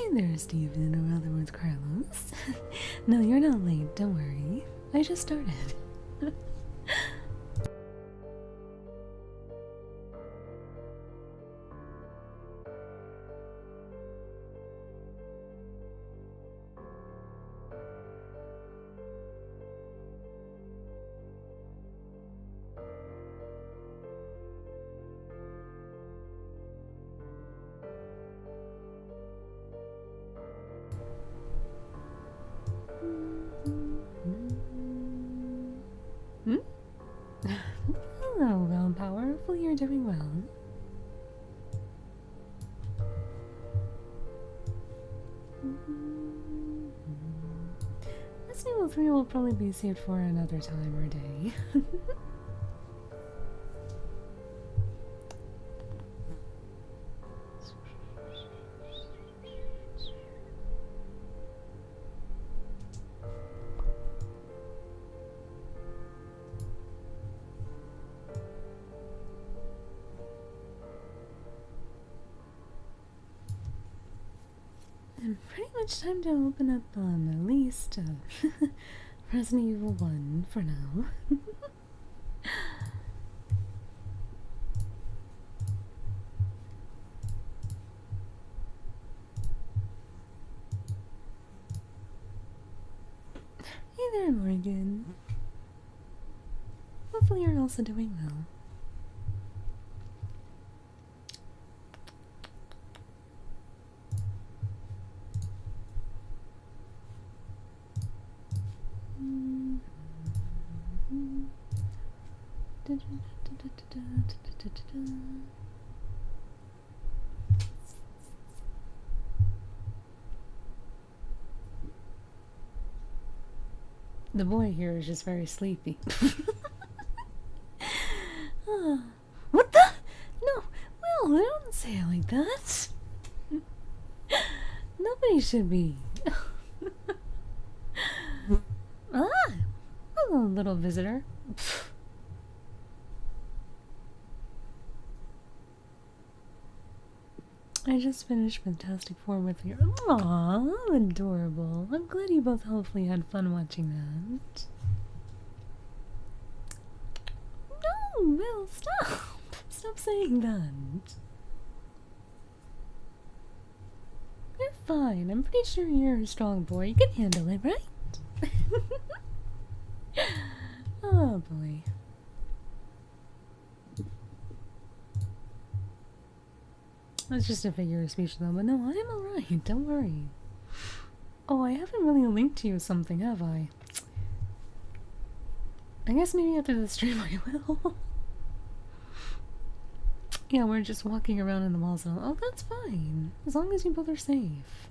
Hey there, Steven, or otherwise Carlos. No, you're not late, don't worry. I just started. Hello, Willpower. Hopefully you're doing well. This Level 3 will probably be saved for another time or day. And pretty much time to open up at least Resident Evil 1 for now. Hey there, Morgan. Hopefully you're also doing well. The boy here is just very sleepy. What the? No, Will, don't say it like that. Nobody should be. Hello, little visitor. I just finished Fantastic Four with you. Aww, adorable. I'm glad you both hopefully had fun watching that. No, Will, stop. Stop saying that. You're fine. I'm pretty sure you're a strong boy. You can handle it, right? Oh, boy. That's just a figure of speech though, but no, I'm alright, don't worry. Oh, I haven't really linked to you something, have I? I guess maybe after the stream I will. Yeah, we're just walking around in the malls and oh, that's fine. As long as you both are safe.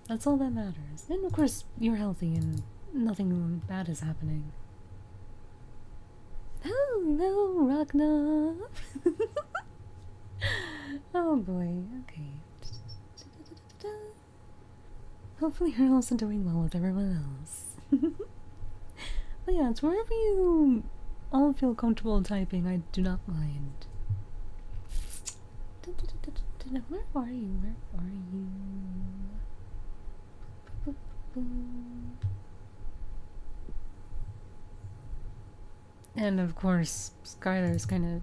That's all that matters. And of course, you're healthy and nothing bad is happening. Hello, Ragnar! Oh boy, okay. Hopefully you're also doing well with everyone else. But yeah, it's wherever you all feel comfortable typing, I do not mind. Where are you? Where are you? And of course, Skylar's kind of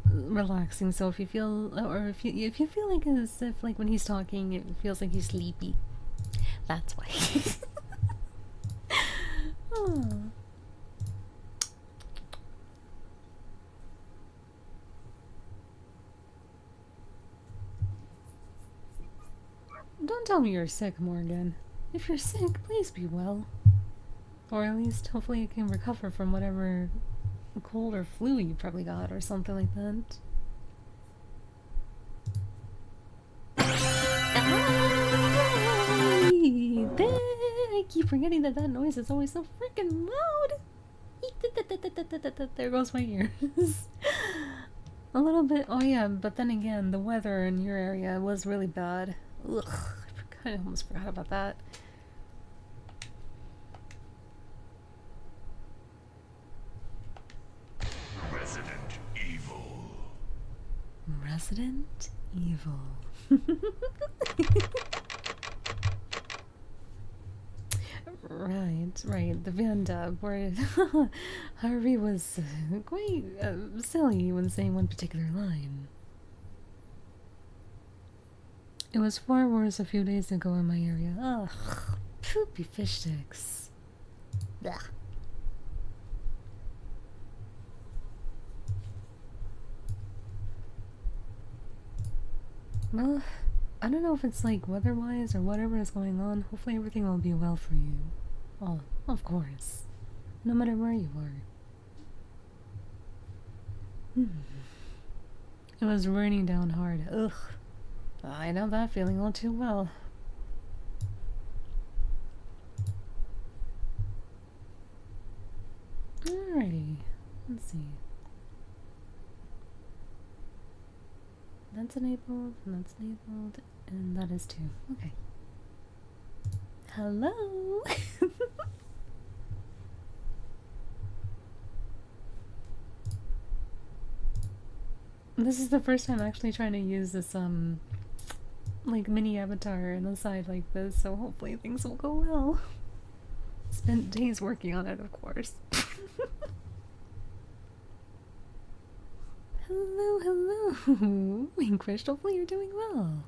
relaxing, so if you feel, or if you feel like as if like when he's talking it feels like he's sleepy, that's why. Oh. Don't tell me you're sick, Morgan. If you're sick, please be well, or at least hopefully you can recover from whatever cold or flu you probably got or something like that. I keep forgetting that noise is always so freaking loud. There goes my ears. A little bit. Oh yeah, but then again, the weather in your area was really bad. Ugh, I kind of almost forgot about that. Resident Evil. Right, the FANDUB, where Harvey was quite silly when saying one particular line. It was far worse a few days ago in my area. Ugh, poopy fish sticks. Blah. Well, I don't know if it's like weather-wise or whatever is going on. Hopefully everything will be well for you. Oh, of course. No matter where you are. It was raining down hard. Ugh. I know that feeling all too well. Alrighty. Let's see. That's enabled, and that's enabled, and that is too. Okay. Hello! This is the first time actually trying to use this, like, mini avatar on the side like this, so hopefully things will go well. Spent days working on it, of course. Hello! Winkfish, hopefully you're doing well.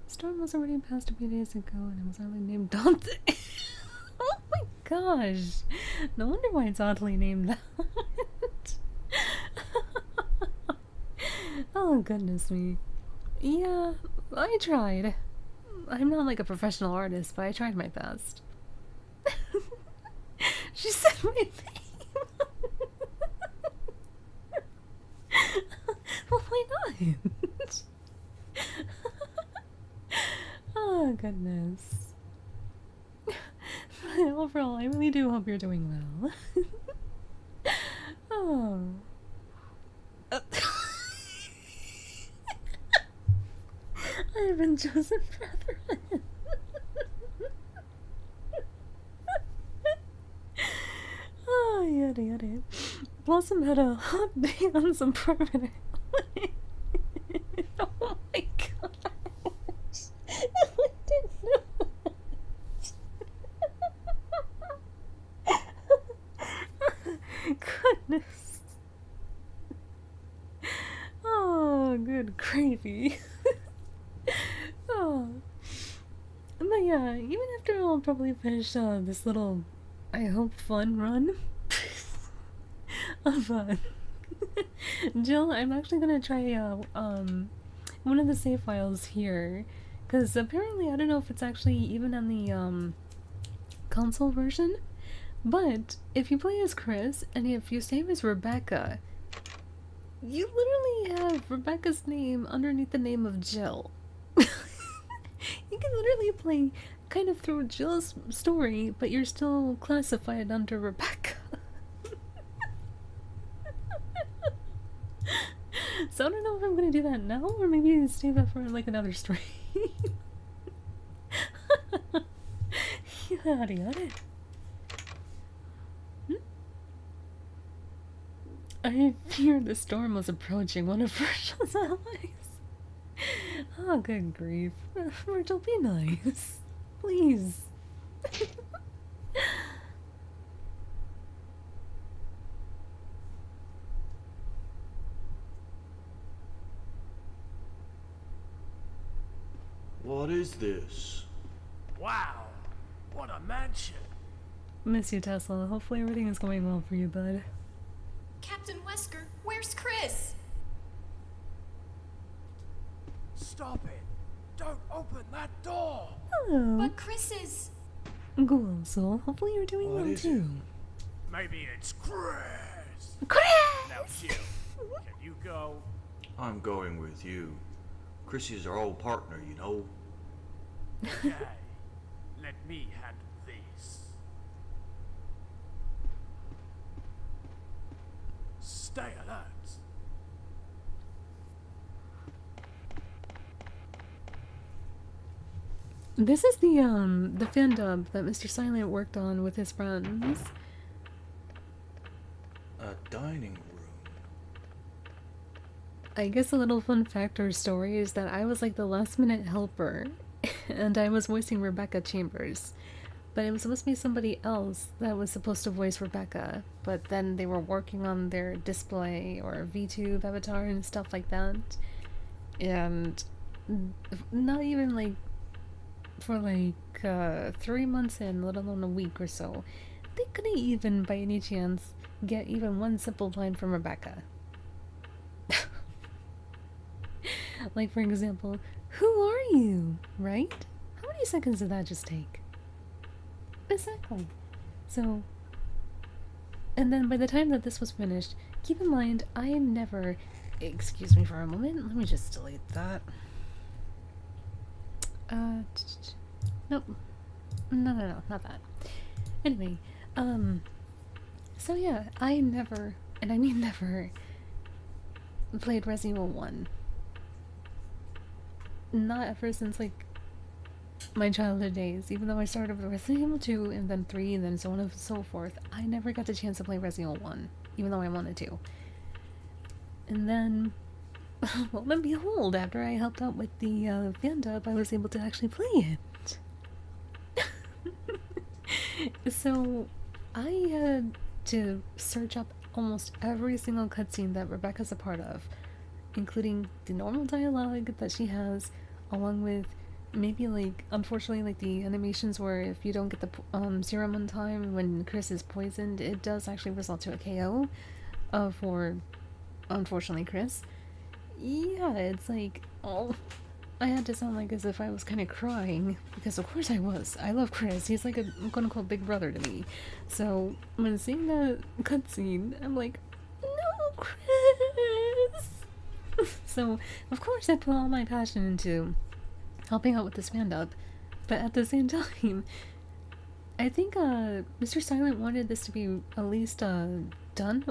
Storm was already passed a few days ago, and it was oddly named Dante. Oh my gosh! No wonder why it's oddly named that. Oh goodness me. Yeah, I tried. I'm not like a professional artist, but I tried my best. She said my name. Well, why not? Oh goodness. But overall, I really do hope you're doing well. Oh. I have been chosen brethren. Oh, yada yada. Blossom had a hot day on some permanent. Oh my gosh. I didn't know that. Goodness. Oh, good gravy. Oh. But yeah, even after I'll probably finish this little, I hope, fun run of Jill, I'm actually gonna try one of the save files here, because apparently I don't know if it's actually even on the console version, but if you play as Chris and if you save as Rebecca, you literally have Rebecca's name underneath the name of Jill. You can literally play kind of through Jill's story, but you're still classified under Rebecca. So I don't know if I'm gonna do that now, or maybe save that for like another stream. Yada yada. I feared the storm was approaching one of Virgil's allies. Oh, good grief. Virgil, be nice. Please. What is this? Wow, what a mansion. Miss you, Tesla. Hopefully everything is going well for you, bud. Captain Wesker, where's Chris? Stop it. Don't open that door. Hello. But Chris is... Cool, so hopefully you're doing What well is too. Maybe it's Chris. Chris! Now, Jill, can you go? I'm going with you. Chrissy's our old partner, you know. Okay, let me handle this. Stay alert. This is the FANDUB that Mr. Silent worked on with his friends. A dining room. I guess a little fun fact or story is that I was like the last minute helper and I was voicing Rebecca Chambers. but it was supposed to be somebody else that was supposed to voice Rebecca, but then they were working on their display or VTube avatar and stuff like that, and not even like for like 3 months in, let alone a week or so, they couldn't even by any chance get even one simple line from Rebecca. Like, for example, who are you, right? How many seconds did that just take? Exactly. So, and then by the time that this was finished, keep in mind, I never, excuse me for a moment, let me just delete that. Nope. No, not that. Anyway, so yeah, I never, and I mean never, played Resident Evil 1. Not ever since, like, my childhood days. Even though I started with Resident Evil 2, and then 3, and then so on and so forth, I never got the chance to play Resident Evil 1, even though I wanted to. And then, well, then behold, after I helped out with the FANDUB, I was able to actually play it. So, I had to search up almost every single cutscene that Rebecca's a part of, including the normal dialogue that she has, along with maybe, like, unfortunately, like, the animations where if you don't get the serum on time when Chris is poisoned, it does actually result to a KO for, unfortunately, Chris. Yeah, it's like, oh, I had to sound like as if I was kind of crying, because of course I was. I love Chris. He's like a quote-unquote big brother to me. So, when seeing that cutscene, I'm like, no, Chris! So, of course I put all my passion into helping out with this FANDUB, but at the same time, I think Mr. Silent wanted this to be at least done,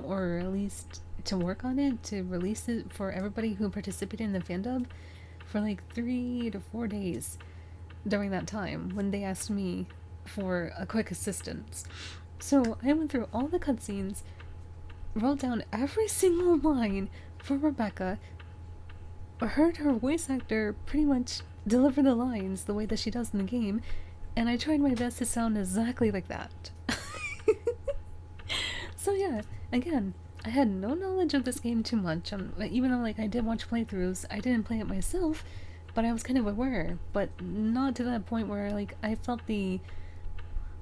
or at least to work on it, to release it for everybody who participated in the FANDUB for like 3 to 4 days during that time when they asked me for a quick assistance. So I went through all the cutscenes, wrote down every single line for Rebecca, heard her voice actor pretty much deliver the lines the way that she does in the game, and I tried my best to sound exactly like that. So yeah, again, I had no knowledge of this game too much, even though, like, I did watch playthroughs. I didn't play it myself, but I was kind of aware, but not to that point where, like, I felt the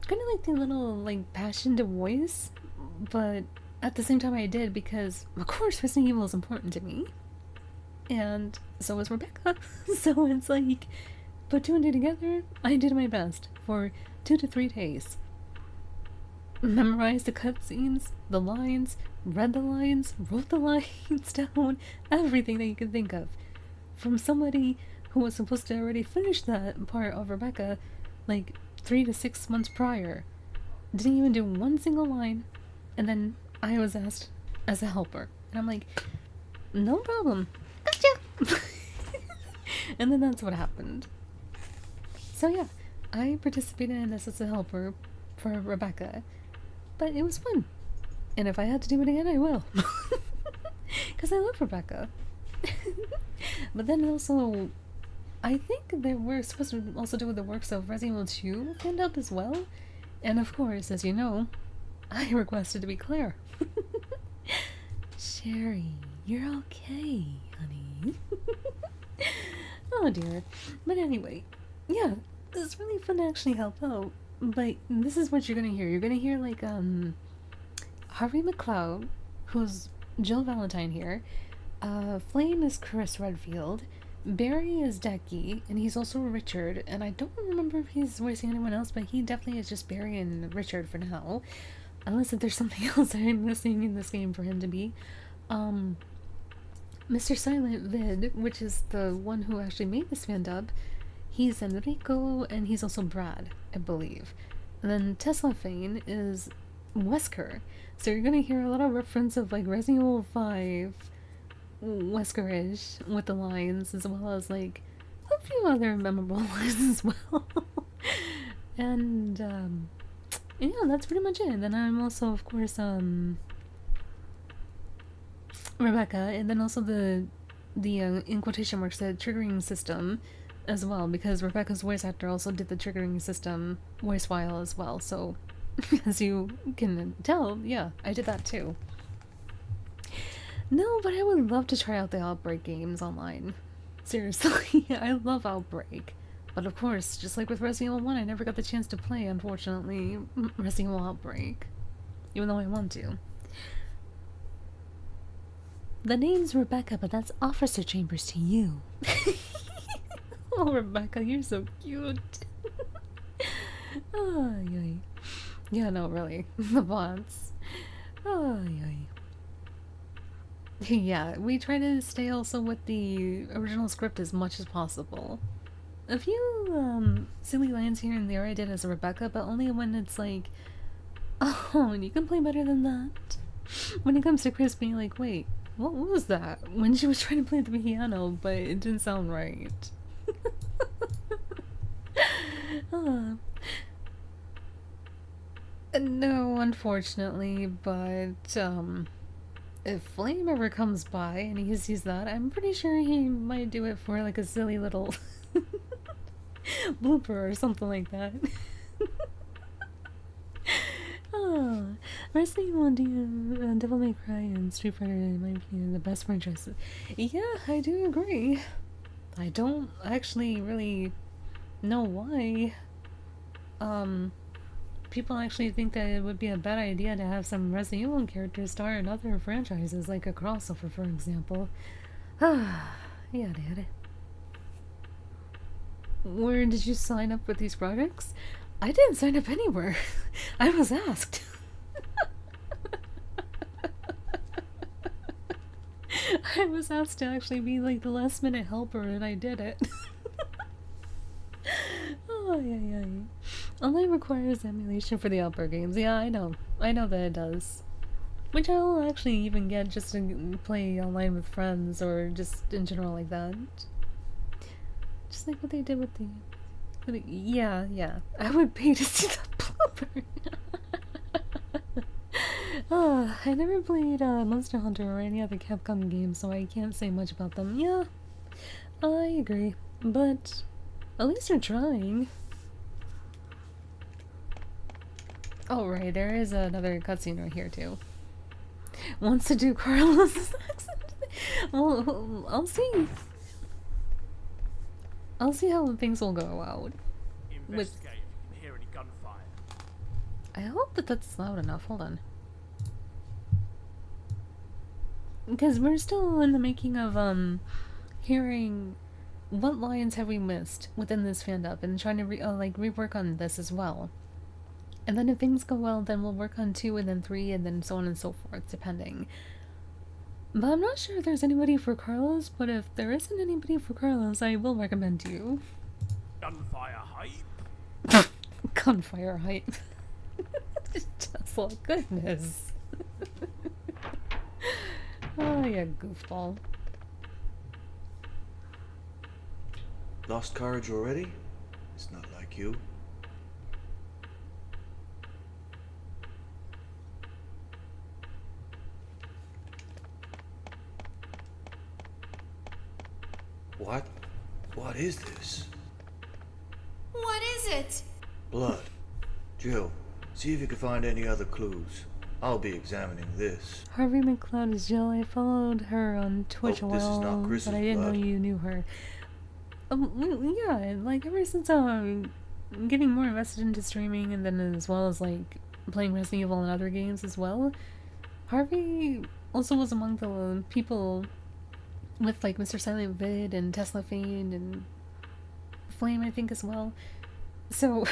kind of like the little, like, passion to voice, but at the same time I did, because of course Resident Evil is important to me, and so is Rebecca. So it's like, put two and two together, I did my best for 2 to 3 days. Memorized the cutscenes, the lines, read the lines, wrote the lines down, everything that you could think of. From somebody who was supposed to already finish that part of Rebecca like 3 to 6 months prior. Didn't even do one single line, and then I was asked as a helper. And I'm like, no problem. Gotcha! And then that's what happened. So yeah, I participated in this as a helper for Rebecca. But it was fun. And if I had to do it again, I will. Because I love Rebecca. But then also, I think that we're supposed to also do the works of Resident Evil 2 FANDUB as well. And of course, as you know, I requested to be Claire. Sherry, you're okay, honey. Oh dear. But anyway, yeah, it's really fun to actually help out. But this is what you're gonna hear. You're gonna hear, like, Harvey McLeod, who's Jill Valentine here. Flame is Chris Redfield. Barry is Decky, and he's also Richard. And I don't remember if he's voicing anyone else, but he definitely is just Barry and Richard for now. Unless if there's something else I'm missing in this game for him to be. Mr. Silent Vid, which is the one who actually made this FANDUB, he's Enrico, and he's also Brad, I believe. And then Tesla Fane is Wesker. So you're gonna hear a lot of reference of, like, Resident Evil 5 Wesker-ish with the lines, as well as, like, a few other memorable lines as well. And yeah, that's pretty much it. And then I'm also, of course, Rebecca, and then also the in quotation marks, the triggering system as well, because Rebecca's voice actor also did the triggering system voice file as well, so as you can tell, yeah, I did that too. No, but I would love to try out the Outbreak games online. Seriously, I love Outbreak. But of course, just like with Resident Evil 1, I never got the chance to play, unfortunately, Resident Evil Outbreak. Even though I want to. The name's Rebecca, but that's Officer Chambers to you. Oh, Rebecca, you're so cute. Oh, yay. Yeah, no, really. The bots. Oh, yay. Yeah, we try to stay also with the original script as much as possible. A few, silly lines here and there I did as Rebecca, but only when it's like, oh, and you can play better than that. When it comes to Chris being like, wait, what was that? When she was trying to play the piano, but it didn't sound right. No, unfortunately, but, if Flame ever comes by and he sees that, I'm pretty sure he might do it for like a silly little blooper or something like that. Oh, Resident Evil, Devil May Cry, and Street Fighter, in my opinion, the best franchises. Yeah, I do agree. I don't actually really know why. People actually think that it would be a bad idea to have some Resident Evil characters star in other franchises, like a crossover, for example. Yeah, dad. Where did you sign up for these projects? I didn't sign up anywhere. I was asked. I was asked to actually be like the last minute helper, and I did it. Oh, yeah. Online requires emulation for the Outbreak games. Yeah, I know. I know that it does. Which I'll actually even get just to play online with friends, or just in general like that. Just like what they did with the... Yeah. I would pay to see the blooper. I never played Monster Hunter or any other Capcom game, so I can't say much about them. Yeah, I agree. But at least you're trying. Oh, right, there is another cutscene right here, too. Wants to do Carlos' accent? Well, I'll see. I'll see how things will go out. Investigate if you can hear any gunfire. I hope that that's loud enough. Hold on. Because we're still in the making of, hearing what lines have we missed within this FANDUB, and trying to rework on this as well. And then if things go well, then we'll work on 2 and then 3 and then so on and so forth, depending. But I'm not sure if there's anybody for Carlos, but if there isn't anybody for Carlos, I will recommend you. Gunfire hype. Gunfire hype. Tesla, goodness. Oh, yeah, goofball. Lost courage already? It's not like you. What is this? What is it? Blood. Jill, see if you can find any other clues. I'll be examining this. Harvey McCloud is Jill. I followed her on Twitch a Hope this is while, not Chris's but I didn't know blood. you knew her. Yeah, like ever since I'm getting more invested into streaming, and then as well as like playing Resident Evil and other games as well, Harvey also was among the people with like Mr. Silent Vid and Tesla Fane and Flame, I think, as well. So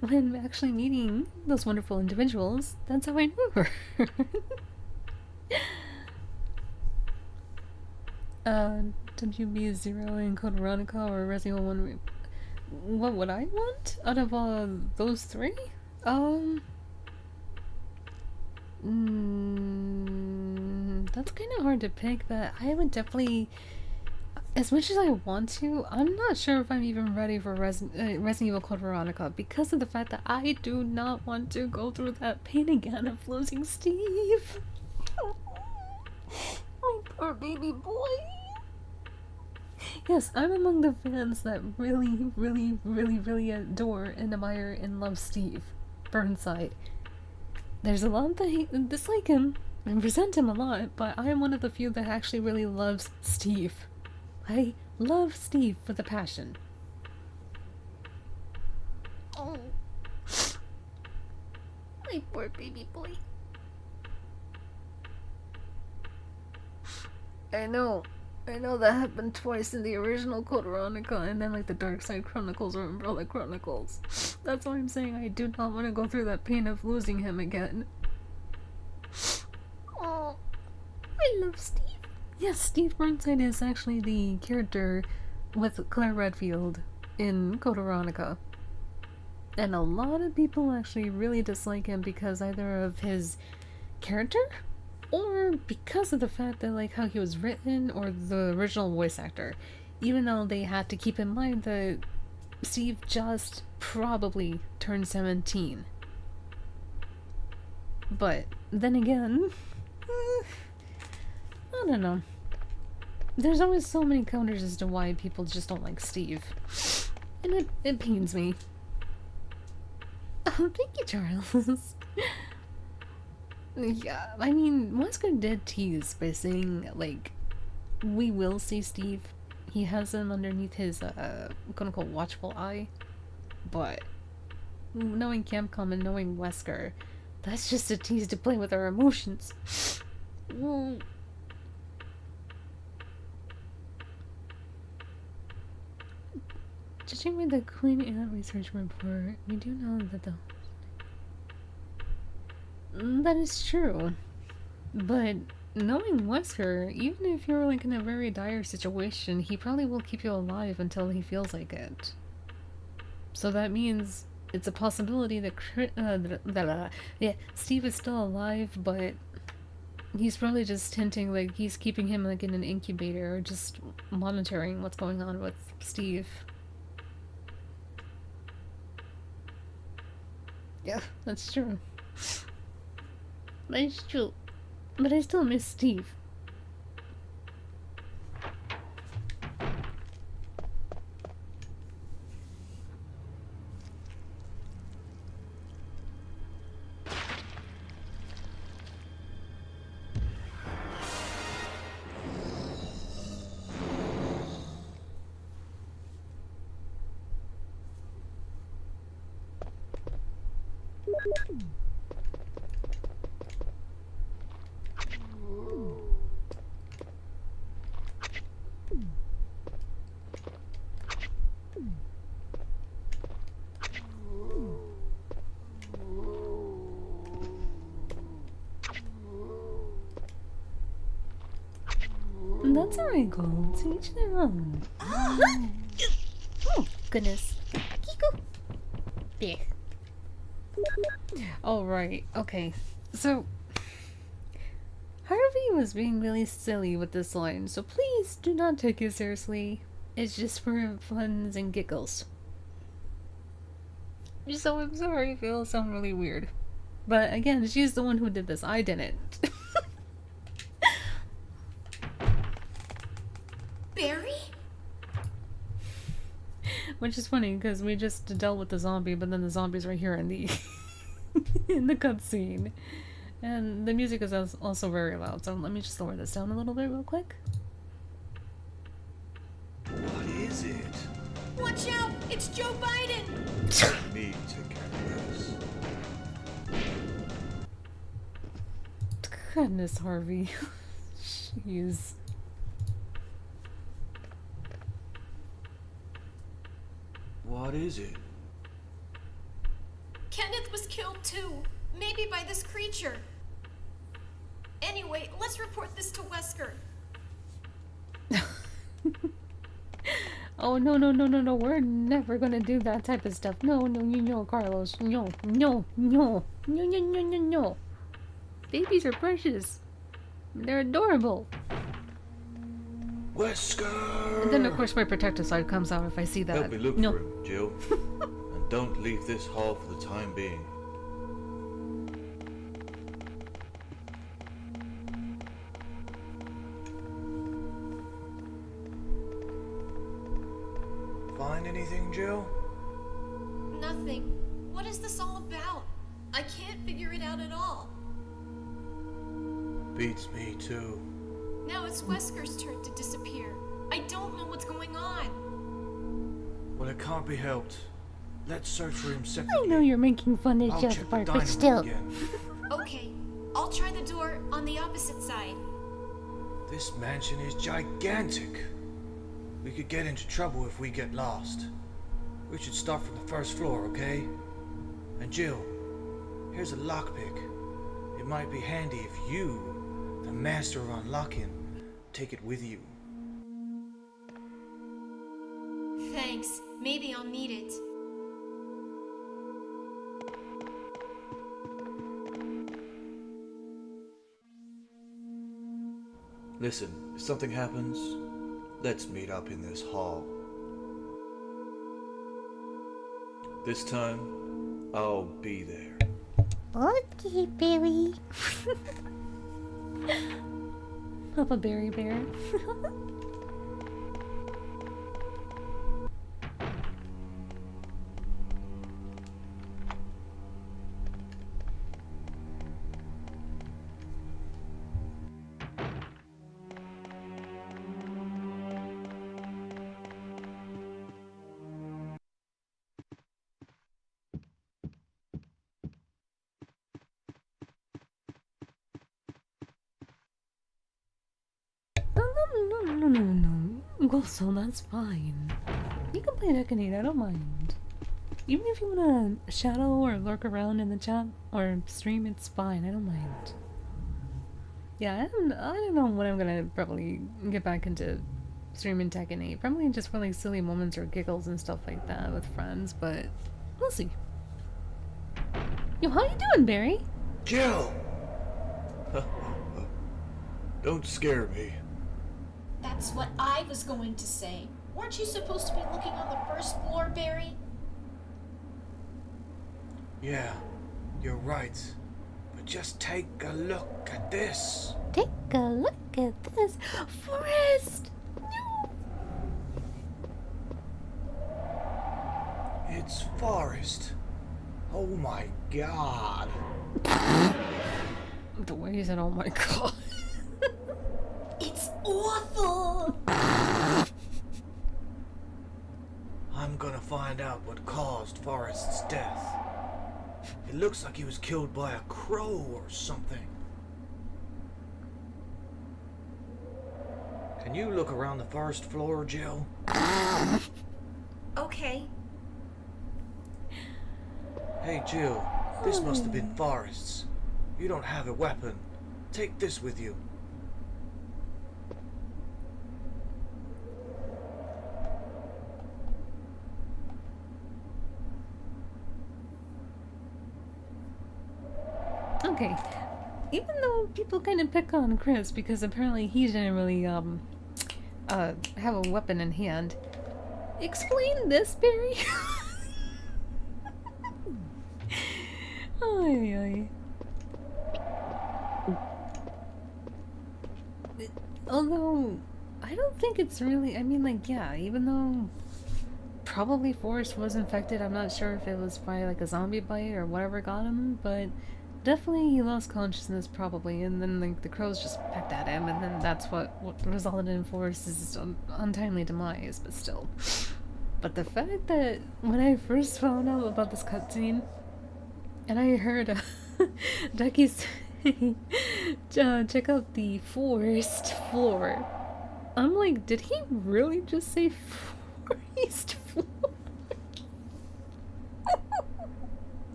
when actually meeting those wonderful individuals, that's how I knew her. WB0 in Code Veronica or Resident Evil 1. What would I want out of those 3? That's kind of hard to pick, but I would definitely, as much as I want to, I'm not sure if I'm even ready for Resident Evil Code Veronica, because of the fact that I do not want to go through that pain again of losing Steve. My poor baby boy. Yes, I'm among the fans that really, really, really, really adore and admire and love Steve Burnside. There's a lot that dislike him and resent him a lot, but I am one of the few that actually really loves Steve. I love Steve with a passion. Oh. My poor baby boy. I know that happened twice in the original Code Veronica and then like the Dark Side Chronicles or Umbrella Chronicles. That's why I'm saying I do not want to go through that pain of losing him again. Oh, I love Steve. Yes, Steve Burnside is actually the character with Claire Redfield in Code Veronica. And a lot of people actually really dislike him because either of his character or because of the fact that like how he was written or the original voice actor. Even though they had to keep in mind that Steve just probably turned 17. But then again, I don't know. There's always so many counters as to why people just don't like Steve. And it pains me. Oh, thank you, Charles. Yeah, I mean, Wesker did tease by saying, like, we will see Steve. He has him underneath his, quote-unquote, watchful eye. But, knowing Capcom and knowing Wesker, that's just a tease to play with our emotions. Judging by the Queen Ant research report, we do know that the... That is true. But knowing Wesker, even if you're like in a very dire situation, he probably will keep you alive until he feels like it. So that means it's a possibility that Steve is still alive, but he's probably just hinting like he's keeping him like in an incubator or just monitoring what's going on with Steve. Yeah, that's true. That's true. But I still miss Steve. That's alright, Gold. To each their own. Oh, goodness. There. Alright, okay. So, Harvey was being really silly with this line, so please do not take it seriously. It's just for funs and giggles. So I'm sorry if it'll sound really weird. But again, she's the one who did this. I didn't. Barry? Which is funny because we just dealt with the zombie, but then the zombie's right here in the in the cutscene, and the music is also very loud. So let me just lower this down a little bit real quick. What is it? Watch out! It's Joe Biden! Let me take care of this. Goodness, Harvey. Jeez. What is it? Kenneth was killed too. Maybe by this creature. Anyway, let's report this to Wesker. Oh, no, we're never gonna do that type of stuff. No, Carlos. No. Babies are precious. They're adorable. Wesker! And then, of course, my protective side comes out if I see that. Help me look No. for him, Jill. And don't leave this hall for the time being. find anything, Jill? Nothing. What is this all about? I can't figure it out at all. Beats me too. Now it's Wesker's turn to disappear. I don't know what's going on. Well, it can't be helped. Let's search for him I separately. know you're making fun of I'll Jill's check the part, dining but room still. again. Okay, I'll try the door on the opposite side. This mansion is gigantic. We could get into trouble if we get lost. We should start from the first floor, okay? And Jill, here's a lockpick. It might be handy if you, the master of unlocking, take it with you. Thanks. Maybe I'll need it. Listen, if something happens, let's meet up in this hall. This time, I'll be there. Okay, Barry. Papa Berry Bear. No. Well, so that's fine. You can play Tekken, I don't mind. Even if you wanna shadow or lurk around in the chat or stream, it's fine, I don't mind. Yeah, I don't know when I'm gonna probably get back into streaming Tekken 8. Probably just for like silly moments or giggles and stuff like that with friends, but we'll see. Yo, how you doing, Barry? Jill! Don't scare me. That's what I was going to say. Weren't you supposed to be looking on the first floor, Barry? Yeah, you're right. But just take a look at this. Take a look at this forest! No! It's Forest. Oh my god. The way he said, oh my god. It's awful! I'm gonna find out what caused Forrest's death. It looks like he was killed by a crow or something. Can you look around the first floor, Jill? Okay. Hey, Jill, this must have been Forrest's. You don't have a weapon. Take this with you. Okay, even though people kind of pick on Chris because apparently he didn't really have a weapon in hand, explain this, Barry. Ay. Although I don't think it's really, I mean, like, yeah, even though probably Forrest was infected, I'm not sure if it was by like a zombie bite or whatever got him, but definitely he lost consciousness probably, and then like the crows just pecked at him, and then that's what resulted in Forrest's untimely demise, but still. But the fact that when I first found out about this cutscene, and I heard Ducky say, check out the forest floor, I'm like, did he really just say forest floor?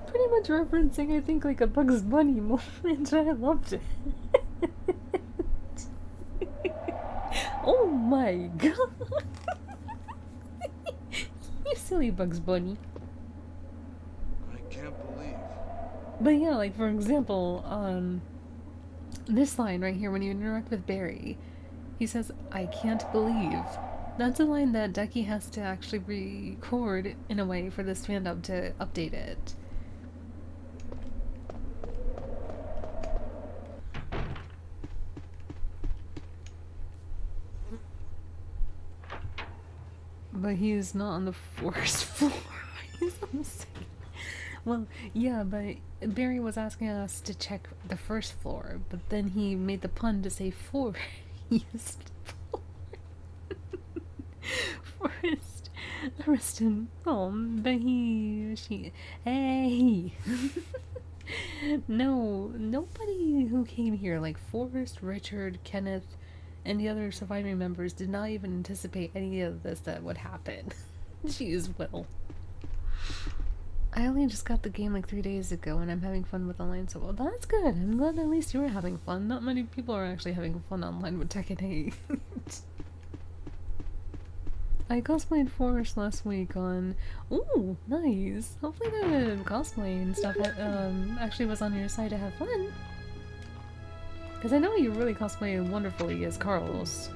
Pretty much referencing, I think, like a Bugs Bunny moment. I loved it. Oh my god. You silly Bugs Bunny. I can't believe. But yeah, like for example, this line right here when you interact with Barry, he says, I can't believe. That's a line that Ducky has to actually record in a way for this fandub to update it. but he is not on the first floor. He's on the second. Well, yeah, but Barry was asking us to check the first floor, but then he made the pun to say forest floor. Forest arrested. Oh, but hey. No, nobody who came here, like Forrest, Richard, Kenneth, and the other surviving members, did not even anticipate any of this that would happen. Jeez, Will. I only just got the game like 3 days ago, and I'm having fun with online, so well, that's good. I'm glad at least you're having fun. Not many people are actually having fun online with Tekken 8. I cosplayed Forrest last week on... Ooh, nice! Hopefully the cosplay and stuff actually was on your side to have fun. Because I know you really cosplay wonderfully as Carlos.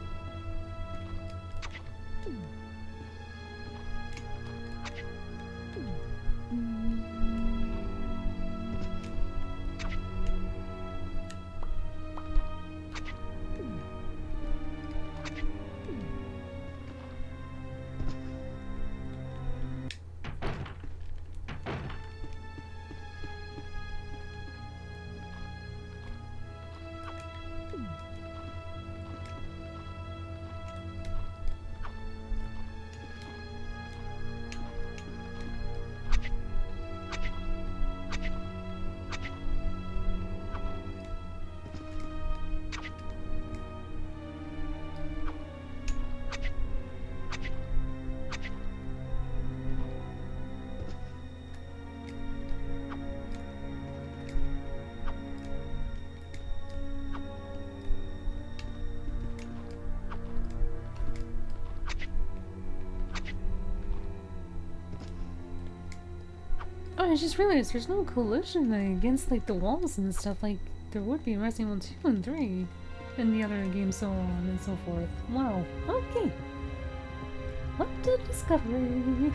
Oh, I just realized there's no collision against like the walls and stuff like there would be in Resident Evil 2 and 3 and the other games, so on and so forth. Wow. Okay. What a discovery.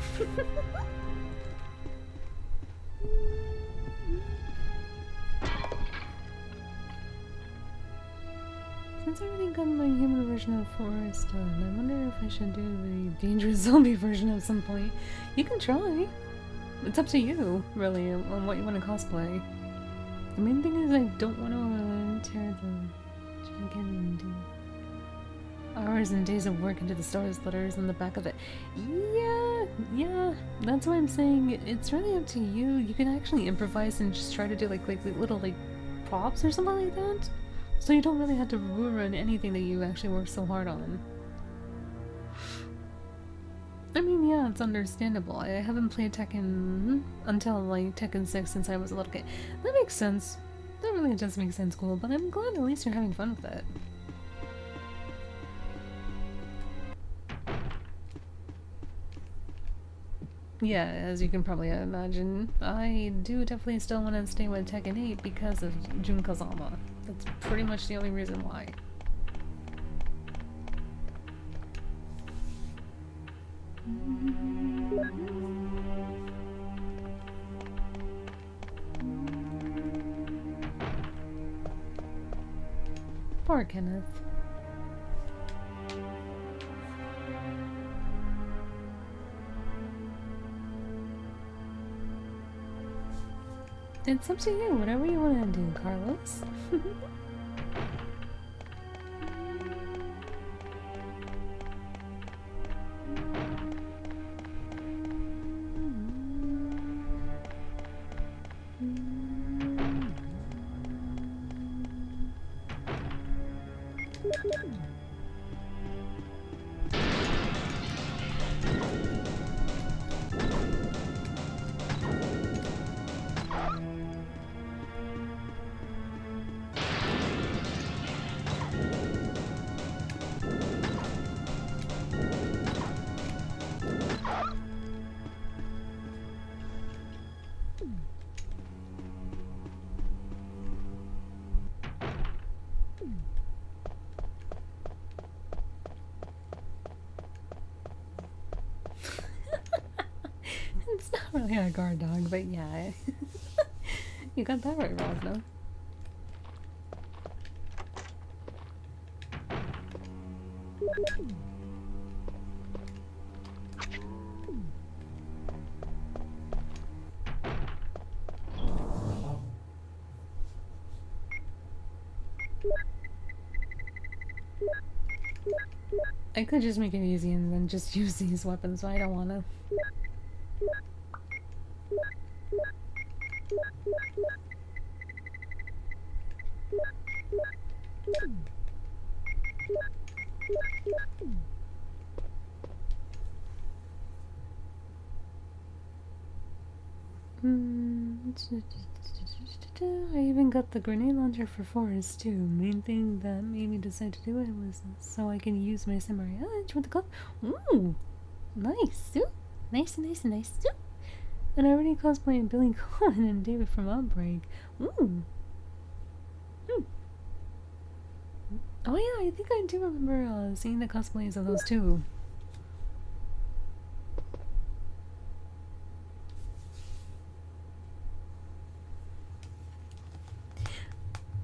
Since I already got my human version of Forest done, I wonder if I should do the dangerous zombie version at some point. You can try. It's up to you, really, on what you want to cosplay. The main thing is I don't want to tear the dragon into hours and days of work into the stars letters on the back of it. Yeah, that's why I'm saying it's really up to you. You can actually improvise and just try to do like little like props or something like that. So you don't really have to ruin anything that you actually work so hard on. I mean, yeah, it's understandable. I haven't played Tekken until like Tekken 6 since I was a little kid. That makes sense. That really does make sense, cool, but I'm glad at least you're having fun with it. Yeah, as you can probably imagine, I do definitely still want to stay with Tekken 8 because of Jun Kazama. That's pretty much the only reason why. Poor Kenneth. It's up to you, whatever you want to do, Carlos. It's not really a guard dog, but yeah. You got that right, Rosno. I could just make it easy and then just use these weapons, but I don't wanna. I even got the grenade launcher for Forest too. Main thing that made me decide to do it was so I can use my samurai edge with the cup. Ooh, nice, ooh, nice. Ooh. And I already cosplayed Billy Cohen and David from Outbreak. Ooh. Oh yeah, I think I do remember seeing the cosplays of those two.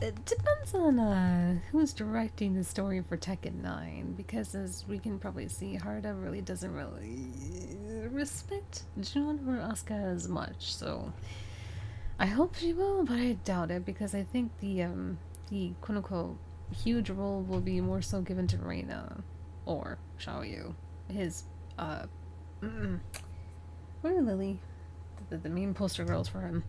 It depends on who's directing the story for Tekken 9, because as we can probably see, Harda really doesn't respect Jun or Asuka as much, so I hope she will, but I doubt it, because I think the quote-unquote huge role will be more so given to Reina or Xiaoyu, his or Lily, the main poster girls for him.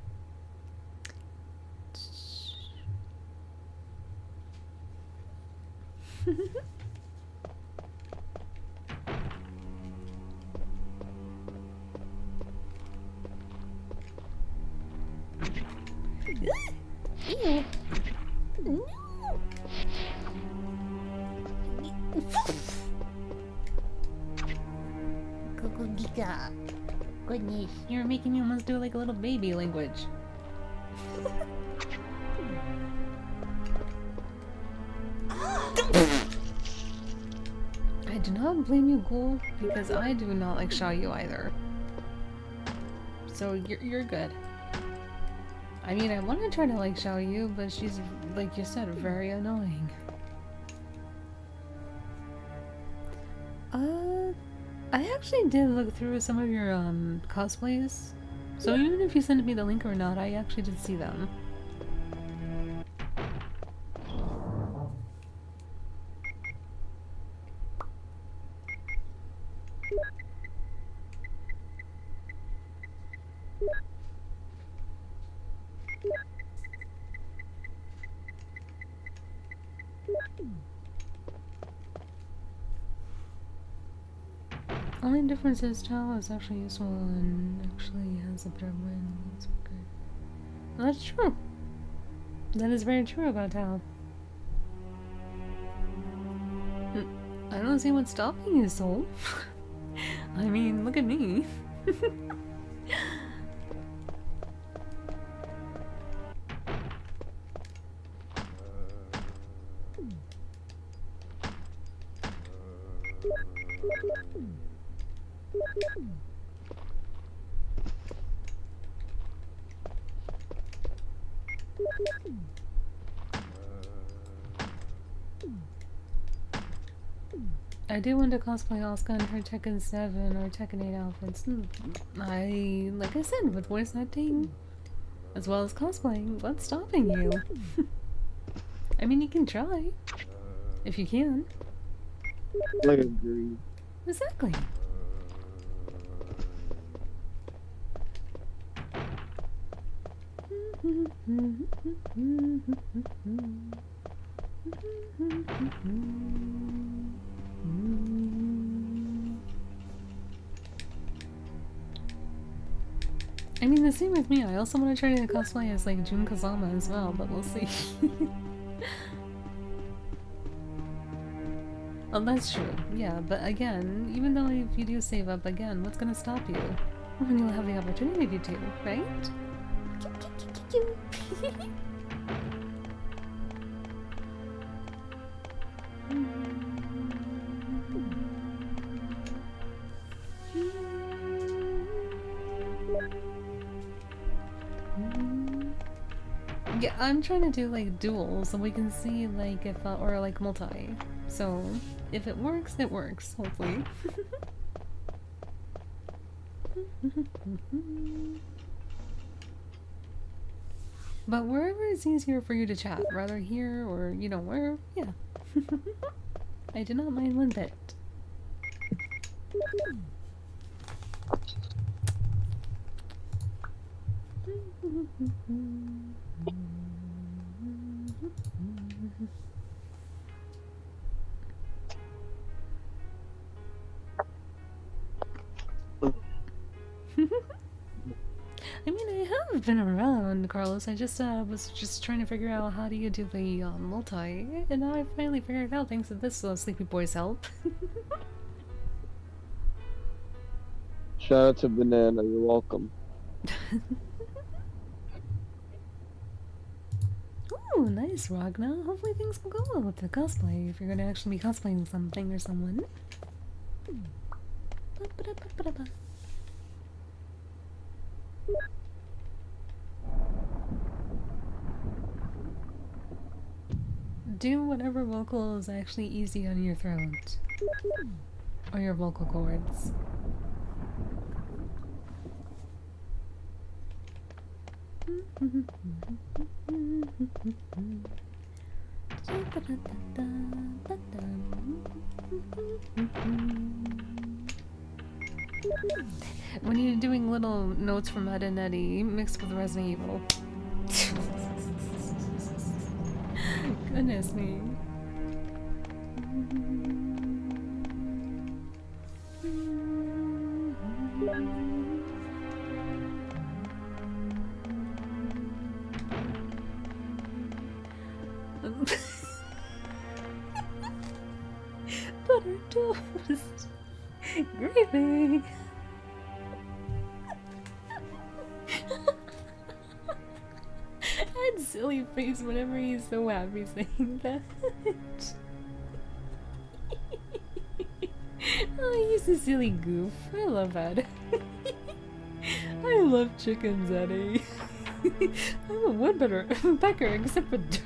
Ew. No. Goodness, you're making me almost do like a little baby language. I do not blame you, Ghoul, because I do not like Xiaoyu either. So you're good. I mean, I want to try to like Xiaoyu, but she's, like you said, very annoying. I actually did look through some of your cosplays. So even if you sent me the link or not, I actually did see them. Only difference is Tao is actually useful and actually has a better win. That's okay. Well, that's true. That is very true about Tao. I don't see what's stopping you, Soul. I mean, look at me. I do want to cosplay Asuka in her Tekken 7 or Tekken 8 outfits. Like I said, with voice acting, as well as cosplaying, what's stopping you? I mean, you can try, if you can. I agree. Exactly. I mean, the same with me. I also want to try to cosplay as like Jun Kazama as well, but we'll see. Oh, that's true. Yeah, but again, even though if you do save up again, what's gonna stop you? When you'll have the opportunity to, right? Yeah, I'm trying to do like duels so we can see like if or like multi. So if it works, hopefully. But wherever it's easier for you to chat, rather here or, you know, where, yeah. I do not mind one bit. I mean, I have been around, Carlos. I just was just trying to figure out how do you do the multi, and now I finally figured it out thanks to this Sleepy Boy's help. Shout out to Banana, you're welcome. Ooh, nice, Ragna. Hopefully things will go well with the cosplay if you're gonna actually be cosplaying something or someone. Do whatever vocal is actually easy on your throat. Or your vocal cords. When you're doing little notes from Ed and Eddie mixed with Resident Evil. Goodness me. Butter toast. Gravy. And silly face whenever he's so happy saying that. Oh, he's a silly goof. I love that. I love chickens, Eddie. I'm a woodpecker except for dirt.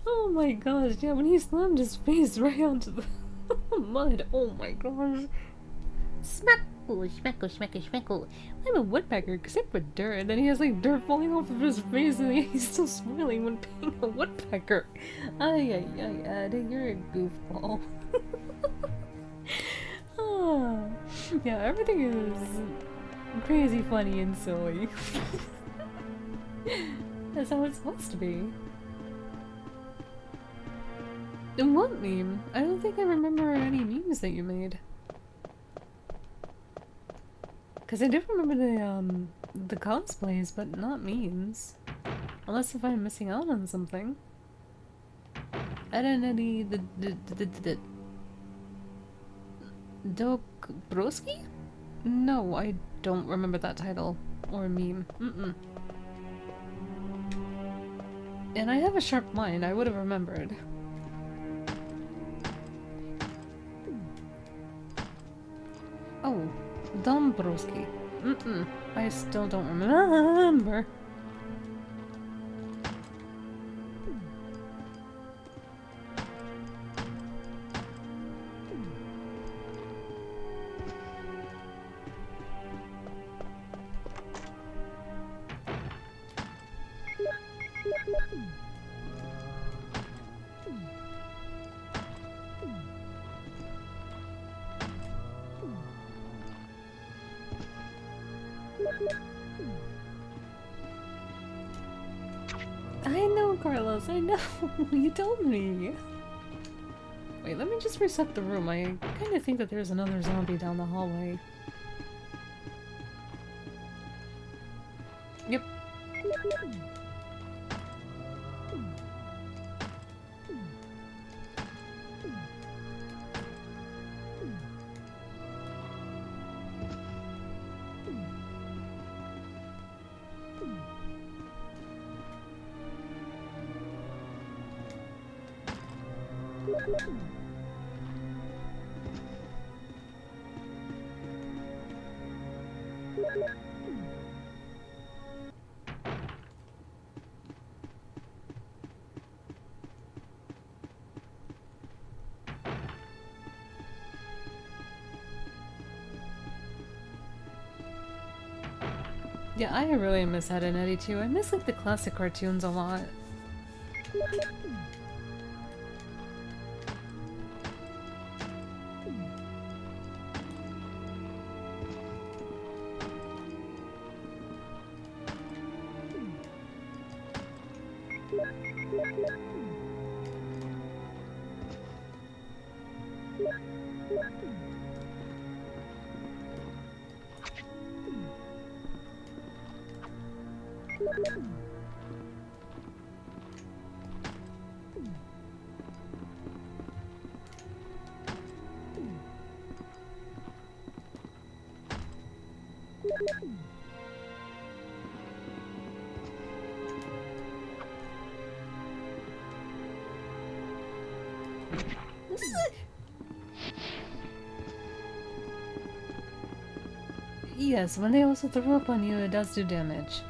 Oh my gosh, yeah, when he slammed his face right onto the mud, oh my gosh. Smackle, smackle, smackle, smackle. I'm a woodpecker except for dirt. And then he has like dirt falling off of his face and he's still smiling when being a woodpecker. Ay, ay, ay, Eddie, you're a goofball. Ah, yeah, everything is crazy funny and silly. That's how it's supposed to be. And what meme? I don't think I remember any memes that you made. Cause I do remember the cosplays, but not memes. Unless if I'm missing out on something. Eddie the Dobrowski? No, I don't remember that title or meme. And I have a sharp mind. I would have remembered. Oh, Dombrowski. I still don't remember. I know, Carlos, I know. You told me. Wait, let me just reset the room. I kind of think that there's another zombie down the hallway. Yep. Yeah, I really miss Ed and Eddie too. I miss like the classic cartoons a lot. Yes, when they also throw up on you, it does do damage.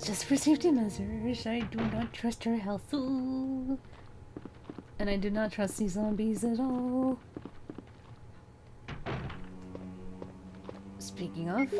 Just for safety measures, I do not trust her health. Ooh. And I do not trust these zombies at all. Speaking of...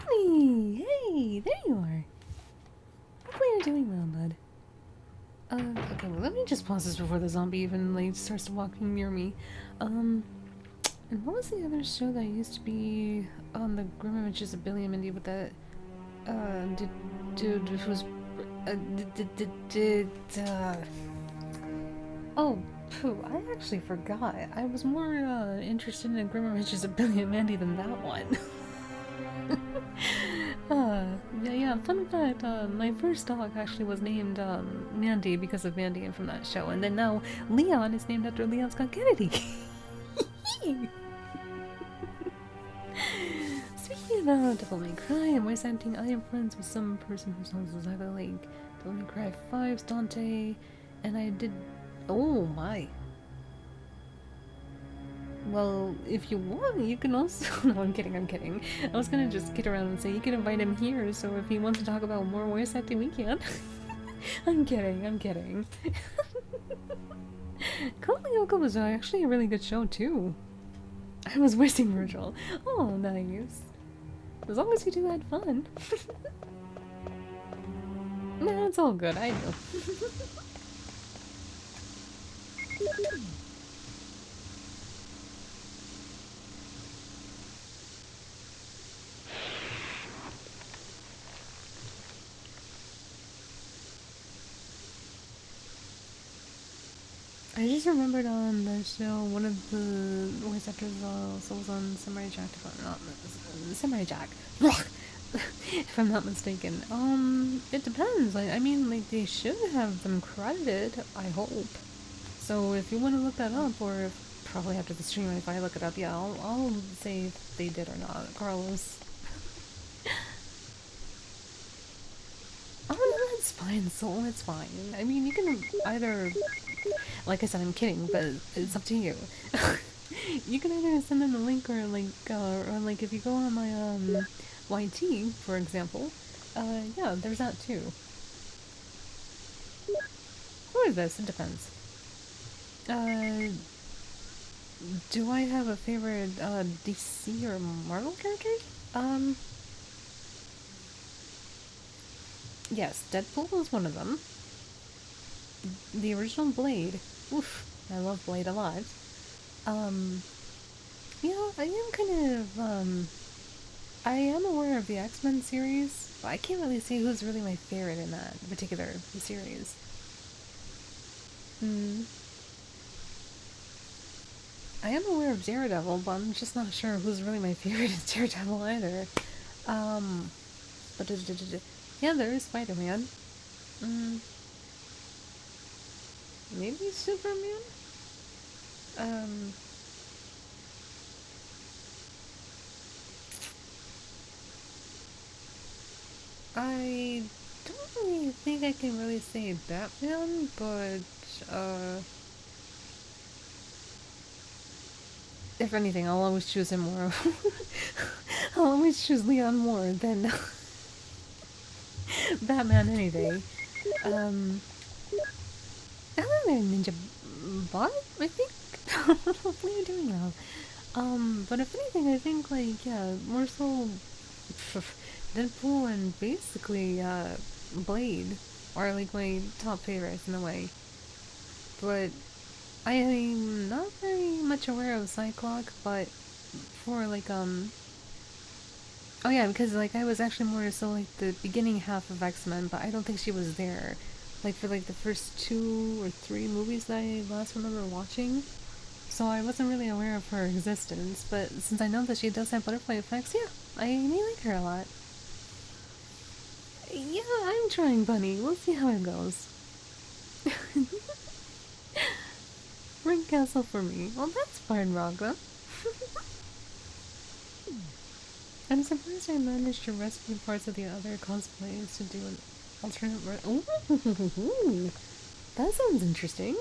Hey, there you are. Hopefully you're doing well, bud. Okay, well, let me just pause this before the zombie even, like, starts walking near me. And what was the other show that used to be on the Grim Images of Billy and Mindy with that, dude who was, oh, pooh, I actually forgot. I was more, interested in Grim Images of Billy and Mandy than that one. Yeah, fun fact, my first dog actually was named, Mandy because of Mandy and from that show, and then now Leon is named after Leon Scott Kennedy. Speaking about Devil May Cry and voice acting, I am friends with some person whose songs was either like Devil May Cry 5's Dante, and I did, oh my. Well, if you want, you can also... No, I'm kidding. I was gonna just kid around and say you can invite him here, so if he wants to talk about more voice acting, we can. I'm kidding. Co-commentating was actually a really good show, too. I was voicing Virgil. Oh, nice. As long as you two had fun. Nah, it's all good, I know. I just remembered on the show, one of the voice actors also was on Samurai Jack, if I'm not Samurai Jack. If I'm not mistaken. It depends. I mean, like, they should have them credited, I hope. So if you want to look that up, or if, probably after the stream, if I look it up, yeah, I'll say if they did or not. Carlos. Oh no, it's fine, Soul, it's fine. I mean, you can either... Like I said, I'm kidding, but it's up to you. You can either send them the link or like if you go on my YT, for example, yeah, there's that too. Who is this? It depends. Do I have a favorite DC or Marvel character? Yes, Deadpool is one of them. The original Blade. Oof, I love Blade a lot. Yeah, I am kind of, I am aware of the X-Men series, but I can't really say who's really my favorite in that particular series. I am aware of Daredevil, but I'm just not sure who's really my favorite in Daredevil either. But yeah, there is Spider-Man. Maybe Superman? I don't really think I can really say Batman, but, if anything, I'll always choose him more. I'll always choose Leon more than Batman any day. I don't know, Ninja Bot, I think? Hopefully you're doing well. But if anything, I think, like, yeah, more so Deadpool and basically, Blade are, like, my top favorites in a way. but I am not very much aware of Cyclock, but for like, oh yeah, because like I was actually more so like the beginning half of X-Men, but I don't think she was there. Like for like the first 2 or 3 movies that I last remember watching. So I wasn't really aware of her existence, but since I know that she does have butterfly effects, yeah, I may like her a lot. Yeah, I'm trying, Bunny. We'll see how it goes. Ring castle for me. Well, that's fine, Raga. I'm surprised I managed to rescue parts of the other cosplays to do an alternate Ooh, that sounds interesting.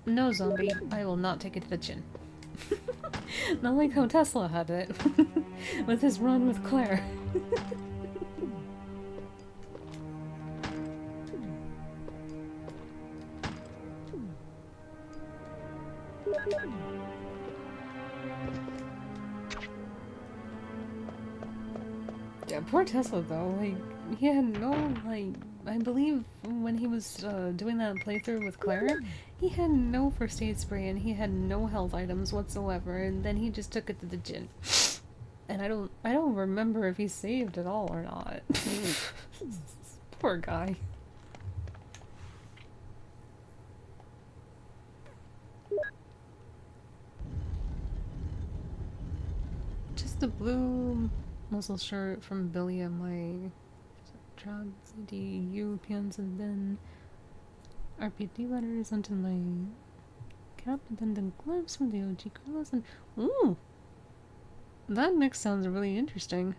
No, zombie. I will not take it to the chin. Not like how Tesla had it. With his run with Claire. Yeah, poor Tesla though, like, he had no, like, I believe when he was doing that playthrough with Claire, he had no first aid spray and he had no health items whatsoever, and then he just took it to the gym. And I don't remember if he saved at all or not. Poor guy. Just the blue muscle shirt from Billy and my the pins, and then RPD letters onto my cap, and then the gloves from the OG Carlos, and ooh! That mix sounds really interesting.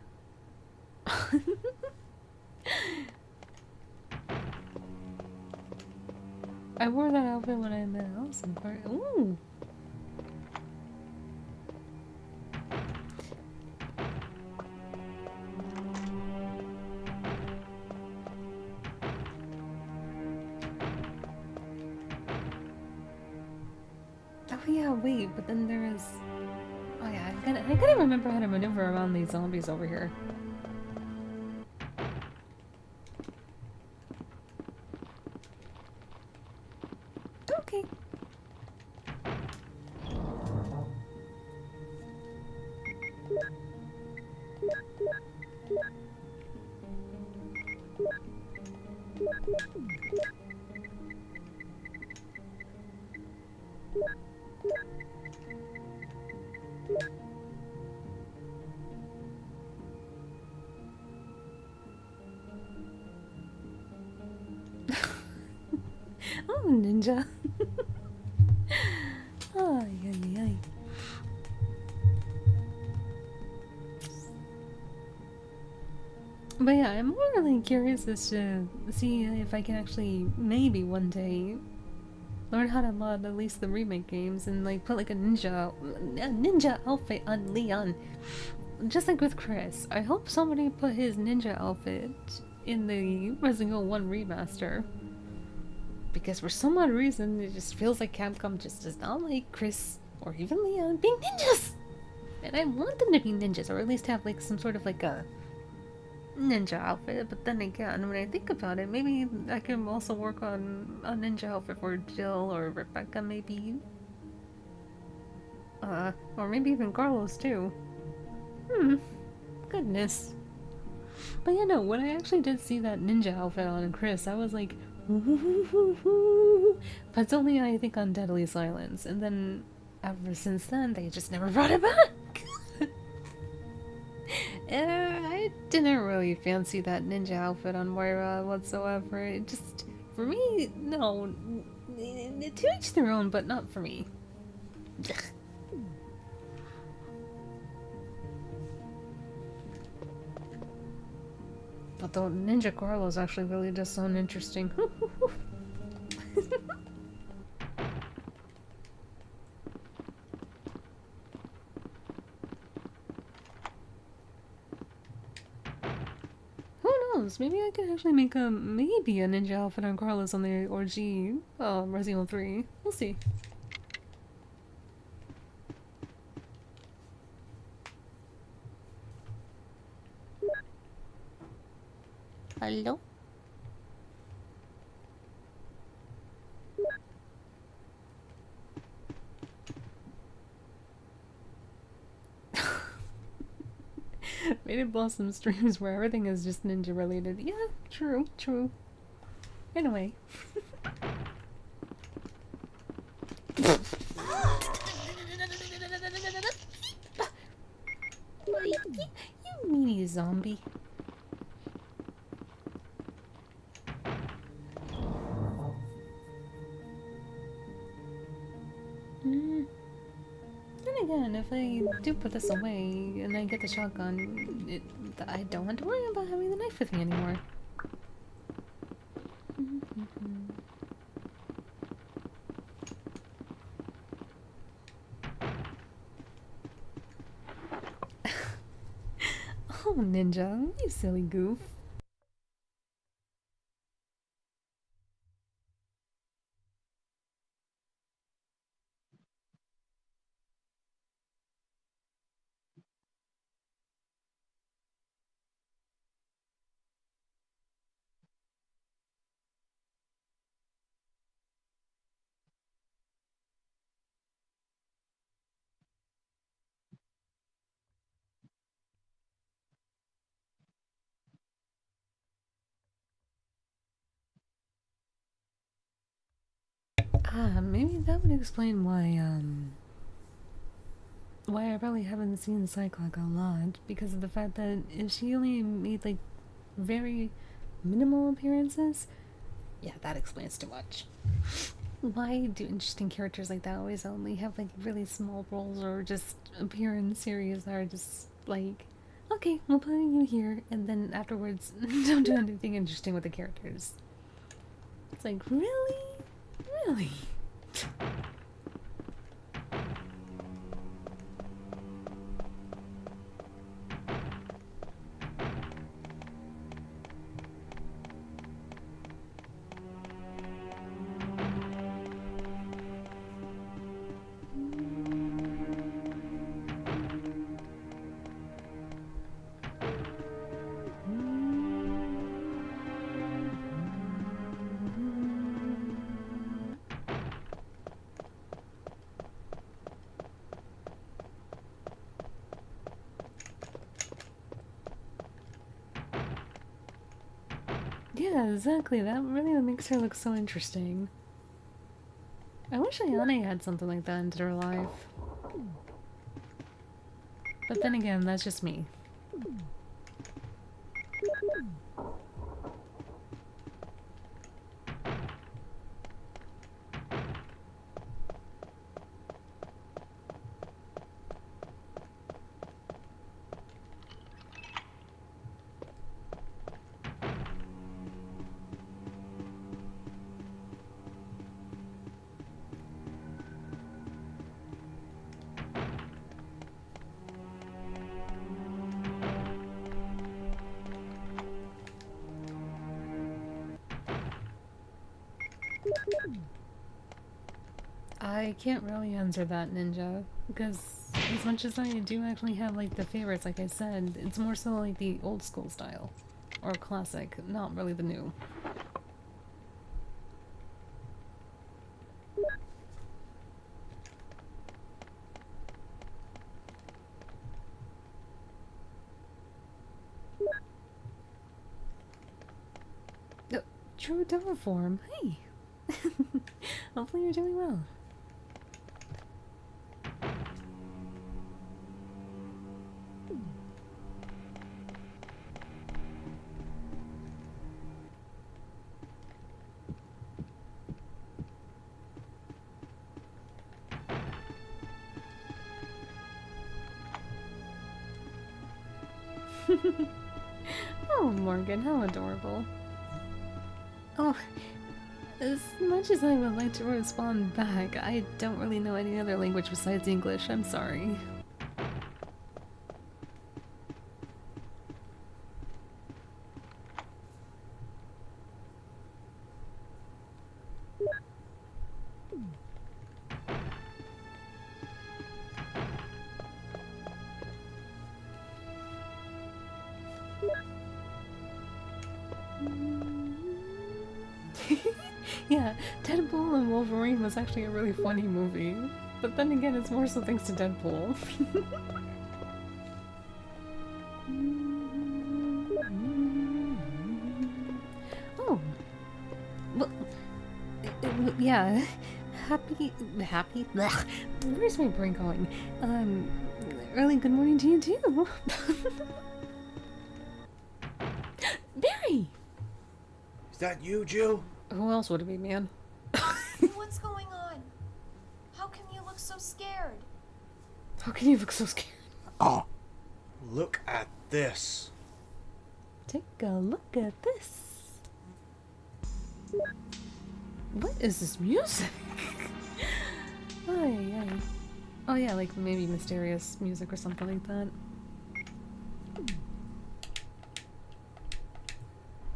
I wore that outfit when I met Allison Clark. Ooh! Oh yeah, wait, but then there is... Oh yeah, I gotta remember how to maneuver around these zombies over here. Okay. Oh, ninja. Ay, ay, ay. But yeah, I'm more really curious as to see if I can actually, maybe one day, learn how to mod at least the remake games and like put like a ninja outfit on Leon. Just like with Chris. I hope somebody put his ninja outfit in the Resident Evil 1 remaster. Because for some odd reason, it just feels like Capcom just does not like Chris or even Leon being ninjas! And I want them to be ninjas, or at least have like some sort of like a ninja outfit. But then again, when I think about it, maybe I can also work on a ninja outfit for Jill or Rebecca, maybe. Or maybe even Carlos too. Goodness. But yeah, no, when I actually did see that ninja outfit on Chris, I was like, but it's only, I think, on Deadly Silence, and then ever since then they just never brought it back. And I didn't really fancy that ninja outfit on Moira whatsoever. It just, for me, no, to each their own, but not for me. But the Ninja Carlos actually really does sound interesting. Who knows? Maybe I could actually make maybe a ninja outfit on Carlos on the OG Resident Evil 3. We'll see. Hello? Rated Blossom streams where everything is just ninja related. Yeah, true, true. In a way. You meanie zombie. Then again, if I do put this away and I get the shotgun, I don't have to worry about having the knife with me anymore. Oh, Ninja, you silly goof. Maybe that would explain why I probably haven't seen Cyclock a lot, because of the fact that if she only made like very minimal appearances, yeah, that explains too much. Why do interesting characters like that always only have like really small roles or just appear in series that are just like, okay, we'll put you here, and then afterwards don't do anything interesting with the characters. It's like, really? Really? Yeah, exactly. That really makes her look so interesting. I wish Ayane had something like that into her life. But then again, that's just me. I can't really answer that, Ninja, because as much as I do actually have like the favorites, like I said, it's more so like the old school style or classic, not really the new. True devil form. Hey. Hopefully you're doing well. Oh, Morgan, how adorable. Oh, as much as I would like to respond back, I don't really know any other language besides English. I'm sorry. Yeah, Deadpool and Wolverine was actually a really funny movie. But then again, it's more so thanks to Deadpool. Oh. Well, yeah. Happy. Blech. Where's my brain going? Early good morning to you too. Barry! Is that you, Jill? Who else would it be, man? What's going on? How can you look so scared? How can you look so scared? Oh. Look at this. Take a look at this. What is this music? Ay. Oh yeah, like maybe mysterious music or something like that.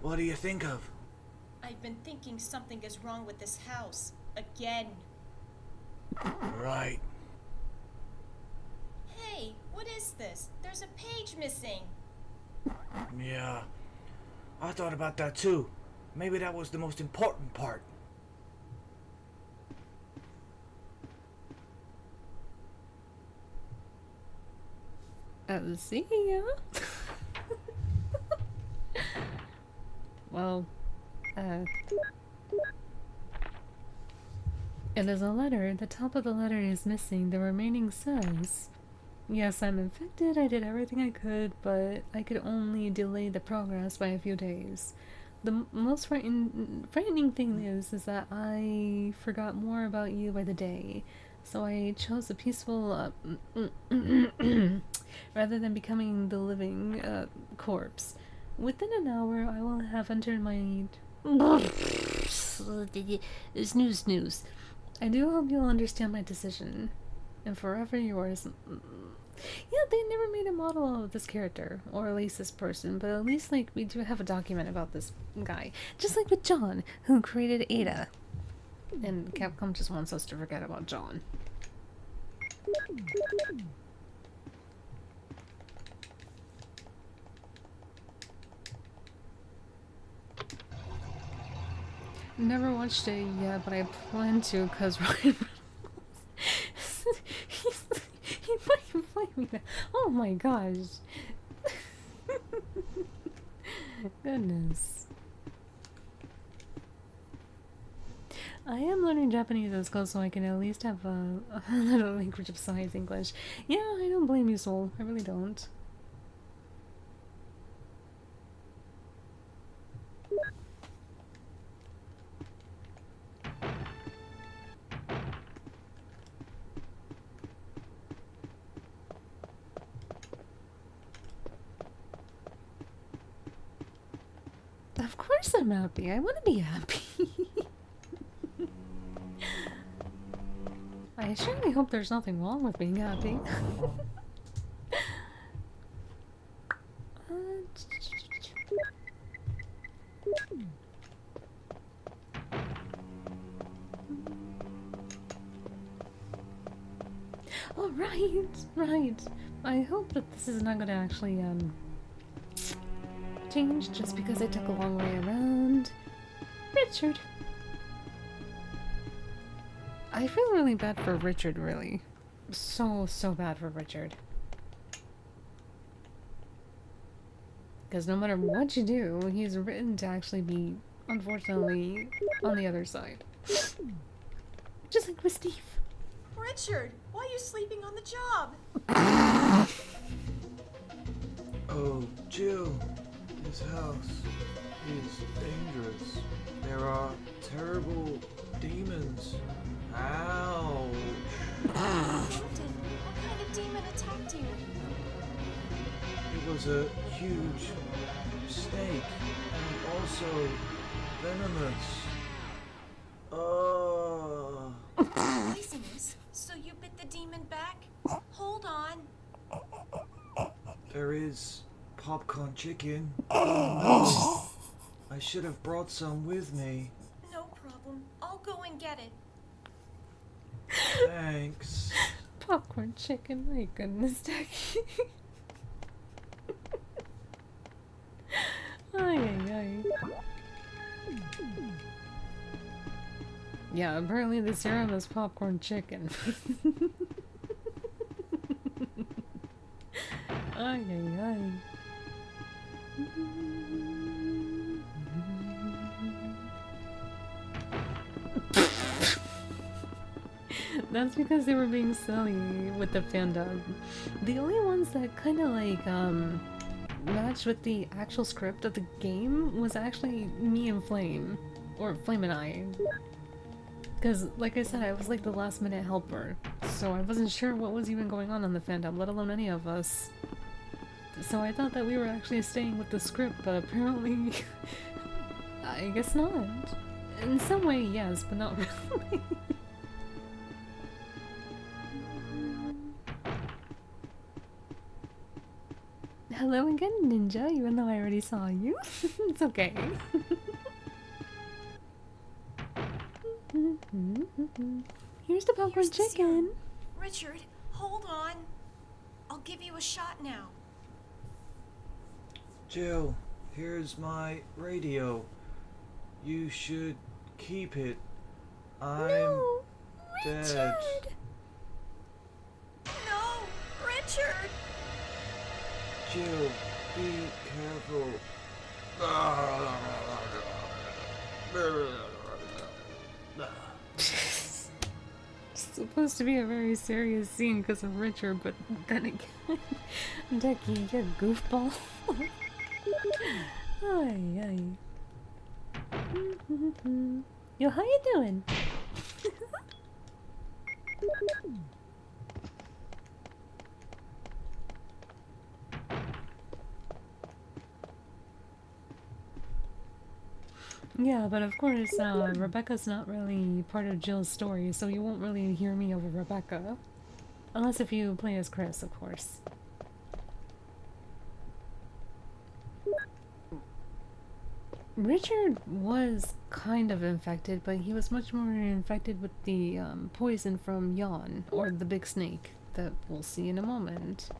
What do you think of? I've been thinking something is wrong with this house. Again. Right. Hey, what is this? There's a page missing. Yeah. I thought about that too. Maybe that was the most important part. See ya. Well, it is a letter. The top of the letter is missing. The remaining says, yes, I'm infected. I did everything I could, but I could only delay the progress by a few days. The most frightening thing is that I forgot more about you by the day. So I chose a peaceful, rather than becoming the living, corpse. Within an hour, I will have entered my... snooze. I do hope you'll understand my decision. And forever yours... Yeah, they never made a model of this character, or at least this person, but at least, like, we do have a document about this guy. Just like with John, who created Ada. And Capcom just wants us to forget about John. Never watched it yet, but I plan to, cause Ryan he might fight me now. Oh my gosh. Goodness. I am learning Japanese as well, so I can at least have a little language besides English. Yeah, I don't blame you, Soul. I really don't. Of course I'm happy. I want to be happy. I surely hope there's nothing wrong with being happy. Oh, right. I hope that this is not going to actually, change just because I took a long way around. Richard. I feel really bad for Richard, really. So bad for Richard. Because no matter what you do, he's written to actually be, unfortunately, on the other side. Just like with Steve. Richard, why are you sleeping on the job? Oh, Jill. This house is dangerous. There are terrible demons. Ouch. Captain, what kind of demon attacked you? It was a huge snake and also venomous. Poisonous? So you bit the demon back? Hold on. There is popcorn chicken. Oh, no. I should have brought some with me. No problem. I'll go and get it. Thanks. Popcorn chicken, my goodness, Jackie. Ay. Yeah, apparently the serum is popcorn chicken. Ay, ay, ay. That's because they were being silly with the fandub. The only ones that kind of like, matched with the actual script of the game was actually me and Flame. Or Flame and I. Because, like I said, I was like the last minute helper. So I wasn't sure what was even going on the fandub, let alone any of us. So I thought that we were actually staying with the script, but apparently... I guess not. In some way, yes, but not really. Hello again, Ninja, even though I already saw you. It's okay. Here's the popcorn Here's the chicken. serum. Richard, hold on. I'll give you a shot now. Jill, here's my radio. You should keep it. I'm No, dead. Richard! No, Richard! Jill, be careful. It's supposed to be a very serious scene because of Richard, but then again, Decky, you goofball. Ay, ay. Yo, how you doing? Yeah, but of course, Rebecca's not really part of Jill's story, so you won't really hear me over Rebecca. Unless if you play as Chris, of course. Richard was kind of infected, but he was much more infected with the poison from Yawn, or the big snake, that we'll see in a moment.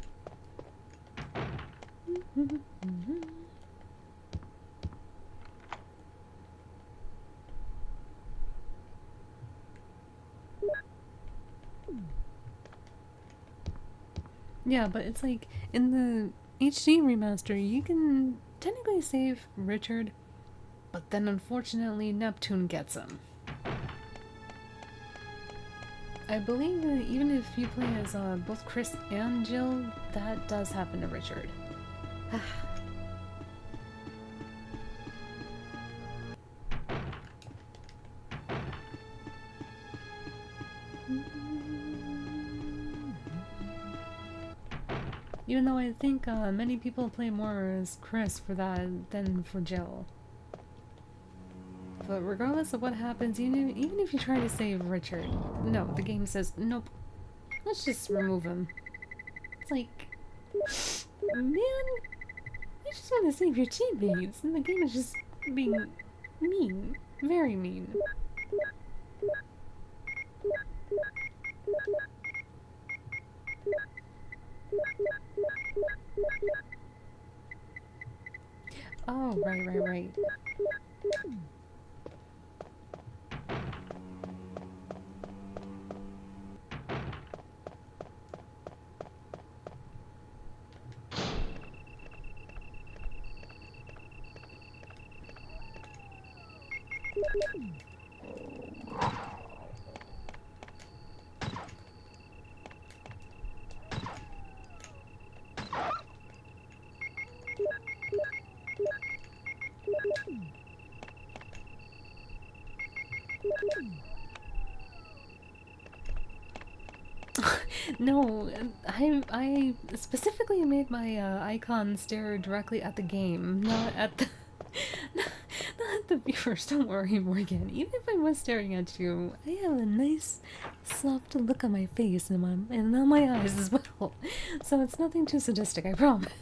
Yeah, but it's like, in the HD remaster, you can technically save Richard, but then unfortunately Neptune gets him. I believe that even if you play as both Chris and Jill, that does happen to Richard. Even though I think many people play more as Chris for that than for Jill. But regardless of what happens, even if you try to save Richard, no, the game says, nope, let's just remove him. It's like, man, I just want to save your teammates, and the game is just being mean, very mean. Oh, right. No, I specifically made my icon stare directly at the game, not at the not at the viewers. Don't worry, Morgan. Even if I was staring at you, I have a nice soft look on my face and on my eyes as well. So it's nothing too sadistic, I promise.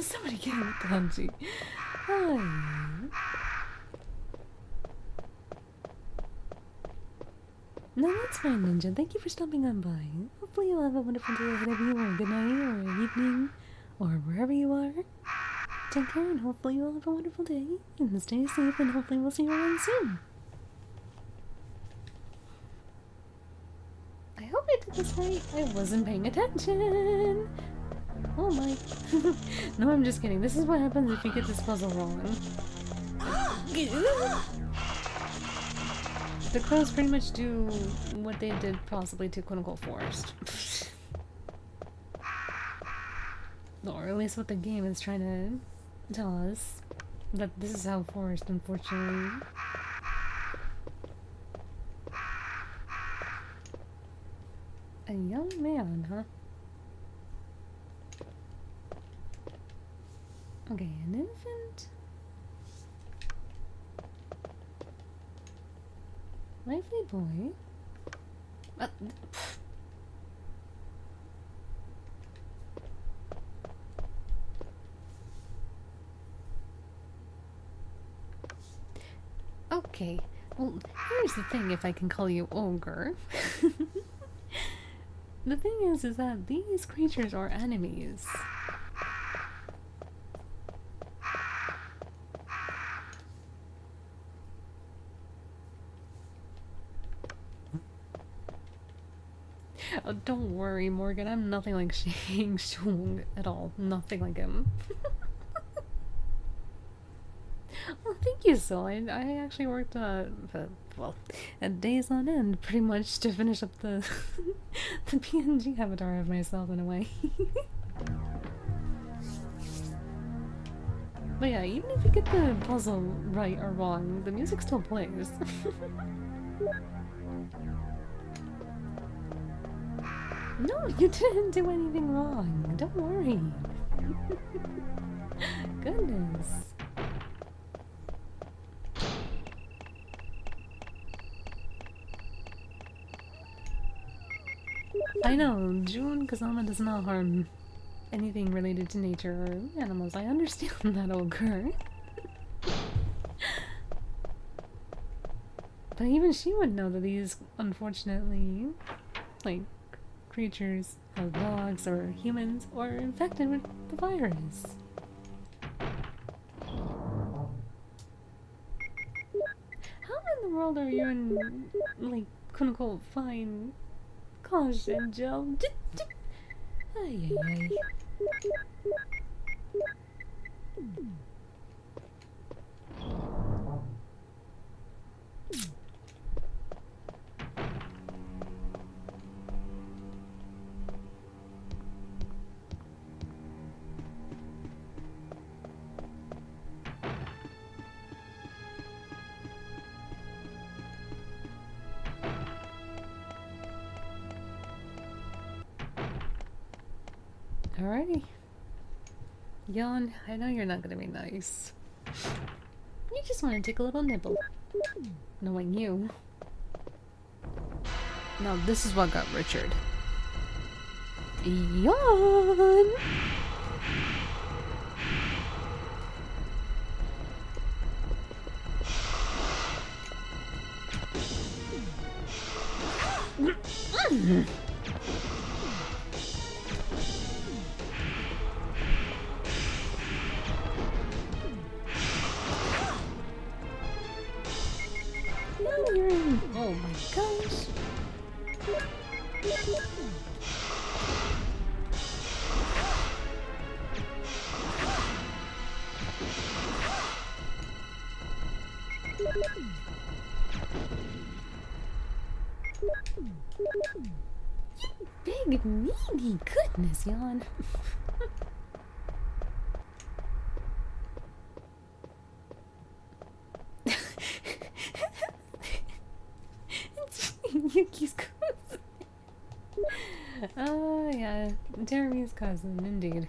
Somebody get Kanji. Hi. No, that's fine, Ninja. Thank you for stopping on by. Hopefully you'll have a wonderful day ahead of you, or a good night, or evening, or wherever you are. Take care, and hopefully you'll have a wonderful day. And stay safe, and hopefully we'll see you around soon. I hope I did this right. I wasn't paying attention. Oh my. No, I'm just kidding. This is what happens if you get this puzzle wrong. The crows pretty much do what they did possibly to quote-unquote Forest. Or at least what the game is trying to tell us. That this is how Forest, unfortunately. A young man, huh? Okay, an infant? Lively boy? Okay, well, here's the thing, if I can call you ogre. The thing is that these creatures are enemies. Oh, don't worry, Morgan. I'm nothing like 𝘾𝙤𝙥𝙘𝙤𝙢 at all. Nothing like him. Well, thank you, Sil. I actually worked, well, at days on end, pretty much, to finish up the the PNG avatar of myself, in a way. But yeah, even if you get the puzzle right or wrong, the music still plays. No, you didn't do anything wrong. Don't worry. Goodness. I know, June Kazama does not harm anything related to nature or animals. I understand that, ogre. But even she would know that these, unfortunately, like, creatures are dogs or humans or infected with the virus. How in the world are you in, like, quote-unquote, fine caution, Jill? Ay, ay, ay. Alrighty. Yawn, I know you're not gonna be nice. You just want to take a little nibble. Knowing you. Now this is what got Richard. Yawn! Oh my gosh. Big meaty goodness, Yawn. Yuki's cousin. Oh, yeah. Jeremy's cousin, indeed.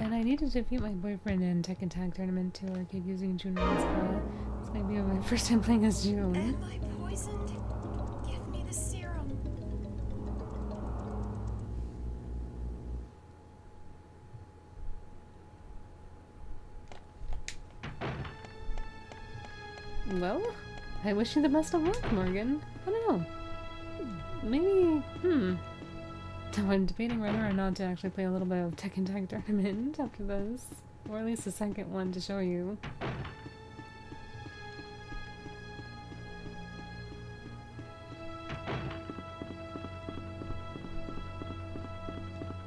And I need to defeat my boyfriend in Tekken Tag Tournament too, or keep using Junon's This might be my first time playing as June. Am I poisoned? Give me the serum. Well, I wish you the best of luck, Morgan. I don't know. Maybe, I'm debating whether or not to actually play a little bit of Tekken Tag Tournament after this. Or at least the second one to show you.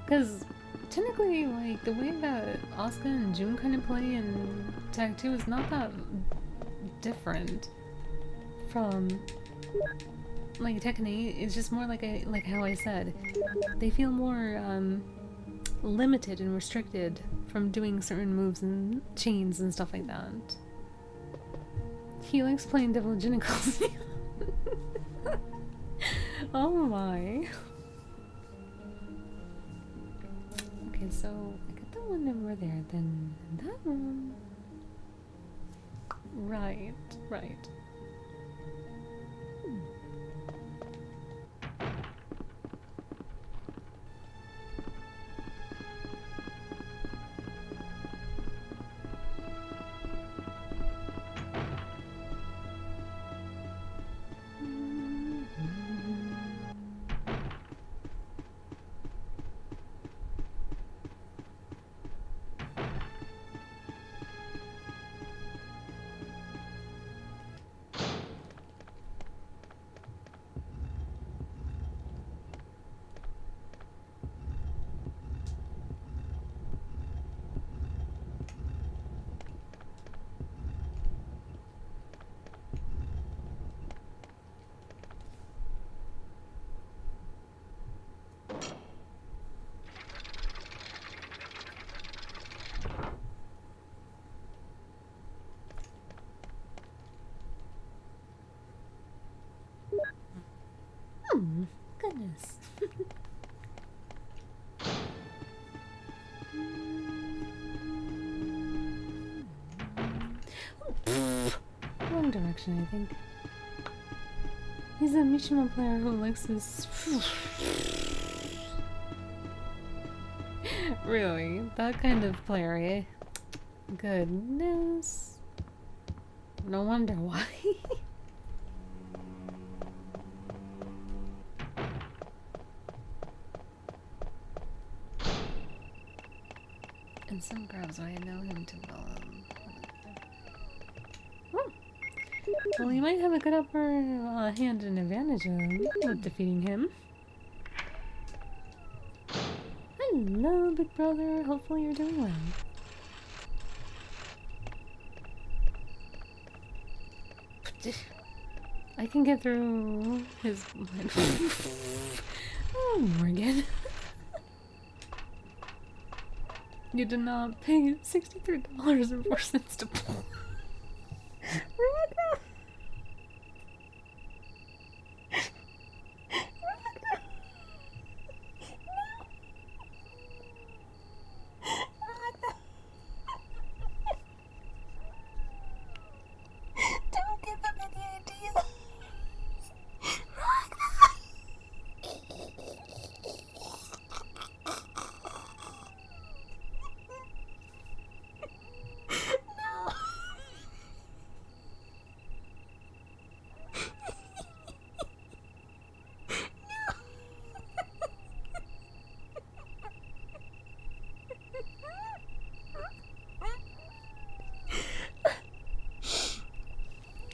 Because technically, like, the way that Asuka and June kind of play in Tag 2 is not that different from like Tekken 8. It's just more like how I said, they feel more limited and restricted from doing certain moves and chains and stuff like that. He likes playing Devil Jinnacles. Oh my. Okay, so I got the one over there, then that one. Right, right. Goodness. Wrong direction, I think. He's a Mishima player who likes his... Really? That kind of player, eh? Goodness. No wonder why. And some girls, I know him too well. Well, you might have a good upper hand and advantage of defeating him. Hello, big brother. Hopefully you're doing well. I can get through his... Oh, Morgan. You did not pay $63.04 to pull. Don't give them any ideas.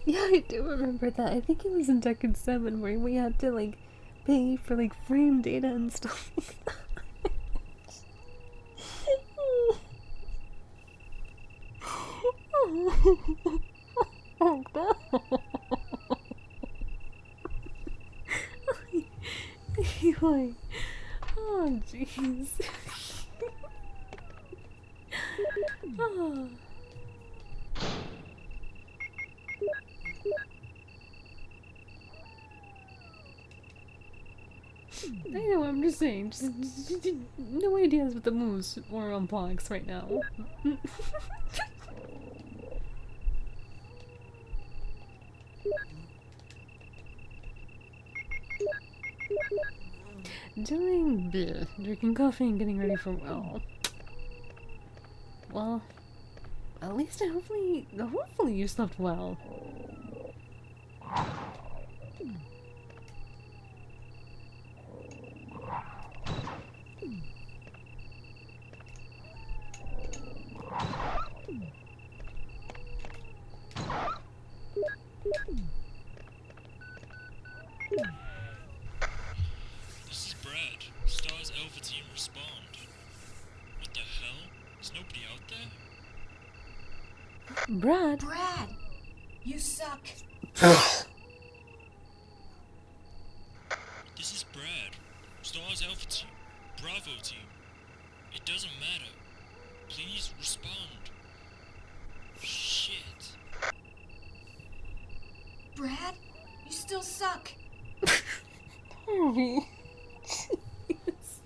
Yeah, I do remember that. I think it was in Tekken 7 where we had to, like, pay for, like, frame data and stuff like that. Oh, no. Like, oh, jeez. Oh. I know, I'm just saying, just no ideas with the moves or on blocks right now. Doing bleh, drinking coffee and getting ready for well, at least hopefully you slept well. This is Brad. Stars Alpha Team respond. What the hell? Is nobody out there? Brad? Brad, you suck. This is Brad. Stars Alpha Team. Bravo Team. It doesn't matter. Please respond. Shit. Brad, you still suck. Harvey. Jeez.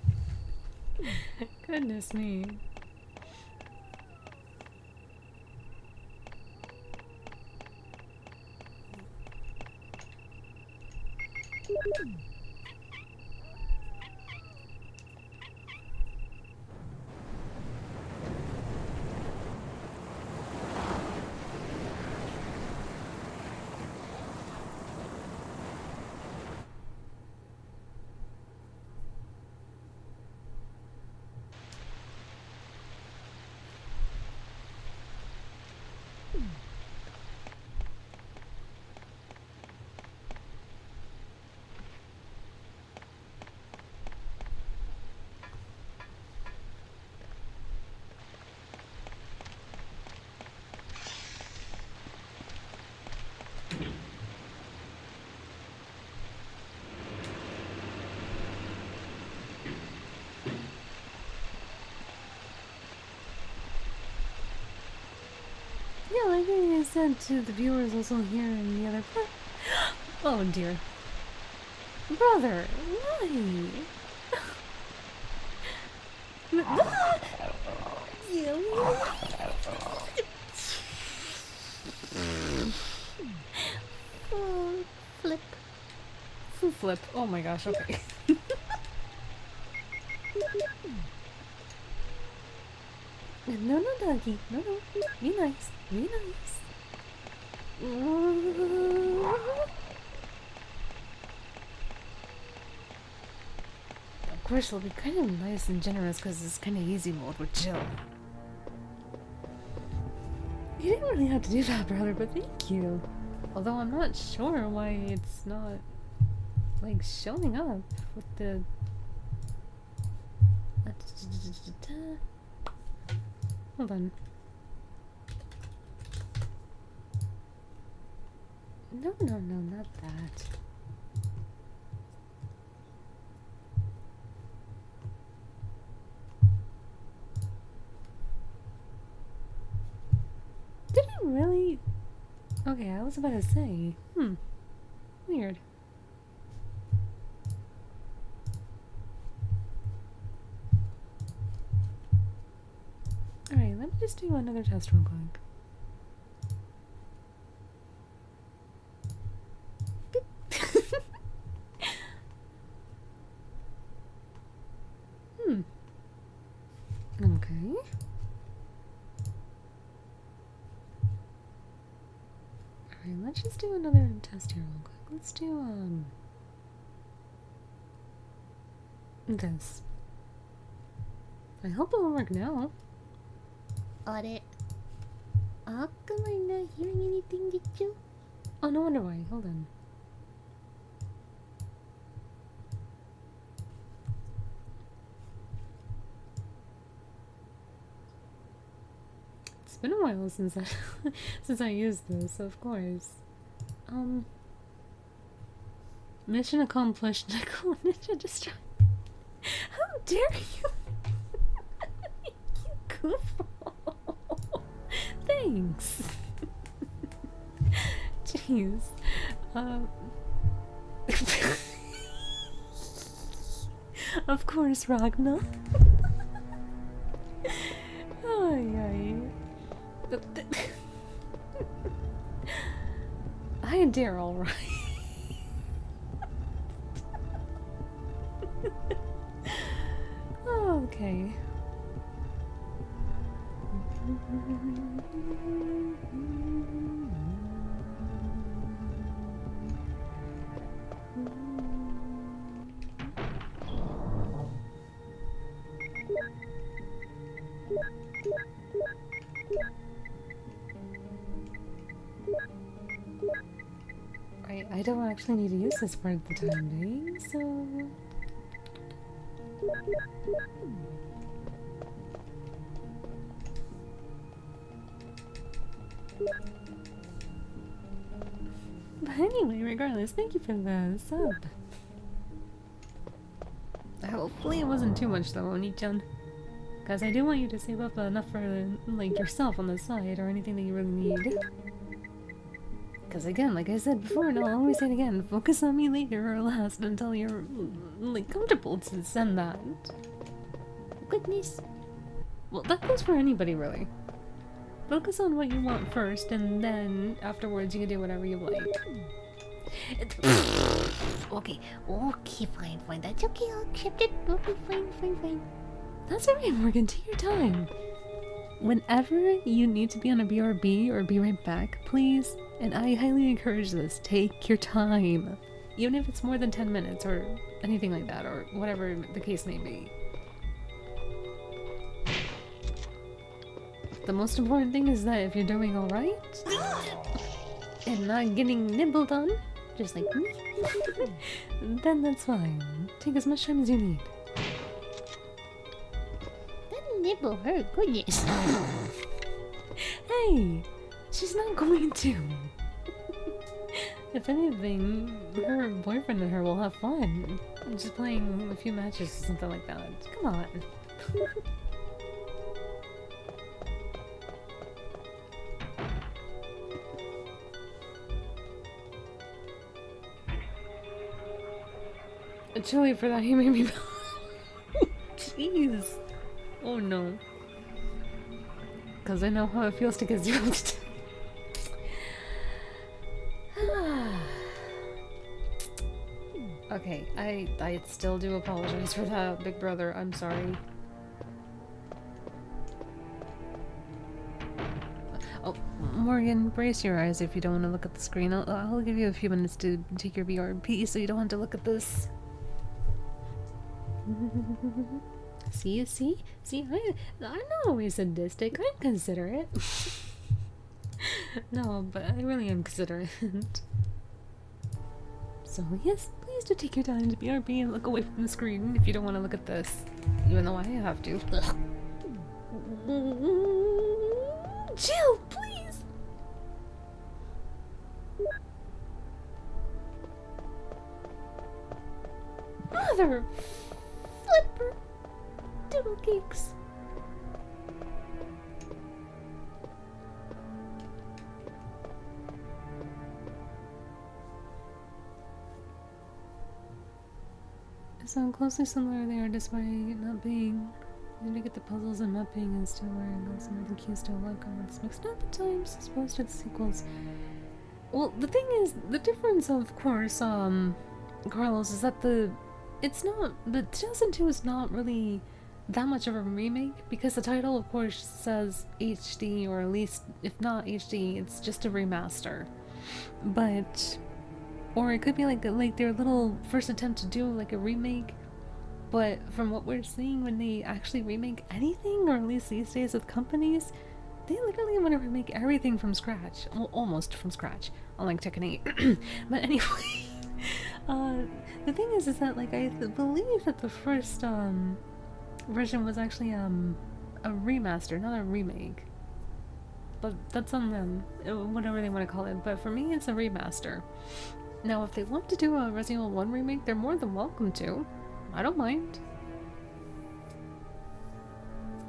Goodness me. Yeah, like I said to the viewers also here in the other part. Oh dear. Brother, why? Flip. Flip. Oh my gosh, okay. No, doggy. No. Be nice. Be nice. Of course, it'll be kind of nice and generous because it's kind of easy mode with Jill. You didn't really have to do that, brother, but thank you. Although I'm not sure why it's not, like, showing up with the... Hold on. No, not that. Did it really? Okay, I was about to say. Weird. Alright, let me just do another test real quick. Okay. Alright, let's just do another test here real quick. Let's do, this. I hope it will work now. Oh, no wonder why. Hold on. It's been a while since I used this, of course. Mission accomplished. Nickel Ninja destroyed. How dare you? You goofball. Thanks. Jeez. Of course, Ragnar. Ay. Hi, dear, alright. Okay. I don't actually need to use this for the time being, so... But anyway, regardless, thank you for the sub. Hopefully it wasn't too much though, Oni-chan. Because I do want you to save up enough for, like, yourself on the side or anything that you really need. Because again, like I said before, and I'll always say it again, focus on me later or last until you're, like, comfortable to send that. Goodness. Well, that goes for anybody, really. Focus on what you want first, and then afterwards you can do whatever you like. Okay, fine. That's okay, I'll accept it. Okay, fine. That's alright, Morgan, take your time. Whenever you need to be on a BRB or be right back, please, and I highly encourage this, take your time. Even if it's more than 10 minutes or anything like that, or whatever the case may be. The most important thing is that if you're doing alright, and not getting nibbled on, just like me, then that's fine. Take as much time as you need. Don't nibble her, goodness. Hey! She's not going to. If anything, her boyfriend and her will have fun. Just playing a few matches or something like that. Come on. Chili for that, he made me. Jeez. Oh no. Because I know how it feels to get zeroed. Okay, I still do apologize for that, big brother. I'm sorry. Oh, Morgan, brace your eyes if you don't want to look at the screen. I'll give you a few minutes to take your BRB so you don't have to look at this. See, I'm not always sadistic. I'm considerate. No, but I really am considerate. So yes, please do take your time to BRB and look away from the screen if you don't want to look at this. Even though I have to. Jill, please! Mother flipper doodle cakes. So closely similar they are despite not being. You need to get the puzzles and mapping and still wearing some of the cues to look on what's mixed up at times as opposed to the sequels. Well, the thing is, the difference of course, Carlos, is that the 2002 is not really that much of a remake because the title of course says HD, or at least if not HD, it's just a remaster. But or it could be like their little first attempt to do like a remake, but from what we're seeing when they actually remake anything, or at least these days with companies, they literally want to remake everything from scratch. Well, almost from scratch, unlike Tekken 8. But anyway, the thing is that like I believe that the first version was actually a remaster, not a remake. But that's on them, whatever they want to call it. But for me, it's a remaster. Now, if they want to do a Resident Evil 1 remake, they're more than welcome to. I don't mind.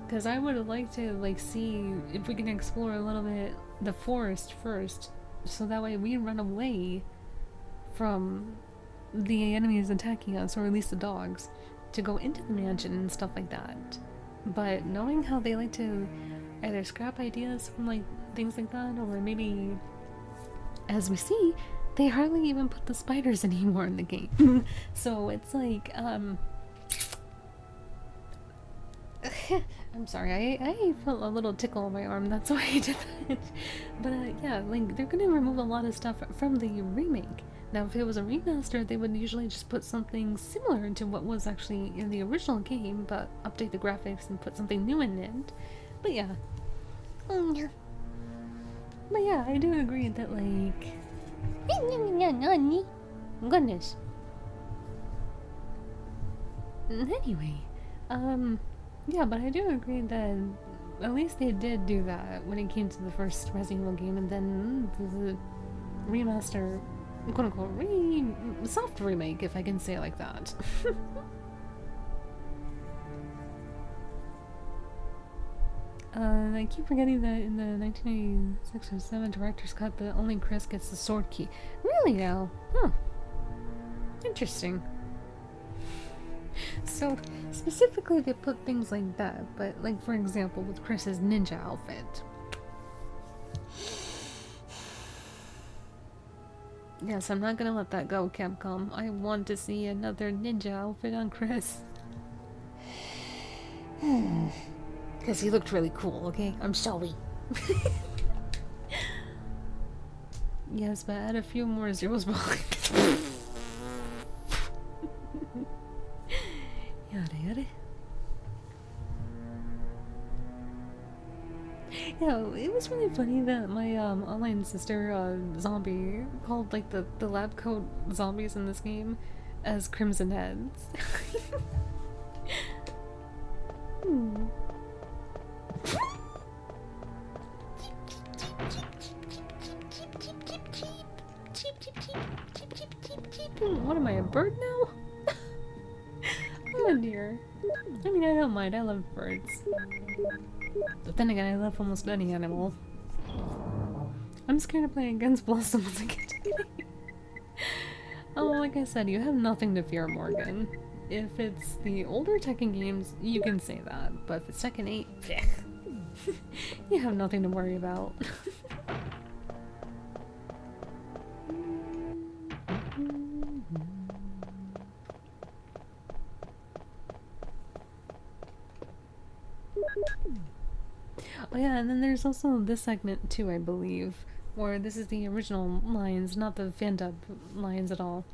Because I would like to, like, see if we can explore a little bit the forest first. So that way we run away from the enemies attacking us, or at least the dogs, to go into the mansion and stuff like that. But knowing how they like to either scrap ideas from, like, things like that, or maybe as we see, they hardly even put the spiders anymore in the game. So it's like, I'm sorry, I felt a little tickle on my arm, that's why I did that. But yeah, like, they're gonna remove a lot of stuff from the remake. Now, if it was a remaster, they would usually just put something similar to what was actually in the original game, but update the graphics and put something new in it. But yeah. But yeah, I do agree that, like... Goodness. Anyway, yeah, but I do agree that at least they did do that when it came to the first Resident Evil game, and then the remaster, quote-unquote, soft remake, if I can say it like that. I keep forgetting that in the 1996 or 7 director's cut, that only Chris gets the sword key. Really now? Huh. Interesting. So, specifically they put things like that, but like for example with Chris's ninja outfit. Yes, I'm not gonna let that go, Capcom. I want to see another ninja outfit on Chris. Because he looked really cool, okay? I'm sorry. Yes, but add a few more zeros behind. Yada yada. Yeah, it was really funny that my online sister, Zombie, called like the lab coat zombies in this game as Crimson Heads. What am I, a bird now? Oh dear. I mean, I don't mind, I love birds. But then again, I love almost any animal. I'm scared of playing against Blossom once again. Oh, like I said, you have nothing to fear, Morgan. If it's the older Tekken games, you can say that. But if it's Tekken 8, you have nothing to worry about. Oh yeah, and then there's also this segment too, I believe, where this is the original lines, not the FANDUB lines at all.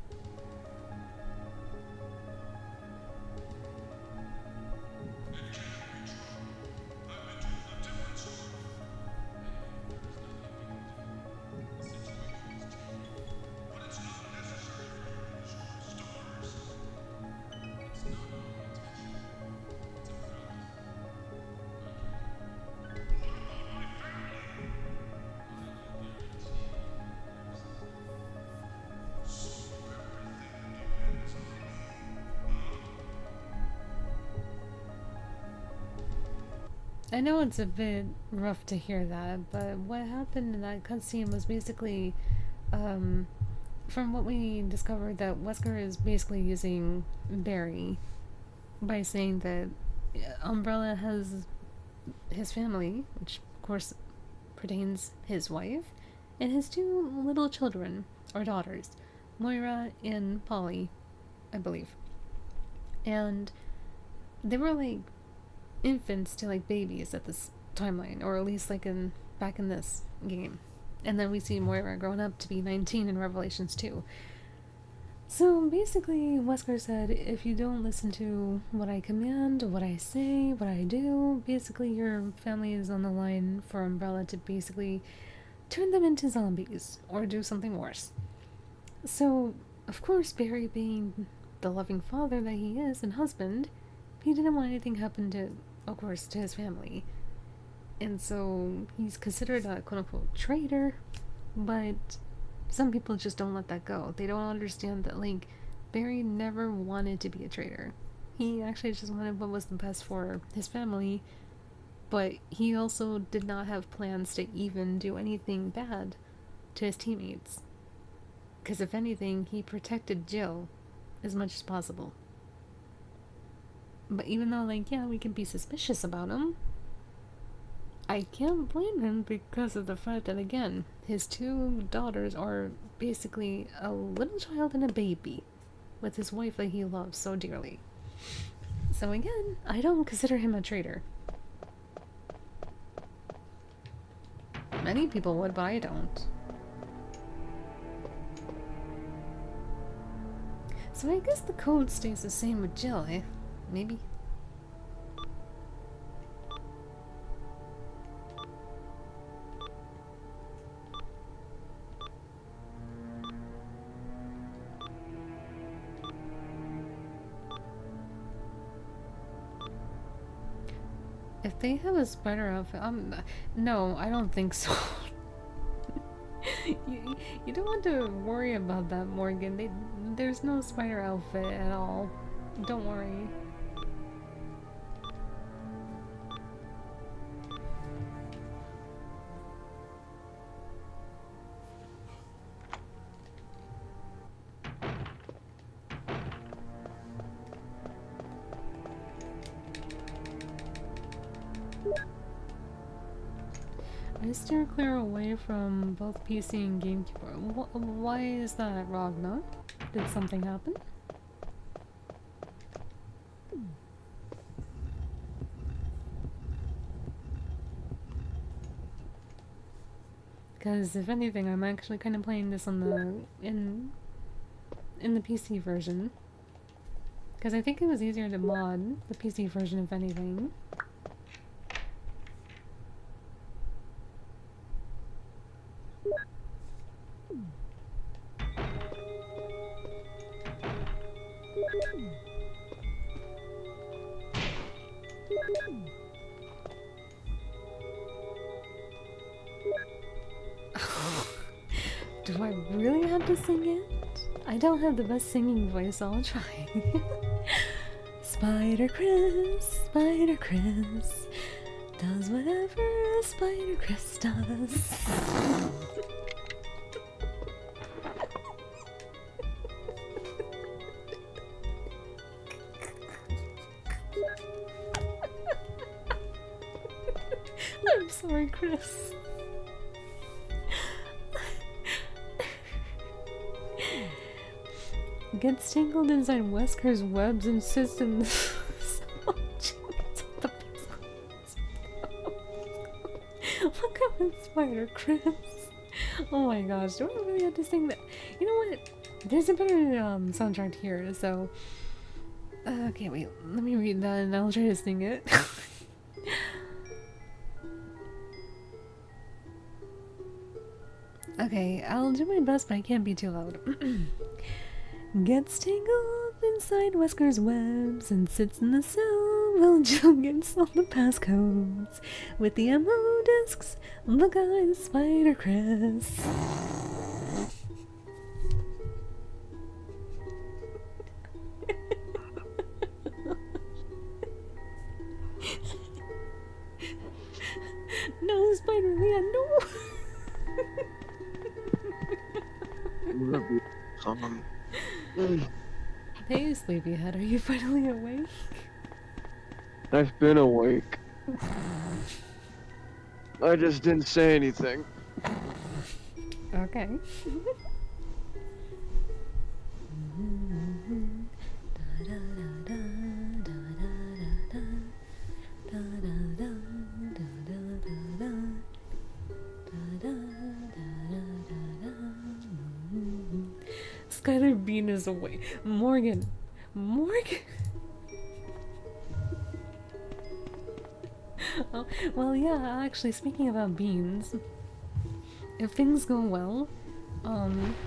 I know it's a bit rough to hear that, but what happened in that cutscene was basically, from what we discovered, that Wesker is basically using Barry by saying that Umbrella has his family, which of course pertains his wife, and his two little children, or daughters, Moira and Polly, I believe. And they were like infants to like babies at this timeline, or at least like back in this game. And then we see Moira growing up to be 19 in Revelations 2. So basically Wesker said, if you don't listen to what I command, what I say, what I do, basically your family is on the line for Umbrella to basically turn them into zombies or do something worse. So of course Barry, being the loving father that he is and husband, he didn't want anything happen to, of course, to his family. And so he's considered a quote-unquote traitor, but some people just don't let that go. They don't understand that, like, Barry never wanted to be a traitor. He actually just wanted what was the best for his family, but he also did not have plans to even do anything bad to his teammates. Because if anything, he protected Jill as much as possible. But even though, like, yeah, we can be suspicious about him, I can't blame him because of the fact that, again, his two daughters are basically a little child and a baby with his wife that he loves so dearly. So again, I don't consider him a traitor. Many people would, but I don't. So I guess the code stays the same with Jill, eh? Maybe? If they have a spider outfit, no, I don't think so. you don't want to worry about that, Morgan. There's no spider outfit at all. Don't worry. I steer clear away from both PC and GameCube. Why is that, Ragnar? Did something happen? Because if anything, I'm actually kind of playing this on the in the PC version. Because I think it was easier to mod the PC version, if anything. Do I really have to sing it? I don't have the best singing voice, so I'll try. Spider Chris does whatever a Spider Chris does. I'm sorry, Chris. Gets tangled inside Wesker's webs and sits in the Look at that spider, Chris. Oh my gosh, do I really have to sing that? You know what? There's a better soundtrack here, so... okay, wait, let me read that and I'll try to sing it. Okay, I'll do my best, but I can't be too loud. Gets tangled inside Wesker's webs and sits in the cell while Jill gets all the passcodes. With the ammo discs, the guy's Spider Chris. No, Spider Man, no! Hey, sleepyhead, are you finally awake? I've been awake. I just didn't say anything. Okay. Skylar Bean is away. Morgan. Oh, well, yeah, actually, speaking about beans, if things go well,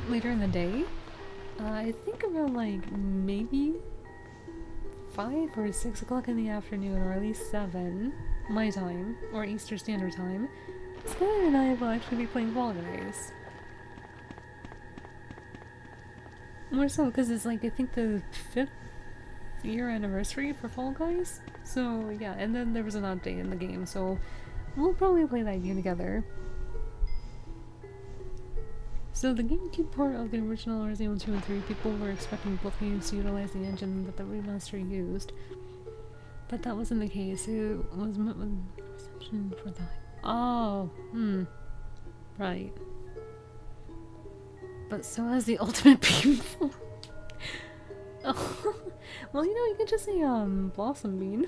later in the day, I think around, like, maybe 5 or 6 o'clock in the afternoon, or at least 7, my time, or Eastern Standard Time, Skylar and I will actually be playing Fall Guys. More so, because it's, like, I think the 5th year anniversary for Fall Guys. So, yeah, and then there was an update in the game, so we'll probably play that game together. So the GameCube port of the original Resident Evil 2 and 3, people were expecting both games to utilize the engine that the remaster used. But that wasn't the case. It was met with reception for the Oh, right. But so has the ultimate beam. Oh, well, you know, you could just say, Blossom Bean.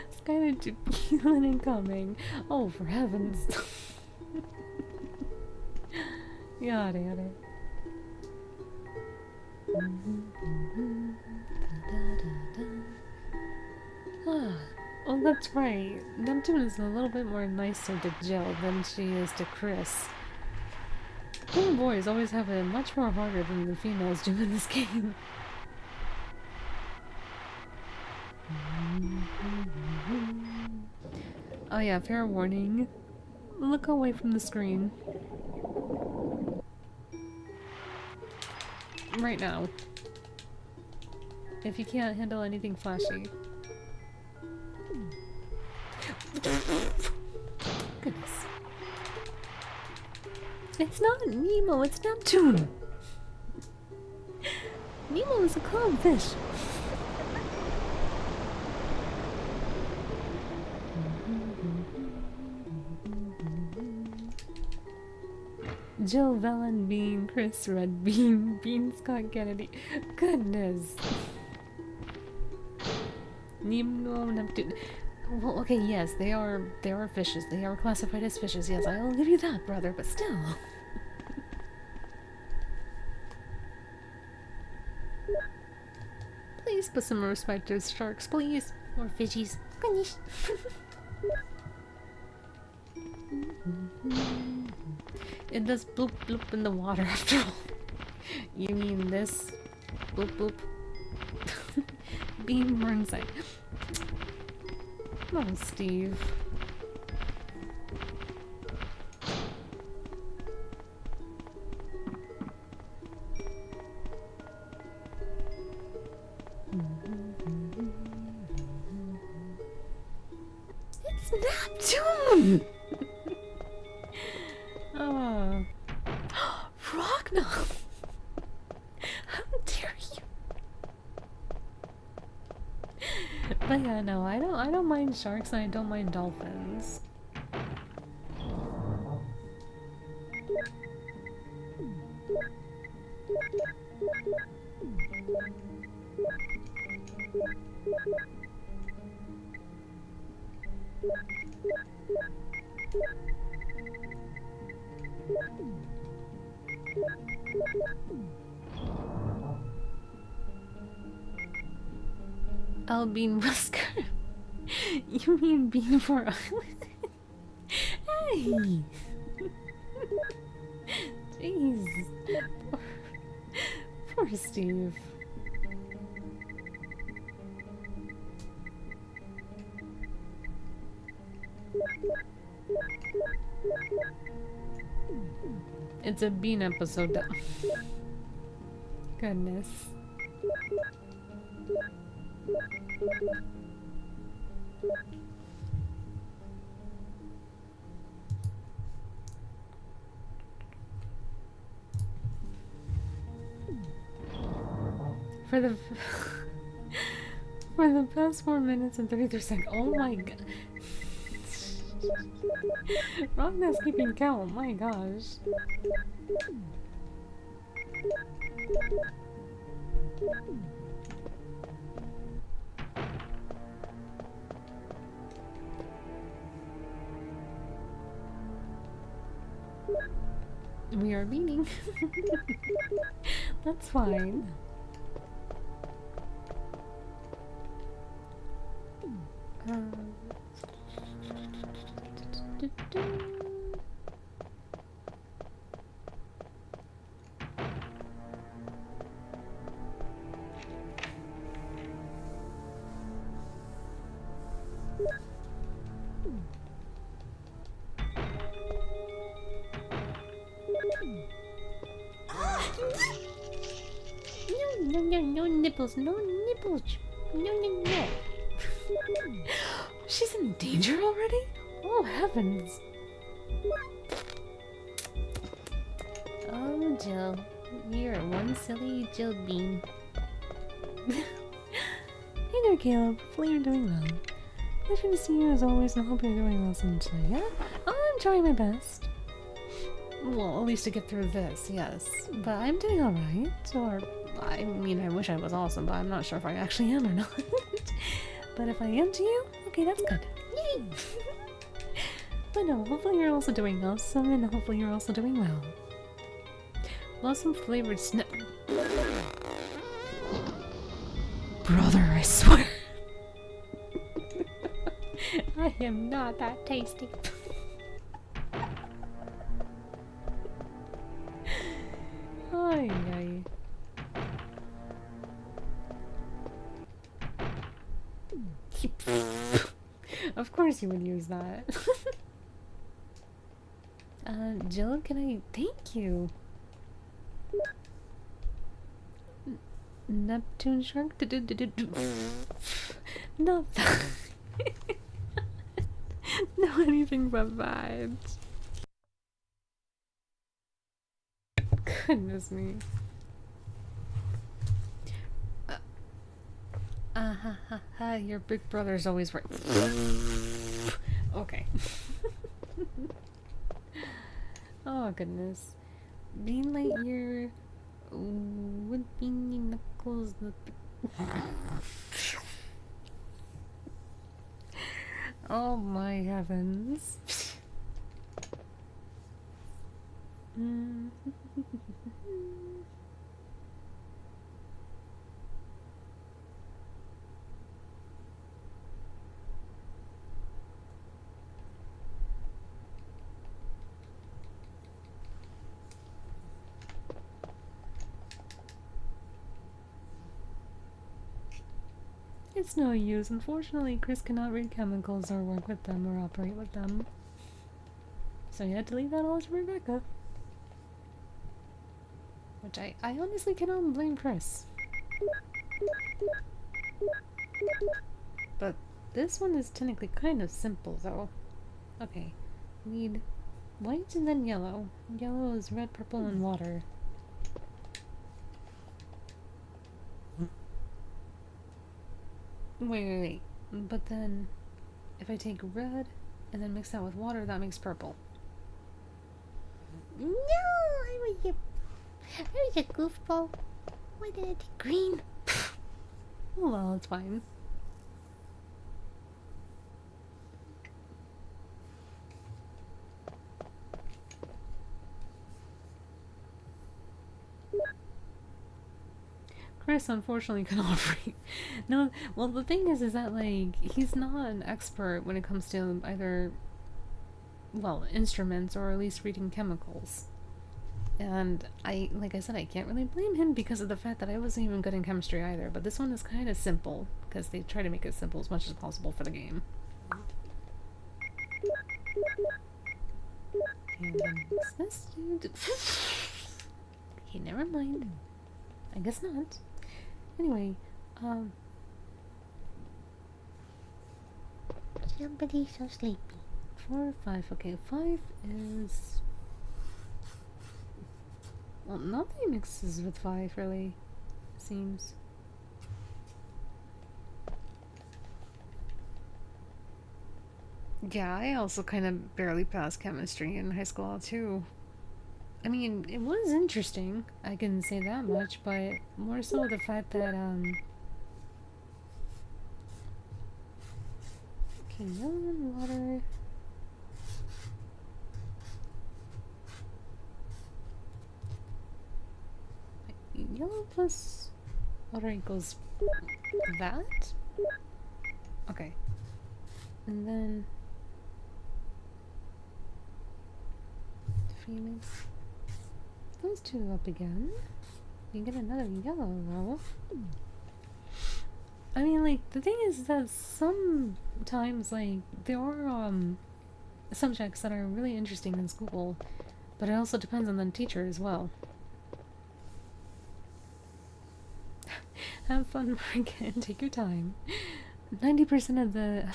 It's kind of feeling incoming. Oh, for heavens. Yada yada. Oh, that's right. Neptune is a little bit more nicer to Jill than she is to Chris. Poor boys always have it much more harder than the females do in this game. Oh yeah, fair warning. Look away from the screen. Right now. If you can't handle anything flashy. Goodness. It's not Nemo, it's Neptune! Nemo is a clownfish. Jill Velen Bean, Chris Red Bean, Bean Scott Kennedy. Goodness. Nemo, Neptune. Well, okay, yes, they are fishes. They are classified as fishes. Yes, I'll give you that, brother, but still. Please put some respect to sharks, please. Or fishies. Please. It does bloop bloop in the water after all. You mean this? Bloop bloop. Beam Burnside. Oh, Steve. It's Neptune! Oh. Ragnar! How dare you! But yeah, no, I don't mind sharks and I don't mind dolphins. Bean Whisker. You mean Bean for Hey! Jeez. Poor Steve. It's a Bean episode though. Goodness. For the past 4 minutes and 33 seconds. Oh my god. Ragnar's keeping count. My gosh. We are beating. That's fine. No nipples, no nipples. No. She's in danger already? Oh heavens. Oh, Jill. You're one silly Jill Bean. Hey there, Caleb. Hopefully you're doing well. Pleasure to see you as always, and I hope you're doing awesome today. Yeah, I'm trying my best. Well, at least to get through this, yes. But I'm doing alright. Or, I mean, I wish I was awesome, but I'm not sure if I actually am or not. But if I am to you, okay, that's good. Yay! But no, hopefully you're also doing awesome, and hopefully you're also doing well. Blossom flavored snip. Brother, I swear. I am not that tasty. Ay, ay. Of course you would use that. Jill, can I thank you? Neptune shark? No. No, anything but vibes. Goodness me. Your big brother's always right. Okay. Oh goodness. Bean Lightyear with beanie knuckles. Oh my heavens. It's no use. Unfortunately, Chris cannot read chemicals or work with them or operate with them. So you had to leave that all to Rebecca. Which I honestly cannot blame Chris. But this one is technically kind of simple though. Okay, we need white and then yellow. Yellow is red, purple, and water. Wait. But then, if I take red and then mix that with water, that makes purple. No, I was a goofball. Why did I take green? Well, it's fine. Chris unfortunately can operate. No, well the thing is that like he's not an expert when it comes to either, well, instruments or at least reading chemicals. And like I said, I can't really blame him because of the fact that I wasn't even good in chemistry either. But this one is kind of simple because they try to make it simple as much as possible for the game. And then what's this dude? Okay, never mind. I guess not. Anyway, somebody's so sleepy. 4 or 5. Okay, 5 is... Well, nothing mixes with 5, really. Seems. Yeah, I also kind of barely passed chemistry in high school, too. I mean, it was interesting, I can say that much, but more so the fact that, okay, yellow and water. Yellow plus water equals that? Okay. And then Phoenix. Those two up again. You get another yellow roll. I mean, like, the thing is that sometimes, like, there are, subjects that are really interesting in school, but it also depends on the teacher as well. Have fun, Morgan. Take your time. 90% of the...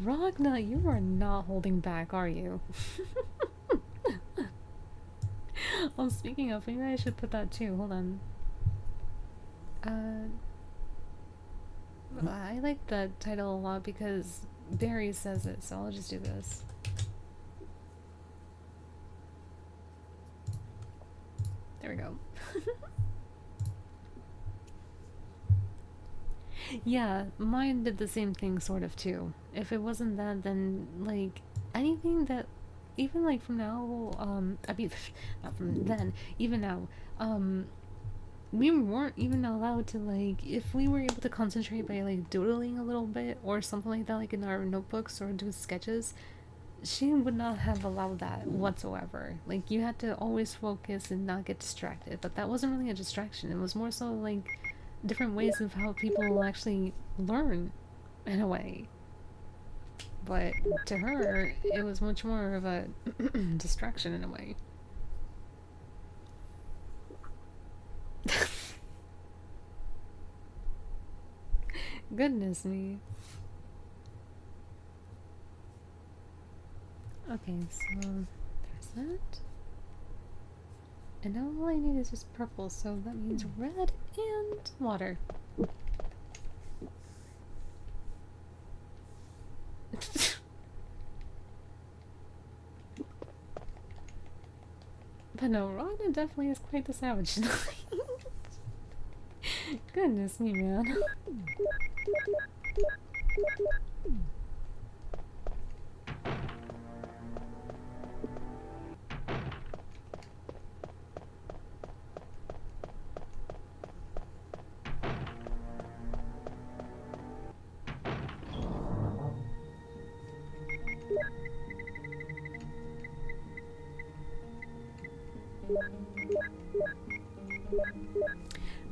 Ragna, you are not holding back, are you? Oh, speaking of, maybe I should put that too. Hold on. I like the title a lot because Barry says it, so I'll just do this. There we go. Yeah, mine did the same thing sort of too. If it wasn't that, then like anything that even like from now, I mean not from then, even now, we weren't even allowed to like, if we were able to concentrate by like doodling a little bit or something like that, like in our notebooks or do sketches, she would not have allowed that whatsoever. Like you had to always focus and not get distracted, but that wasn't really a distraction. It was more so like different ways of how people actually learn in a way. But to her, it was much more of a distraction in a way. Goodness me. Okay, so there's that. And now all I need is just purple, so that means red and water. But no, Rhonda definitely is quite the savage tonight. Goodness me, man.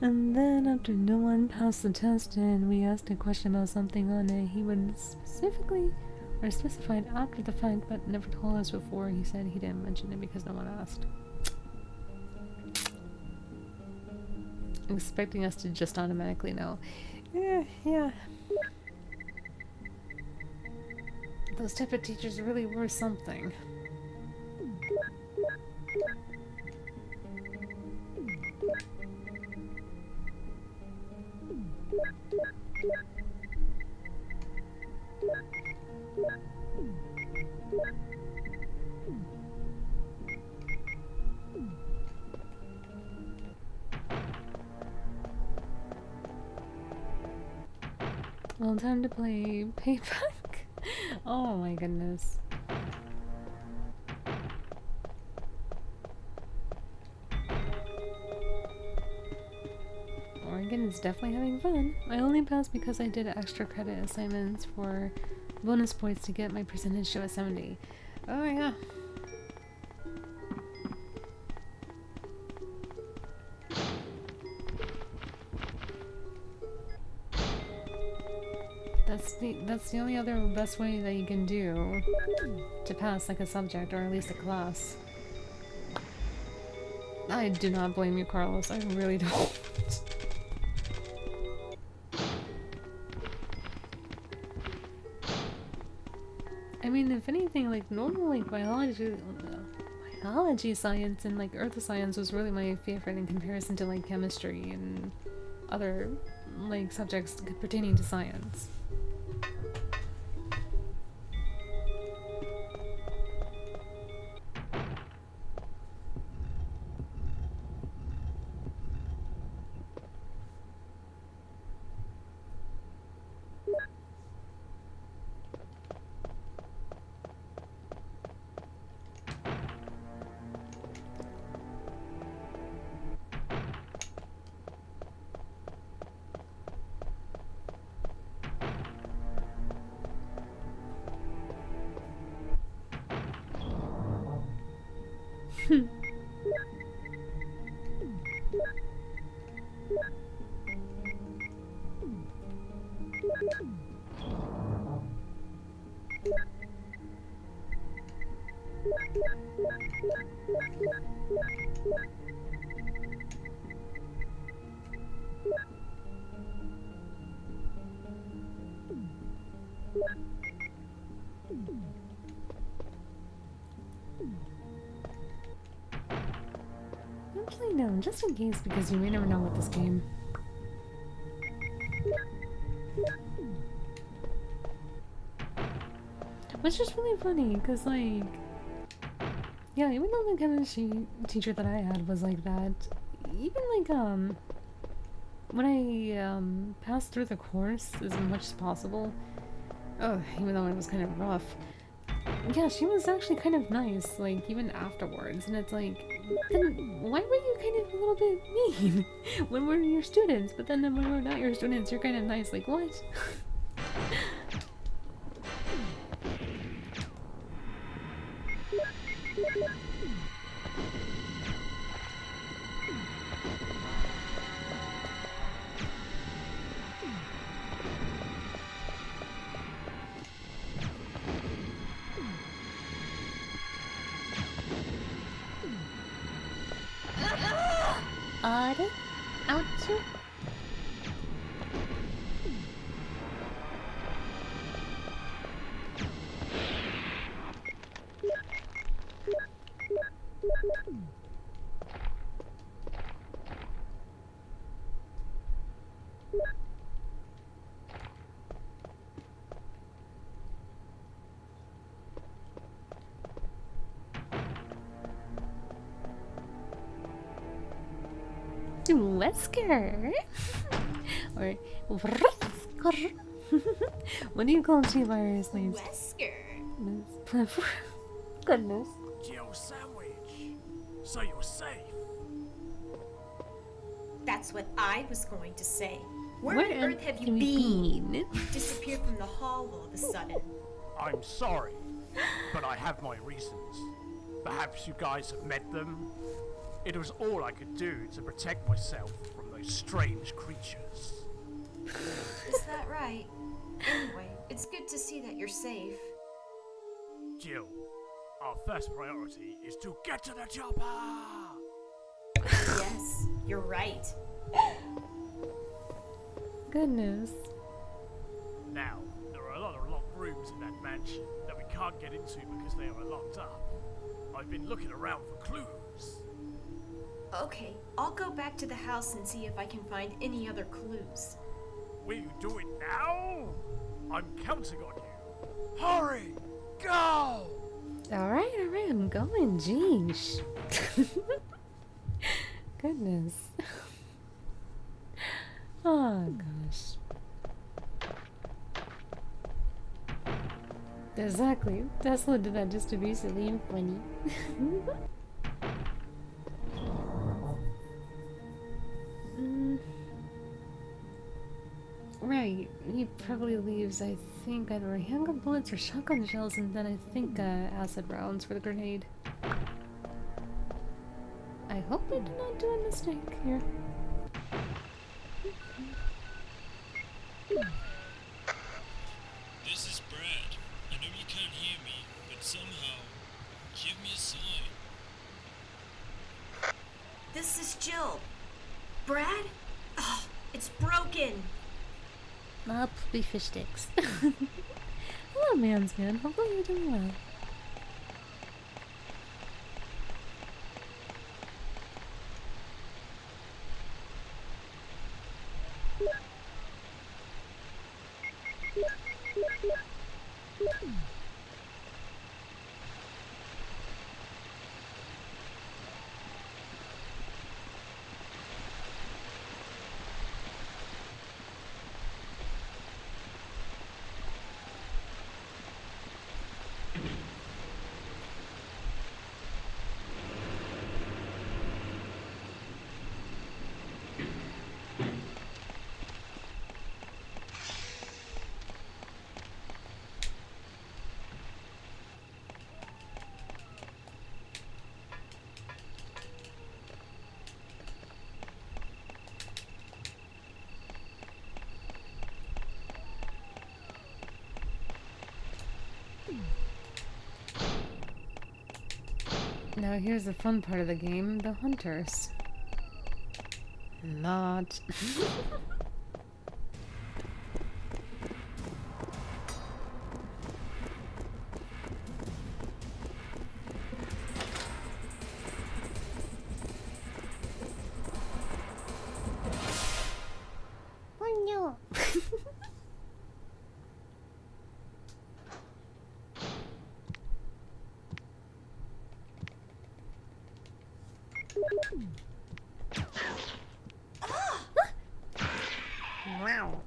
And then after no one passed the test and we asked a question about something on it, he would specifically or specified after the fact but never told us before. He said he didn't mention it because no one asked. Expecting us to just automatically know. Yeah. Those type of teachers really were something. Well, time to play Payback. Oh my goodness. Oregon is definitely having fun. I only passed because I did extra credit assignments for bonus points to get my percentage to a 70. Oh yeah. That's the only other best way that you can do to pass like a subject or at least a class. I do not blame you, Carlos. I really don't. I mean, if anything, like normal like biology science and like earth science was really my favorite in comparison to like chemistry and other like subjects pertaining to science. Actually, no, just in case, because you may never know with this game. Which is really funny, because, like, yeah, even though the chemistry teacher that I had was like that, even, like, when I, passed through the course as much as possible, even though it was kind of rough, yeah, she was actually kind of nice, like, even afterwards, and it's like, then why were you kind of a little bit mean when we're your students, but then when we're not your students, you're kind of nice, like, what? Ouch. Wesker. Or what do you call T-virus names? Wesker. Goodness. Jill sandwich. So you're safe. That's what I was going to say. Where Where on earth have you been? been? Disappeared from the hall all of a sudden. I'm sorry, but I have my reasons. Perhaps you guys have met them. It was all I could do to protect myself from those strange creatures. Is that right? Anyway, it's good to see that you're safe. Jill, our first priority is to get to the chopper! Yes, you're right. Goodness. Now, there are a lot of locked rooms in that mansion that we can't get into because they are locked up. I've been looking around for clues. Okay, I'll go back to the house and see if I can find any other clues. Will you do it now? I'm counting on you. Hurry! Go! Alright, I'm going, jeez. Goodness. Oh, gosh. Exactly. Tesla did that just to be silly and funny. Right, he probably leaves, I think, either handgun bullets or shotgun shells, and then I think acid rounds for the grenade. I hope I did not do a mistake here. This is Brad. I know you can't hear me, but somehow, give me a sign. This is Jill. Brad? Oh, it's broken. Up, be fish sticks. Hello, man's man. Hopefully you're doing well. Now here's the fun part of the game, the hunters. Not. Oh no. Wow.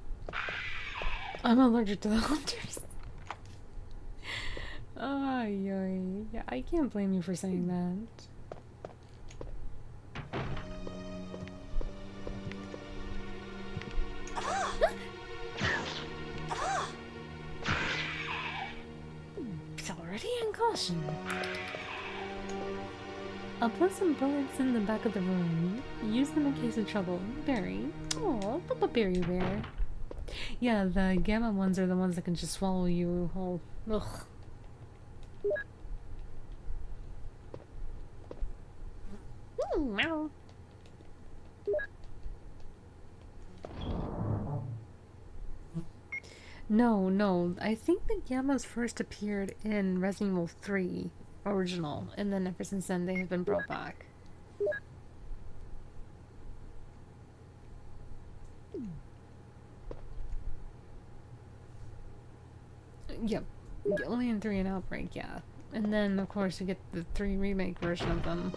I'm allergic to the hunters. Yeah, I can't blame you for saying that. Authority and caution. I'll put some bullets in the back of the room. Use them in case of trouble. Berry. Oh, Papa Berry Bear. Yeah, the gamma ones are the ones that can just swallow you whole. Ugh. Meow. No. I think the Gammas first appeared in Resident Evil 3 original, and then ever since then they have been brought back. Yep. Only in 3 and Outbreak, yeah. And then, of course, you get the 3 remake version of them.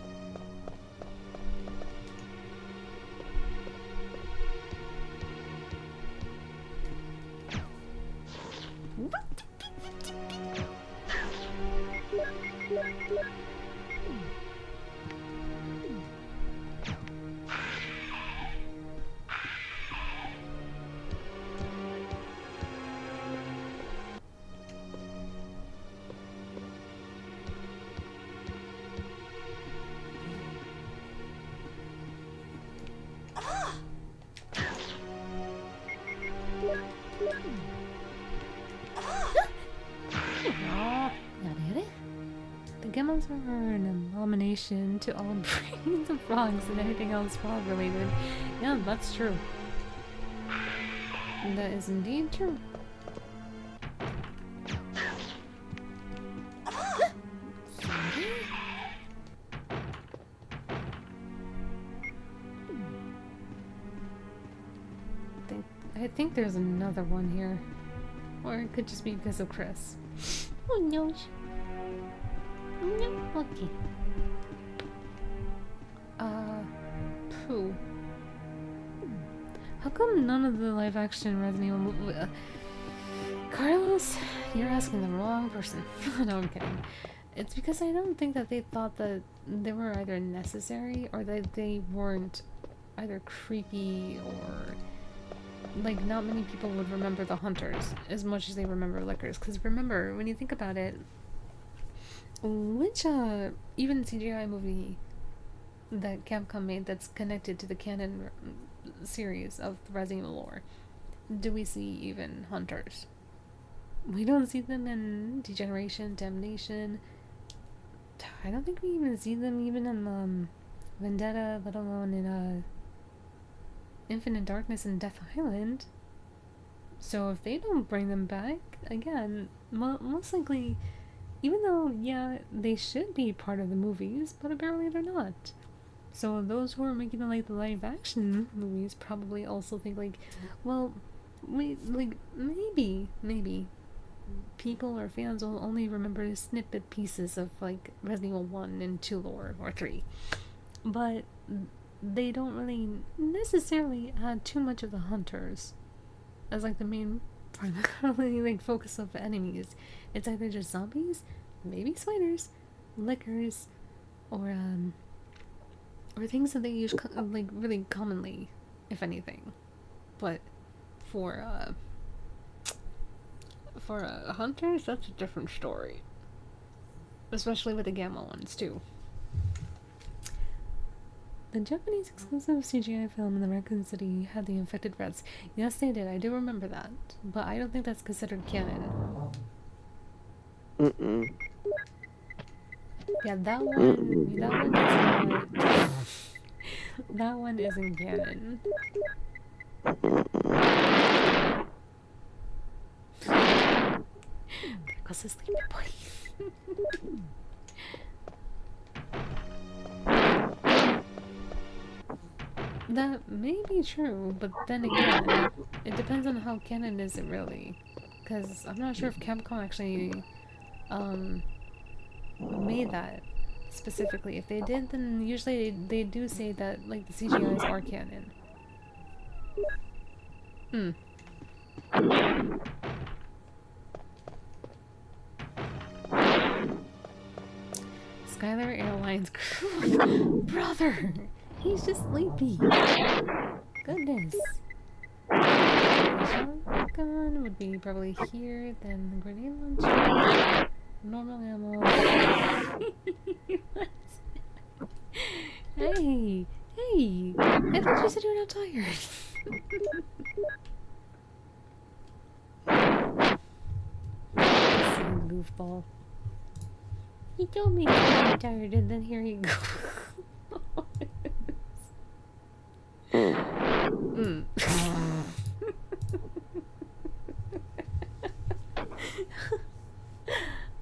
Gammas are an abomination to all breeds of frogs and anything else frog related. Yeah, that's true. That is indeed true. I think there's another one here. Or it could just be because of Chris. Oh no. No, okay. Pooh. How come none of the live action Resident Evil Carlos, you're asking the wrong person. No, I'm kidding. It's because I don't think that they thought that they were either necessary or that they weren't either creepy or like not many people would remember the hunters as much as they remember lickers. Because remember, when you think about it, which even CGI movie that Capcom made that's connected to the canon series of the Resident Evil lore do we see even hunters? We don't see them in Degeneration, Damnation. I don't think we even see them even in Vendetta, let alone in Infinite Darkness and Death Island. So if they don't bring them back, again, most likely, even though, yeah, they should be part of the movies, but apparently they're not. So those who are making the live action movies probably also think like, well, maybe people or fans will only remember snippet pieces of like Resident Evil 1 and 2 lore or 3. But they don't really necessarily add too much of the hunters as like the main primarily like focus of the enemies. It's either just zombies, maybe spiders, lickers, or things that they use like really commonly, if anything. But for hunters, that's a different story, especially with the Gamma ones too. The Japanese exclusive CGI film in the Raccoon City had the infected rats. Yes, they did. I do remember that, but I don't think that's considered canon. Yeah, that one is not. That one isn't canon. There goes the sleepy boy. That may be true, but then again, it depends on how canon is it really. Because I'm not sure if Capcom actually made that specifically. If they did, then usually they do say that like the CGIs are canon. Hmm. Skylar Airlines crew. Brother! He's just sleepy. Goodness. Shotgun would be probably here, then the grenade launcher. Normal ammo. Hey! Hey! I thought you said you were not tired. Silly goofball. He told me he was tired, and then here he goes. Mm.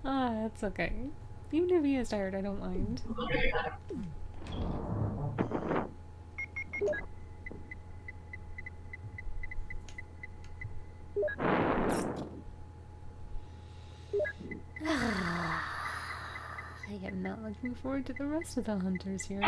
Ah, that's okay. Even if he is tired, I don't mind. I am not looking forward to the rest of the hunters here.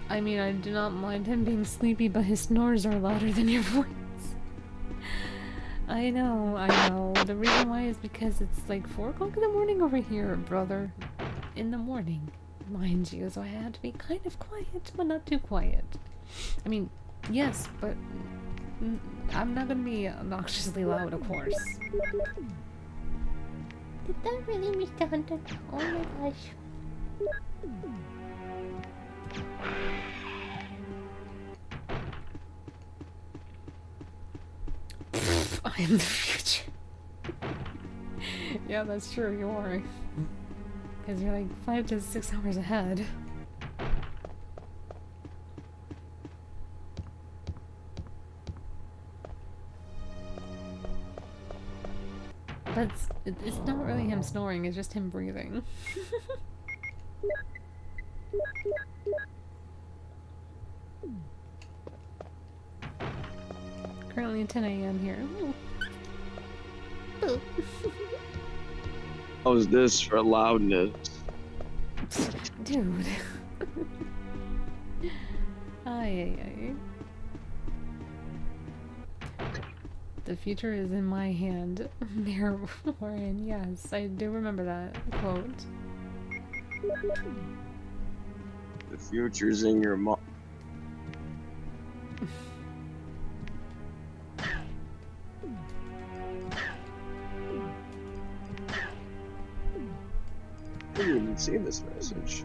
I mean, I do not mind him being sleepy, but his snores are louder than your voice. I know, I know. The reason why is because it's like 4 o'clock in the morning over here, brother. In the morning, mind you, so I had to be kind of quiet, but not too quiet. I mean, yes, but I'm not gonna be obnoxiously loud, of course. Did that really, Mr. Hunter? Oh my gosh. I am the future. Yeah, that's true, you are. Because you're like 5 to 6 hours ahead. But it's not really him snoring, it's just him breathing. Currently 10 a.m. here. Ooh. How's this for loudness? Dude. Ay. The future is in my hand. Mayor Warren, yes, I do remember that quote. The future's in your mom. I didn't even see this message.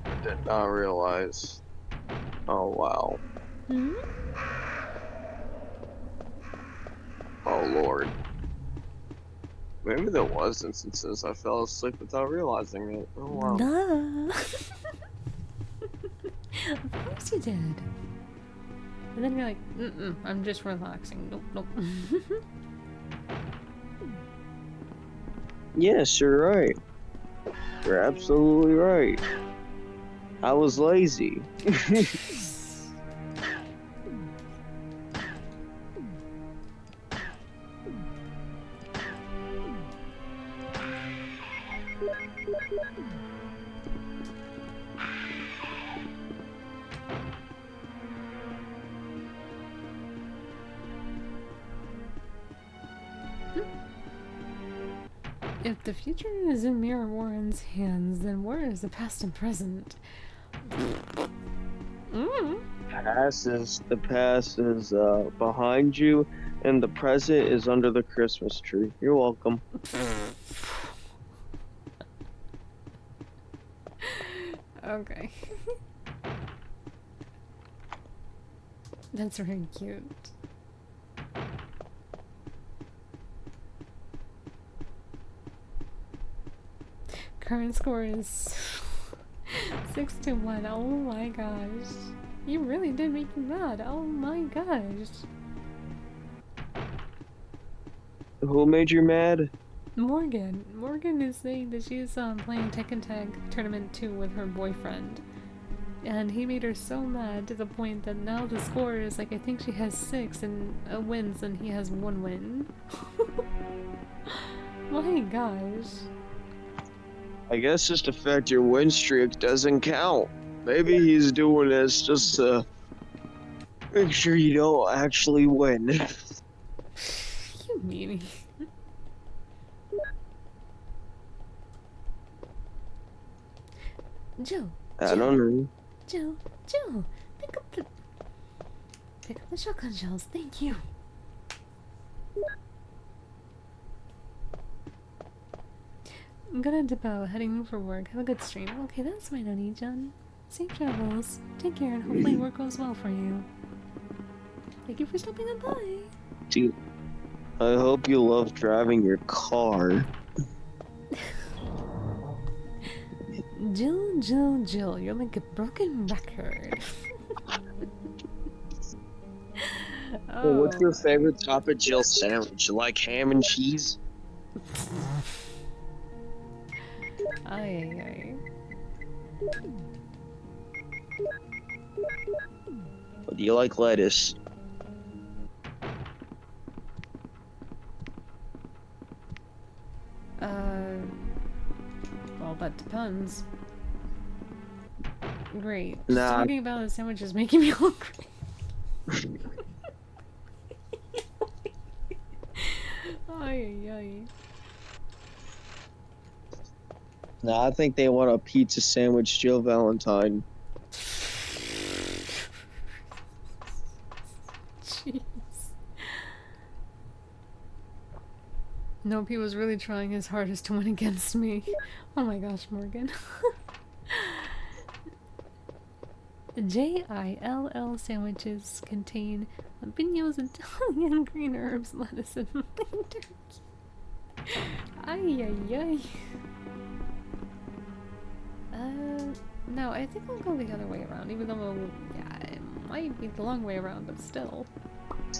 I did not realize. Oh wow. Hmm? Oh lord. Maybe there was instances I fell asleep without realizing it. Oh wow. Duh. Of course you did. And then you're like, I'm just relaxing. Nope. Yes, you're right. You're absolutely right. I was lazy. If the future is in Mayor Warren's hands, then where is the past and present? The past is behind you, and the present is under the Christmas tree. You're welcome. Okay. That's very cute. Current score is 6-1. Oh my gosh. You really did make me mad. Oh my gosh. Who made you mad? Morgan. Morgan is saying that she's playing Tekken Tag Tournament 2 with her boyfriend. And he made her so mad to the point that now the score is like, I think she has 6 wins and he has 1 win. My gosh. I guess just the fact your win streak doesn't count. Maybe he's doing this just to make sure you don't actually win. You meanie. Joe. I don't know. Joe, pick up the shotgun shells. Thank you. I'm gonna dip out, heading for work. Have a good stream. Okay, that's fine, Oni-chan. Safe travels. Take care, and hopefully work goes well for you. Thank you for stopping on by. Dude, I hope you love driving your car. Jill, you're like a broken record. Well, what's your favorite type of Jill sandwich? You like ham and cheese? Aye. Or do you like lettuce? Well, that depends. Great. Just Nah. talking about the sandwich is making me hungry. Ay. Nah, I think they want a pizza sandwich Jill Valentine. Jeez. Nope, he was really trying his hardest to win against me. Oh my gosh, Morgan. JILL sandwiches contain jalapenos, Italian green herbs, lettuce, and plain turkey. Ay. No, I think I'll go the other way around, even though, yeah, it might be the long way around, but still.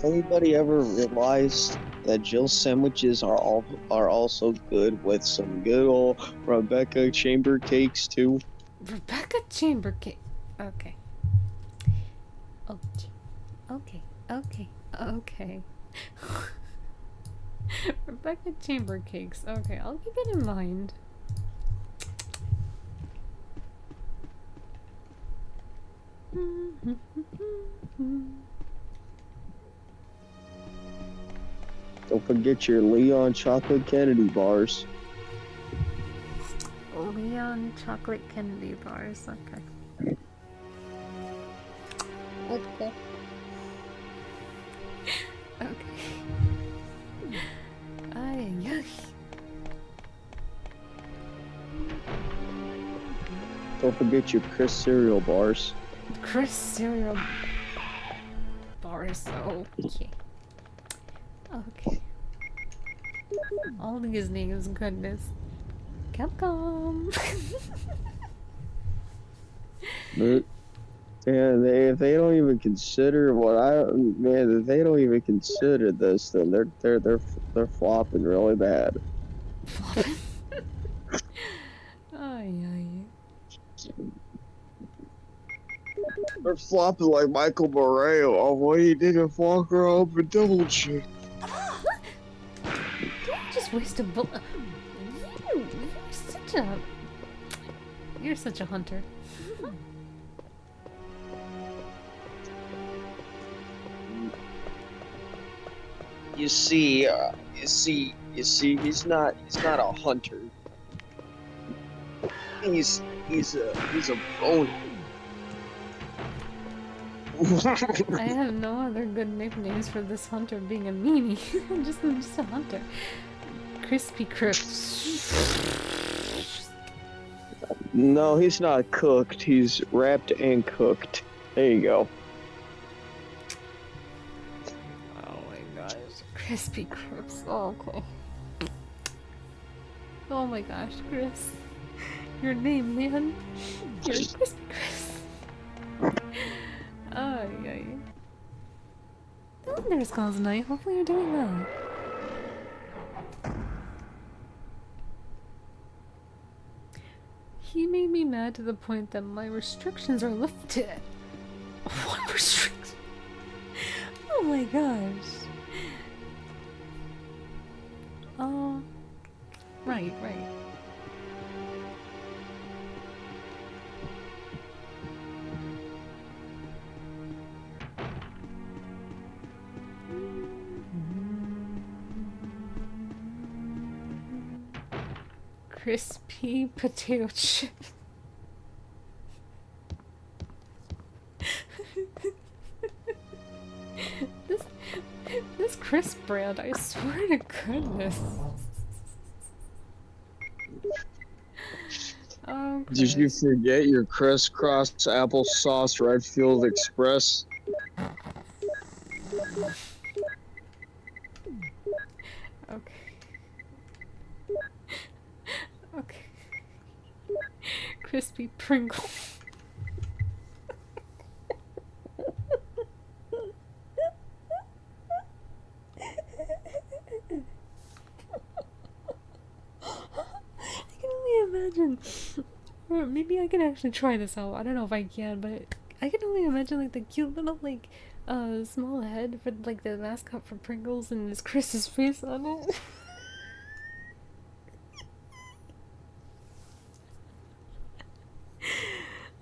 Anybody ever realized that Jill sandwiches are also good with some good old Rebecca chamber cakes too? Rebecca chamber cake. Okay. Rebecca chamber cakes. Okay, I'll keep it in mind. Don't forget your Leon chocolate Kennedy bars. Leon chocolate Kennedy bars. Okay. Ay. Don't forget your Chris cereal bars. Chris cereal bars. Okay. All these names, goodness. Capcom. But yeah, if they don't even consider if they don't even consider this, then they're flopping really bad. Flopping. Ay. They're flopping like Michael Moreo on what he did in Walker up and double check. Don't just waste a bullet. You're such a hunter. You see, he's not a hunter. He's a boner. I have no other good nicknames for this hunter being a meanie. I'm just a hunter. Crispy Crips. No, he's not cooked. He's wrapped and cooked. There you go. Oh my gosh. Crispy Crips. Oh, okay. Oh my gosh, Chris. Your name, man. You're Crispy Chris. there, 𝘾𝙖𝙥𝙘𝙤𝙢. Hopefully you're doing well. He made me mad to the point that my restrictions are lifted. What restrictions? Oh my gosh. Oh, right. Crispy potato chips. This crisp brand, I swear to goodness. Oh, Did you forget your crisscross applesauce Redfield Express? Okay. Crispy Pringle. I can only imagine. Or maybe I can actually try this out. I don't know if I can, but I can only imagine like the cute little like small head for like the mascot for Pringles and his Chris's face on it.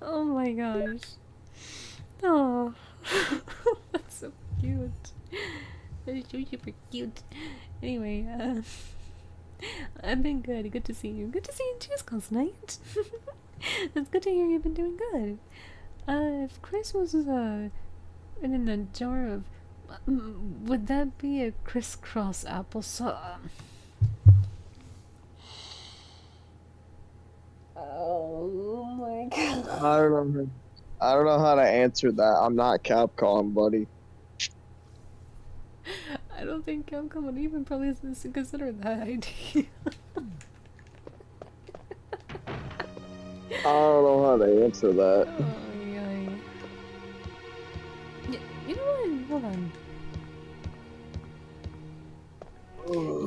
Oh my gosh. Oh, that's so cute. That is so super cute. Anyway, I've been good. Good to see you. Good to see you too, 𝘾𝙖𝙥𝙘𝙤. It's good to hear you've been doing good. If Chris was in a jar of, would that be a crisscross applesauce? Oh my god. I don't know how to answer that. I'm not Capcom, buddy. I don't think Capcom would even probably consider that idea. I don't know how to answer that. Oh, yeah. You know what? Hold on.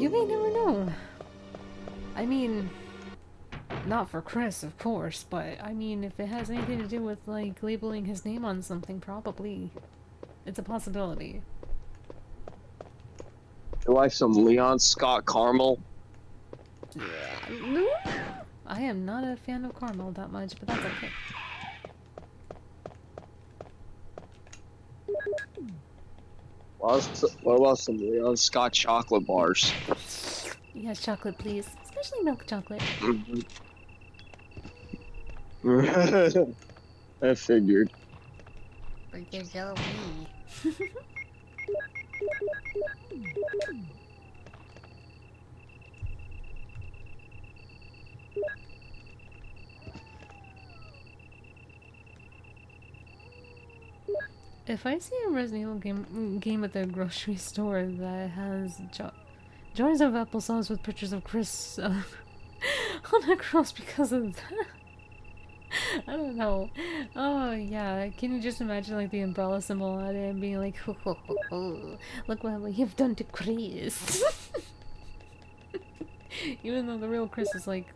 You may never know. I mean, not for Chris, of course, but I mean, if it has anything to do with, like, labeling his name on something, probably. It's a possibility. You like some Leon Scott caramel? I am not a fan of caramel that much, but that's okay. What about some Leon Scott chocolate bars? Yes, chocolate, please. Especially milk chocolate. I figured. But you're so mean. If I see a Resident Evil game at the grocery store that has jars of applesauce with pictures of Chris on a cross because of that, I don't know. Oh yeah, can you just imagine like the umbrella symbol on it and being like, ho, ho, ho, ho. Look what we have done to Chris. Even though the real Chris is like,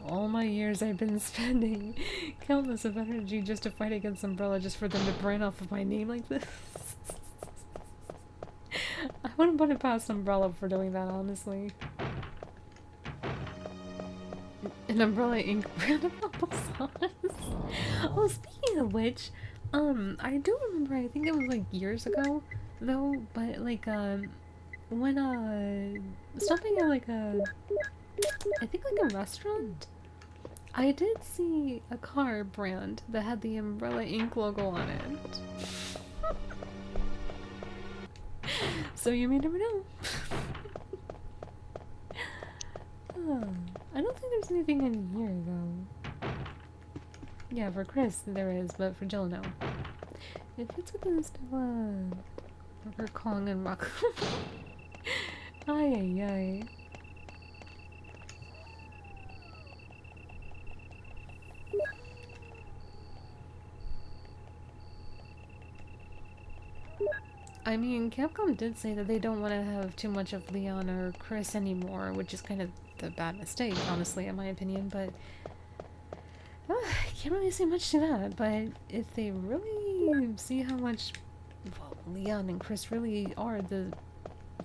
all my years I've been spending countless of energy just to fight against Umbrella just for them to brand off of my name like this. I wouldn't put it past Umbrella for doing that, honestly. An Umbrella Inc. brand of applesauce. Oh, speaking of which, I do remember, I think it was like years ago, though, but like, when, stopping at like I think like a restaurant, I did see a car brand that had the Umbrella Inc. logo on it. So you may never know. Oh, I don't think there's anything in here though. Yeah, for Chris there is, but for Jill no. It fits within still Rocker Kong and Rock. Ay ay ay. I mean, Capcom did say that they don't want to have too much of Leon or Chris anymore, which is kind of the bad mistake, honestly, in my opinion, but I can't really say much to that. But if they really see how much, well, Leon and Chris really are the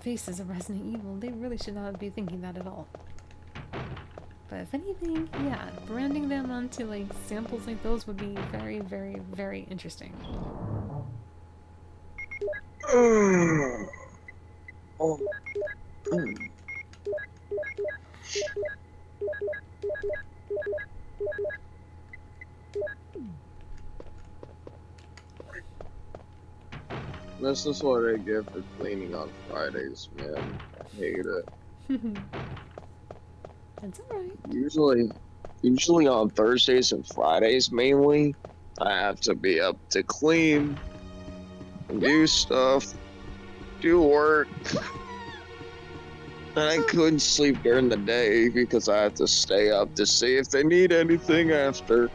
faces of Resident Evil, they really should not be thinking that at all. But if anything, yeah, branding them onto like samples like those would be very, very, very interesting. Oh. This is what I get for cleaning on Fridays, man. I hate it. That's alright. Usually on Thursdays and Fridays mainly, I have to be up to clean, do stuff, do work. And I couldn't sleep during the day because I have to stay up to see if they need anything after.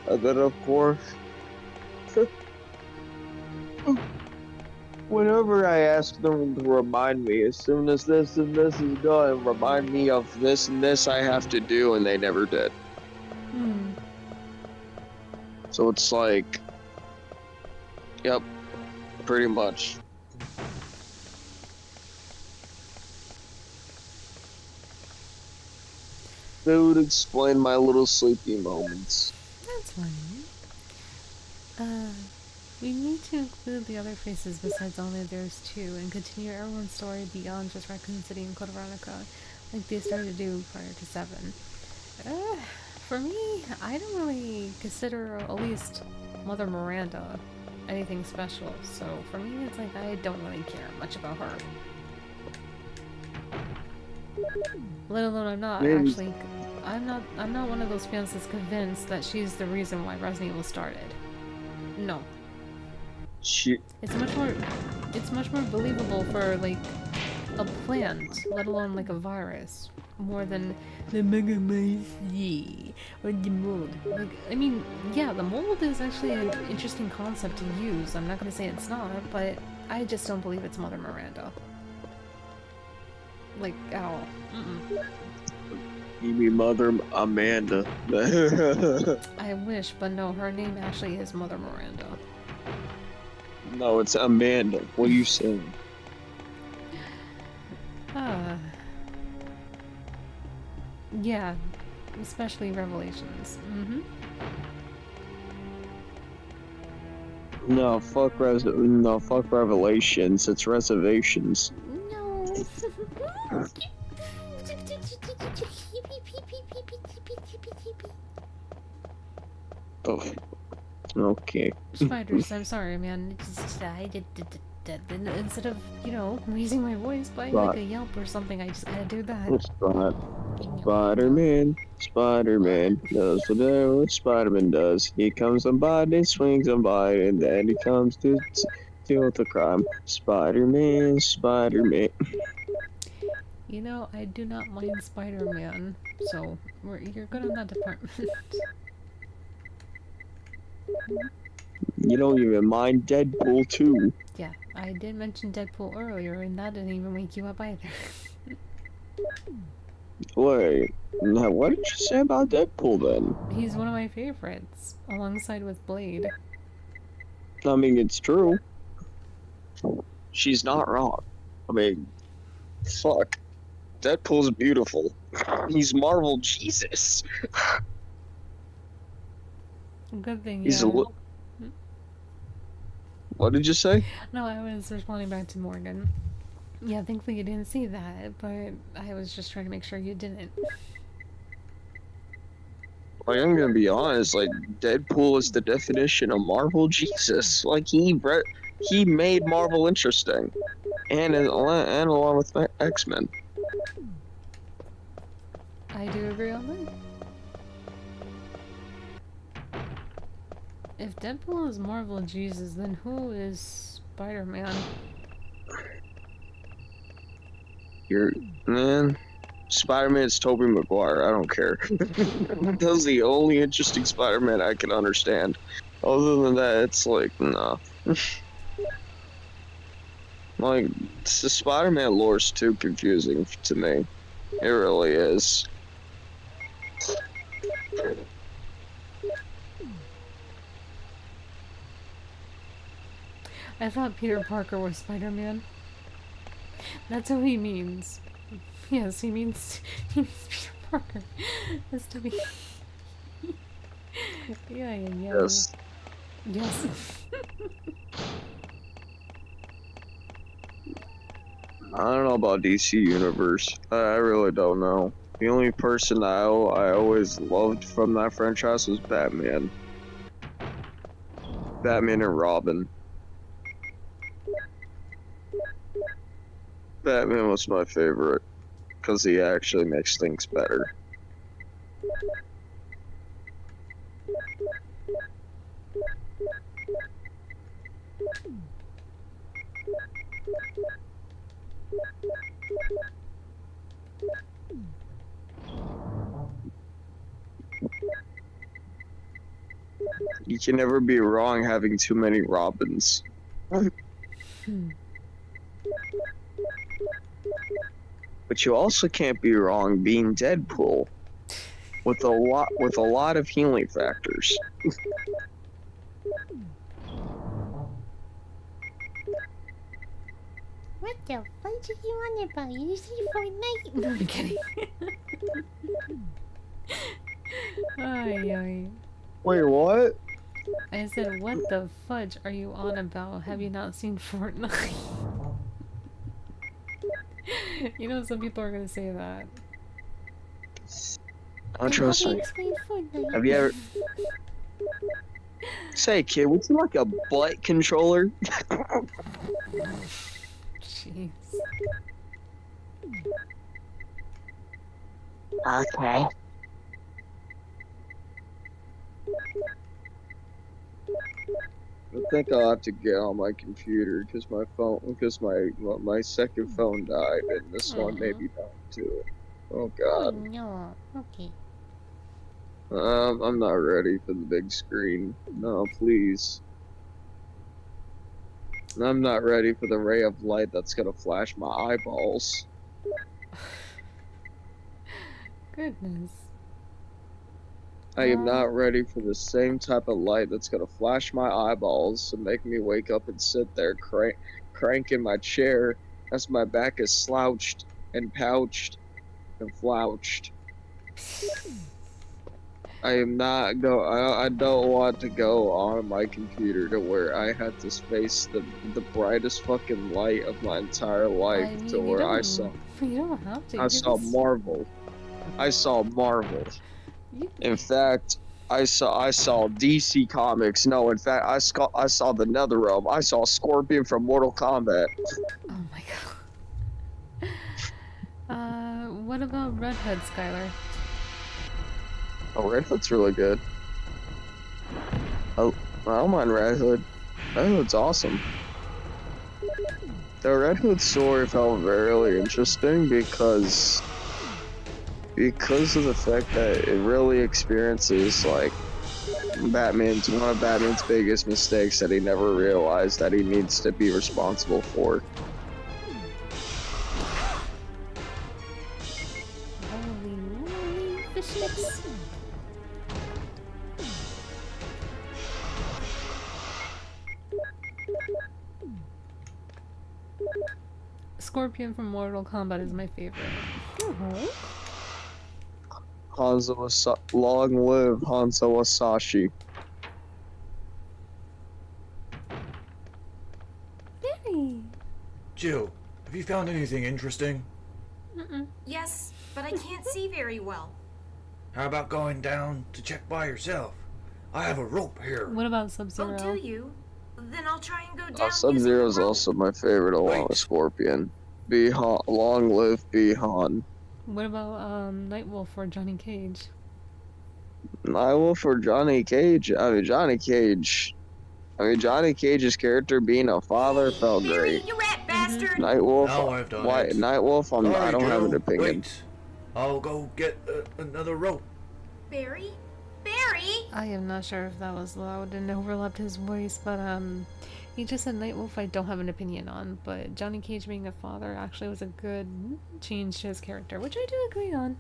And then of course, whenever I ask them to remind me, as soon as this and this is done, remind me of this and this I have to do, and they never did. So it's like, yep, pretty much. That would explain my little sleepy moments. That's fine. We need to include the other faces besides only theirs too, and continue everyone's story beyond just Raccoon City and Code Veronica, like they started to do prior to 7. For me, I don't really consider at least Mother Miranda anything special, so for me it's like I don't really care much about her. Let alone I'm not one of those fans that's convinced that she's the reason why Resident Evil started. No. It's much more believable for like a plant, let alone like a virus, more than the Megamycete or the mold. Like, I mean, yeah, the mold is actually an interesting concept to use. I'm not gonna say it's not, but I just don't believe it's Mother Miranda. Like, at all. You mean Mother Amanda? I wish, but no, her name actually is Mother Miranda. No, it's Amanda. What are you saying? Yeah, especially Revelations. No, fuck Revelations. It's reservations. No. Oh. Okay. Spiders, I'm sorry, man. Instead of, you know, raising my voice by like a yelp or something, I just gotta do that. Spider-Man does what Spider-Man does. He comes on by, he swings on by, and then he comes to deal with the crime. Spider-Man. You know, I do not mind Spider-Man, so you're good on that department. You don't even mind Deadpool too. Yeah, I did mention Deadpool earlier, and that didn't even wake you up either. Wait, now what did you say about Deadpool then? He's one of my favorites, alongside with Blade. I mean, it's true. She's not wrong. I mean, fuck. Deadpool's beautiful. He's Marvel Jesus. Good thing, He's yeah. What did you say? No, I was responding back to Morgan. Yeah, thankfully you didn't see that, but I was just trying to make sure you didn't. Like, I'm gonna be honest, like, Deadpool is the definition of Marvel Jesus. Like, he made Marvel interesting. And along with X-Men. I do agree on that. If Deadpool is Marvel Jesus, then who is Spider-Man? Man, Spider-Man's Tobey Maguire. I don't care. That's the only interesting Spider-Man I can understand. Other than that, it's like, nah. Like, the Spider-Man lore's too confusing to me. It really is. I thought Peter Parker was Spider-Man. That's what he means. Yes, he means Peter Parker. That's to be. Yeah. Yes. Yes. I don't know about DC Universe. I really don't know. The only person I always loved from that franchise was Batman. Batman and Robin. Batman was my favorite because he actually makes things better. You can never be wrong having too many Robins. But you also can't be wrong being Deadpool with a lot of healing factors. What the fudge are you on about? You see Fortnite? No, I'm kidding. Ay. Wait, what? I said, what the fudge are you on about? Have you not seen Fortnite? You know, some people are gonna say that. Oh, trust me. Explain Fortnite. Have you ever... Say, kid, would you like a butt controller? Jeez. Okay. I think I'll have to get on my computer because my second phone died and this one may be dying too. Oh Oh god. no. Okay. I'm not ready for the big screen. No, please. I'm not ready for the ray of light that's gonna flash my eyeballs. Goodness. I am not ready for the same type of light that's gonna flash my eyeballs and make me wake up and sit there cranking my chair as my back is slouched and pouched and flouched. I am not I don't want to go on my computer to where I had to face the brightest fucking light of my entire life I mean, to where I saw You don't have to. I saw Marvel. I saw Marvel. In fact, I saw DC Comics. No, in fact, I saw the NetherRealm. I saw Scorpion from Mortal Kombat. Oh my god. What about Red Hood, Skylar? Oh, Red Hood's really good. Oh, I don't mind Red Hood. Red Hood's awesome. The Red Hood story felt very interesting because of the fact that it really experiences like one of Batman's biggest mistakes that he never realized that he needs to be responsible for. Holy moly, fish sticks. Scorpion from Mortal Kombat is my favorite. Long live Hanzo Asashi. Very. Jill, have you found anything interesting? Yes, but I can't see very well. How about going down to check by yourself? I have a rope here. What about Sub-Zero? Oh, do you? Then I'll try and go down. Sub-Zero is also my favorite along with Scorpion. Long live Bihan. What about Nightwolf or Johnny Cage? Nightwolf or Johnny Cage? Johnny Cage's character being a father felt Barry, great. you rat bastard! Nightwolf, Now I've done why? it. Nightwolf, I don't have an Jill, opinion. Wait. I'll go get another rope. Barry? Barry? I am not sure if that was loud and overlapped his voice, but He just said Nightwolf I don't have an opinion on, but Johnny Cage being a father actually was a good change to his character, which I do agree on.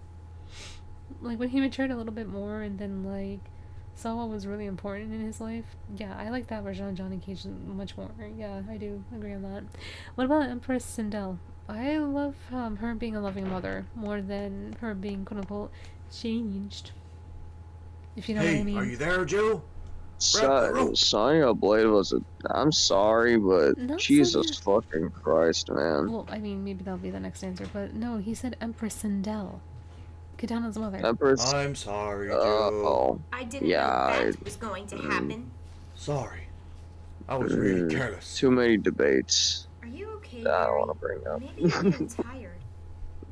Like, when he matured a little bit more and then, like, saw what was really important in his life. Yeah, I like that version of Johnny Cage much more. Yeah, I do agree on that. What about Empress Sindel? I love her being a loving mother more than her being quote-unquote changed. If you know what I mean. Are you there, Jill? Sonya Blade was a. I'm sorry, but Not Jesus Sonya. fucking Christ, man. Well, I mean, maybe that'll be the next answer, but no, he said Empress Sindel. Katana's mother. Empress. I'm sorry, Jill. Oh. I didn't Yeah, know that was going to happen. Sorry. I was really careless. Too many debates. Are you okay, That I don't Harry? want to bring up. Maybe you're getting tired.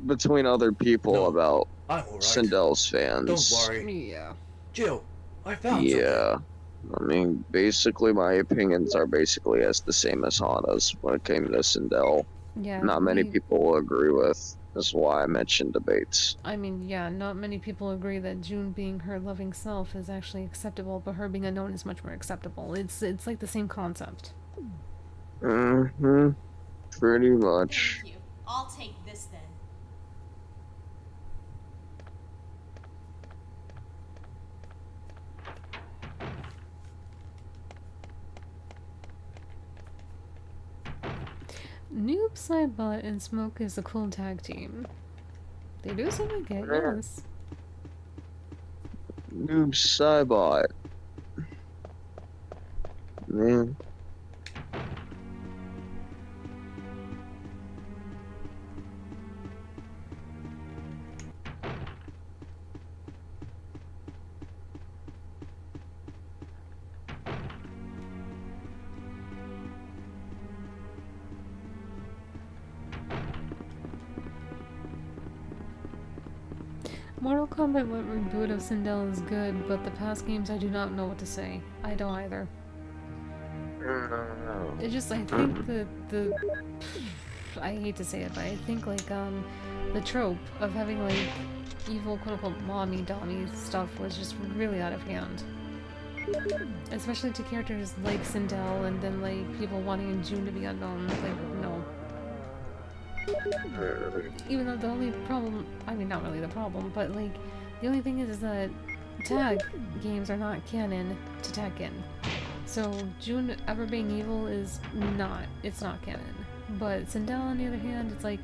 Between other people No, about I'm alright. Sindel's fans. Don't worry. Yeah. Jill, I found something. Yeah. I mean, basically, my opinions are basically as the same as Hana's when it came to Sindel. Yeah. Not many people will agree with. That's why I mentioned debates. I mean, yeah, not many people agree that June being her loving self is actually acceptable, but her being unknown is much more acceptable. It's like the same concept. Mm-hmm. Pretty much. Thank you. I'll take this then. Noob, Sidebot, and Smoke is a cool tag team. They do seem like it, yes. Noob Cybot. Man. Mortal Kombat What reboot of Sindel is good, but the past games I do not know what to say. I don't either. It just, I think the I hate to say it, but I think like the trope of having like evil quote-unquote mommy-dommy stuff was just really out of hand. Especially to characters like Sindel and then like people wanting June to be unknown. Like, no. Even though the only problem, I mean not really the problem, but like the only thing is that tag games are not canon to Tekken. So June ever being evil is not, it's not canon. But Sindel on the other hand, it's like,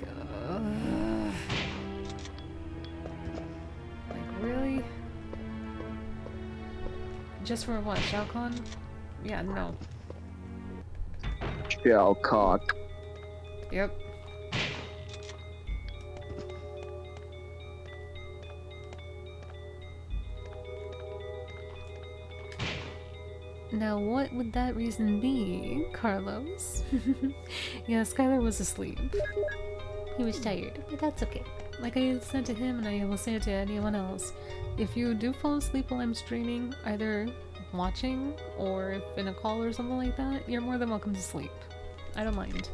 really? Just for what, Shao Kahn? Yeah, no. Shao Kahn. Yep. Now, what would that reason be, Carlos? Yeah, Skylar was asleep. He was tired, but that's okay. Like I said to him, and I will say it to anyone else, if you do fall asleep while I'm streaming, either watching or if in a call or something like that, you're more than welcome to sleep. I don't mind.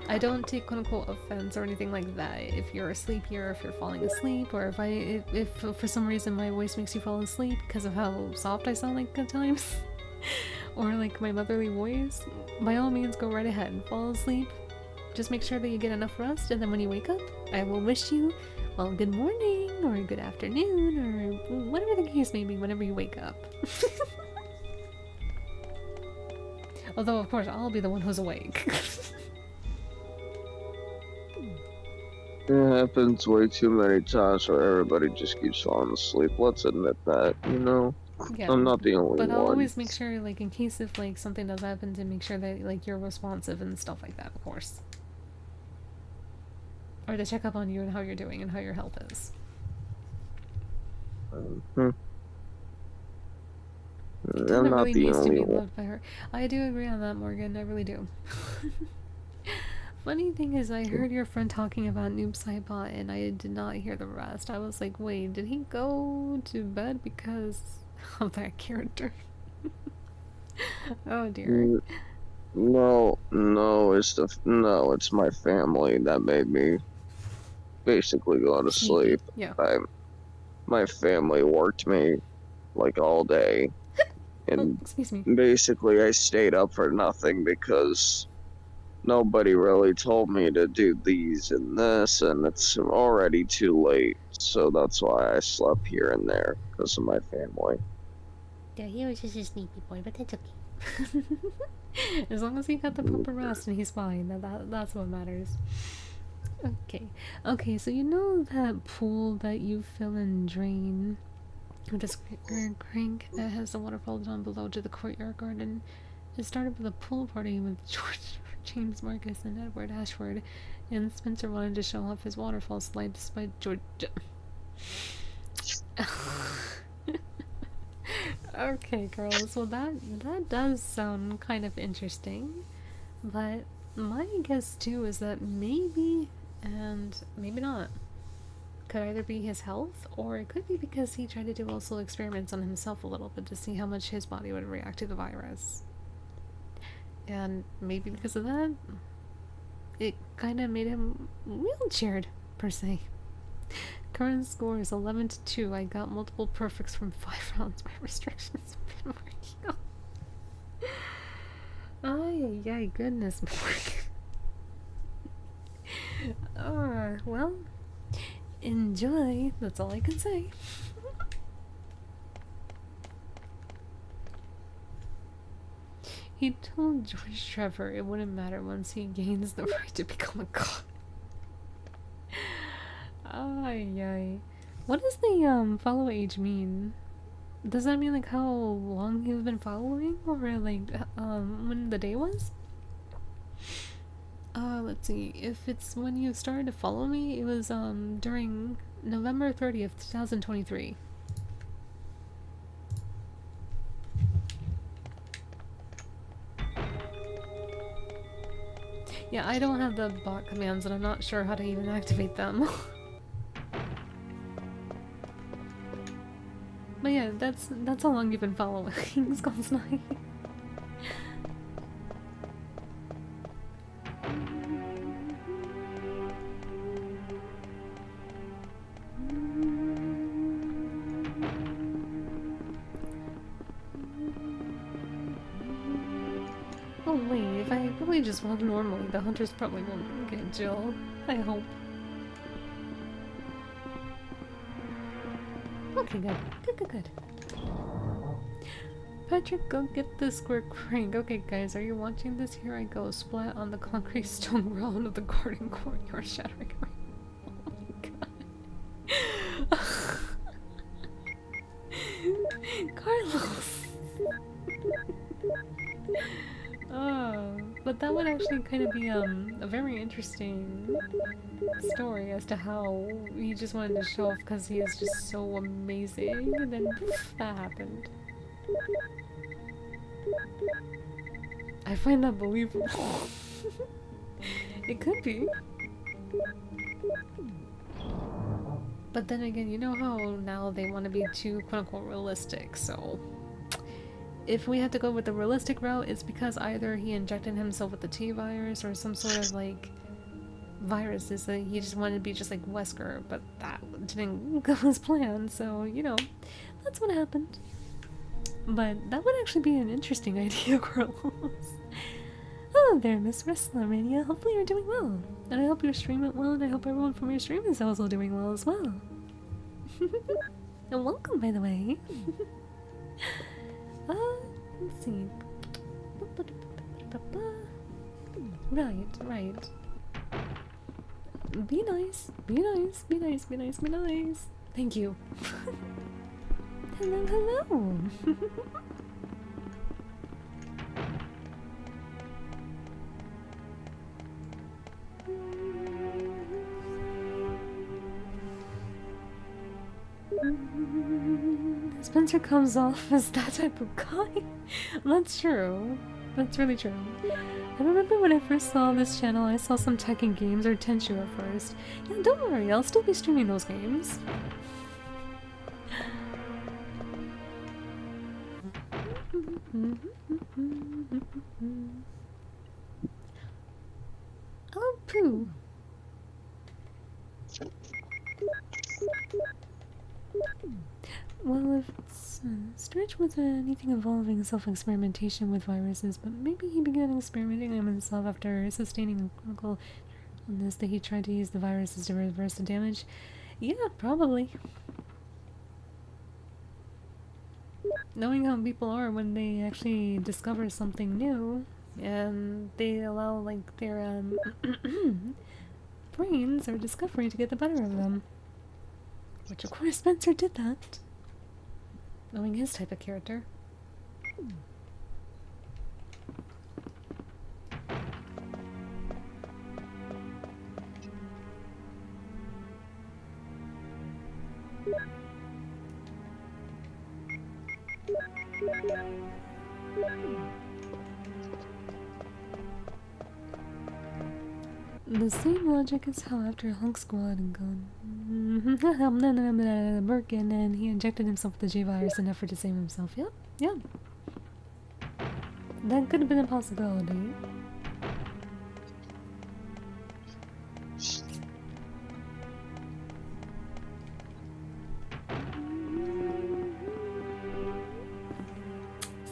I don't take quote-unquote offense or anything like that if you're asleep here, if you're falling asleep, or if for some reason my voice makes you fall asleep because of how soft I sound like at times. Or like my motherly voice, by all means go right ahead, fall asleep. Just make sure that you get enough rest, and then when you wake up, I will wish you, well, good morning, or good afternoon, or whatever the case may be whenever you wake up. Although, of course, I'll be the one who's awake. It happens way too many times where everybody just keeps falling asleep. Let's admit that, you know? Yeah, I'm not the only one. but I'll always make sure, like, in case if, like, something does happen, to make sure that, like, you're responsive and stuff like that, of course. Or to check up on you and how you're doing and how your health is. I'm Katana not really the needs to only be one. loved by her. I do agree on that, Morgan. I really do. Funny thing is, I heard your friend talking about Noob Saibot, and I did not hear the rest. I was like, wait, did he go to bed because of that character? Oh dear. No, it's my family that made me basically go to sleep. Yeah. My family worked me like all day, And excuse me. basically I stayed up for nothing because nobody really told me to do these and this, and it's already too late. So that's why I slept here and there, because of my family. Yeah, he was just a sneaky boy, but that's okay. As long as he got the proper rest and he's fine, that's what matters. Okay. Okay, so you know that pool that you fill and drain with this crank that has the waterfall down below to the courtyard garden? It started with a pool party with George, James Marcus, and Edward Ashford, and Spencer wanted to show off his waterfall slide despite George. Okay, girls. Well, that does sound kind of interesting, but my guess too is that maybe and maybe not. Could either be his health, or it could be because he tried to do also experiments on himself a little bit to see how much his body would react to the virus. And maybe because of that, it kind of made him wheelchaired, per se. Current score is 11-2. I got multiple perfects from 5 rounds. My restrictions have been working out. Ay, goodness, Mark. Well, enjoy. That's all I can say. He told George Trevor it wouldn't matter once he gains the right to become a god. Ay. What does the follow age mean? Does that mean like how long you've been following, or like when the day was? Let's see. If it's when you started to follow me, it was during November 30th, 2023. Yeah, I don't have the bot commands and I'm not sure how to even activate them. But yeah, that's how long you've been following Skulls9. Oh wait, if I really just walk normally, the hunters probably won't get Jill. I hope. Okay, good. Patrick, go get the square crank. Okay, guys, are you watching this? Here I go. Splat on the concrete stone ground of the garden courtyard, shattering. Oh my god. Carlos! Oh, but that would actually kind of be a very interesting story as to how he just wanted to show off because he is just so amazing, and then poof, that happened. I find that believable. It could be. But then again, you know how now they want to be too quote-unquote realistic, so if we had to go with the realistic route, it's because either he injected himself with the T-virus or some sort of like viruses that he just wanted to be just like Wesker, but that didn't go as planned, so you know, that's what happened. But that would actually be an interesting idea, Carlos. Oh there, Miss WrestleMania. Hopefully you're doing well. And I hope your stream went well, and I hope everyone from your stream is also doing well as well. And welcome, by the way. Let's see. Right. Be nice. Thank you. Hello. Spencer comes off as that type of guy. That's true. That's really true. I remember when I first saw this channel, I saw some Tekken games or Tenshu at first. Yeah, don't worry, I'll still be streaming those games. Oh, poo. Well, if Strange with anything involving self-experimentation with viruses, but maybe he began experimenting on himself after sustaining a clinical illness that he tried to use the viruses to reverse the damage. Yeah, probably. Knowing how people are when they actually discover something new, and they allow, like, their, brains or discovery to get the better of them. Which, of course, Spencer did that. Knowing his type of character. The same logic as how after Hulk Squad and gone Birkin and he injected himself with the J-virus in an effort to save himself. Yep, yep. That could have been a possibility.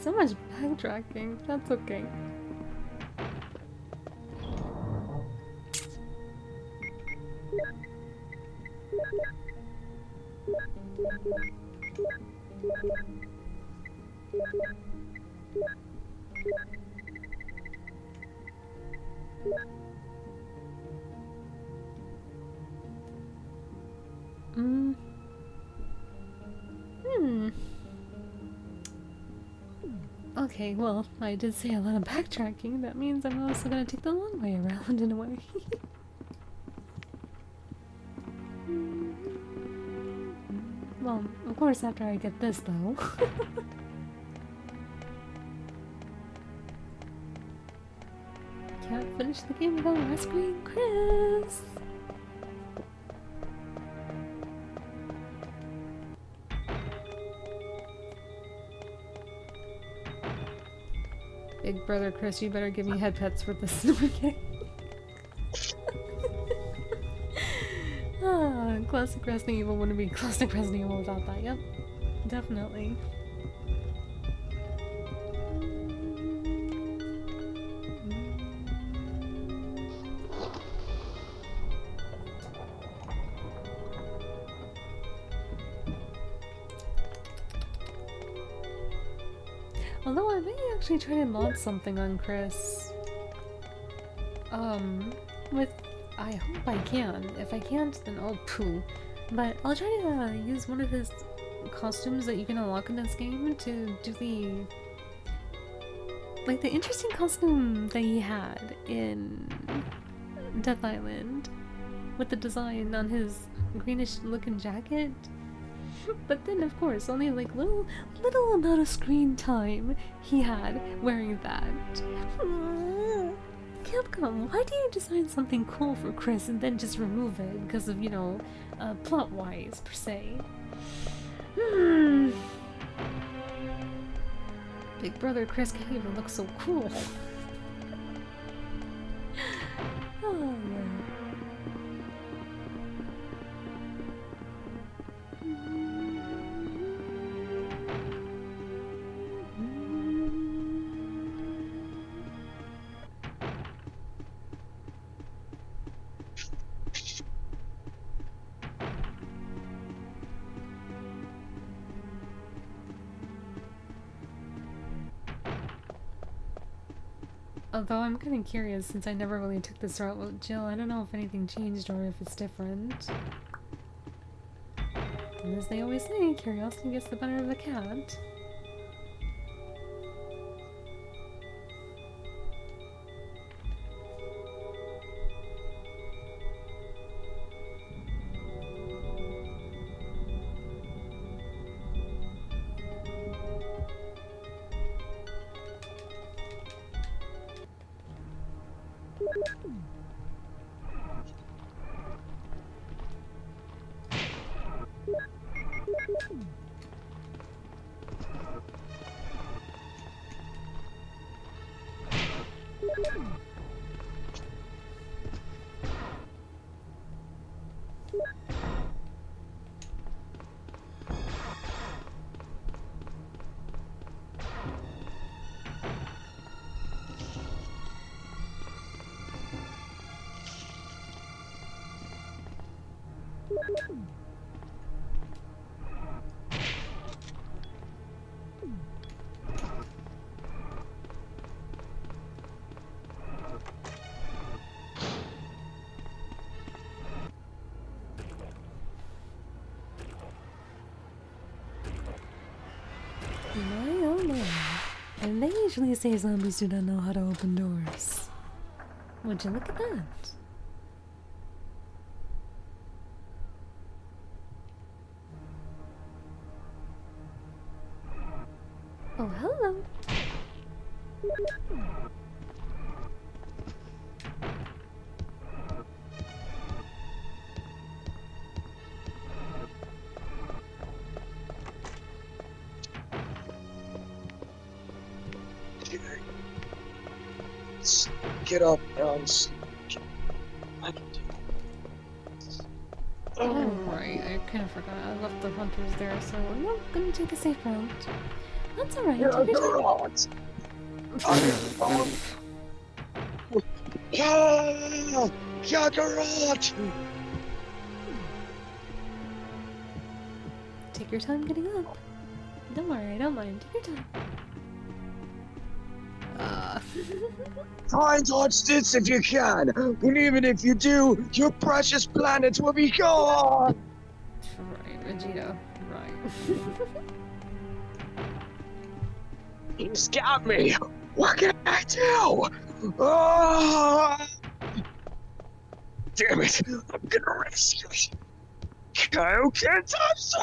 So much backtracking. That's okay. Okay, well, I did say a lot of backtracking. That means I'm also gonna take the long way around in a way. Well, of course, after I get this, though. Can't finish the game without rescuing Chris! Big brother Chris, you better give me head pets for this. Okay. Classic Resident Evil wouldn't be classic Resident Evil without that. Yep, definitely. Although I may actually try to mod something on Chris. With... I hope I can. If I can't, then oh poo. But I'll try to use one of his costumes that you can unlock in this game to do the... like the interesting costume that he had in Death Island. With the design on his greenish looking jacket. But then, of course, only like little amount of screen time he had wearing that. Capcom, why do you design something cool for Chris and then just remove it because of, you know, plot-wise, per se? Big brother Chris can't even look so cool. Oh, man. Although I'm kind of curious since I never really took this route with Jill, I don't know if anything changed or if it's different. And as they always say, curiosity gets the better of the cat. And they usually say zombies do not know how to open doors. Would you look at that? Oh, hello. Let's get up now. Alright, I kind of forgot. I left the hunters there, so I'm not gonna take a safe route. That's alright. Take your time. Take your time getting up. Don't worry, I don't mind. Take your time. Try and dodge this if you can, and even if you do, your precious planets will be gone! Right, Vegeta. Right. He's got me! What can I do? Ah! Damn it! I'm gonna rescue you! Kyle can't touch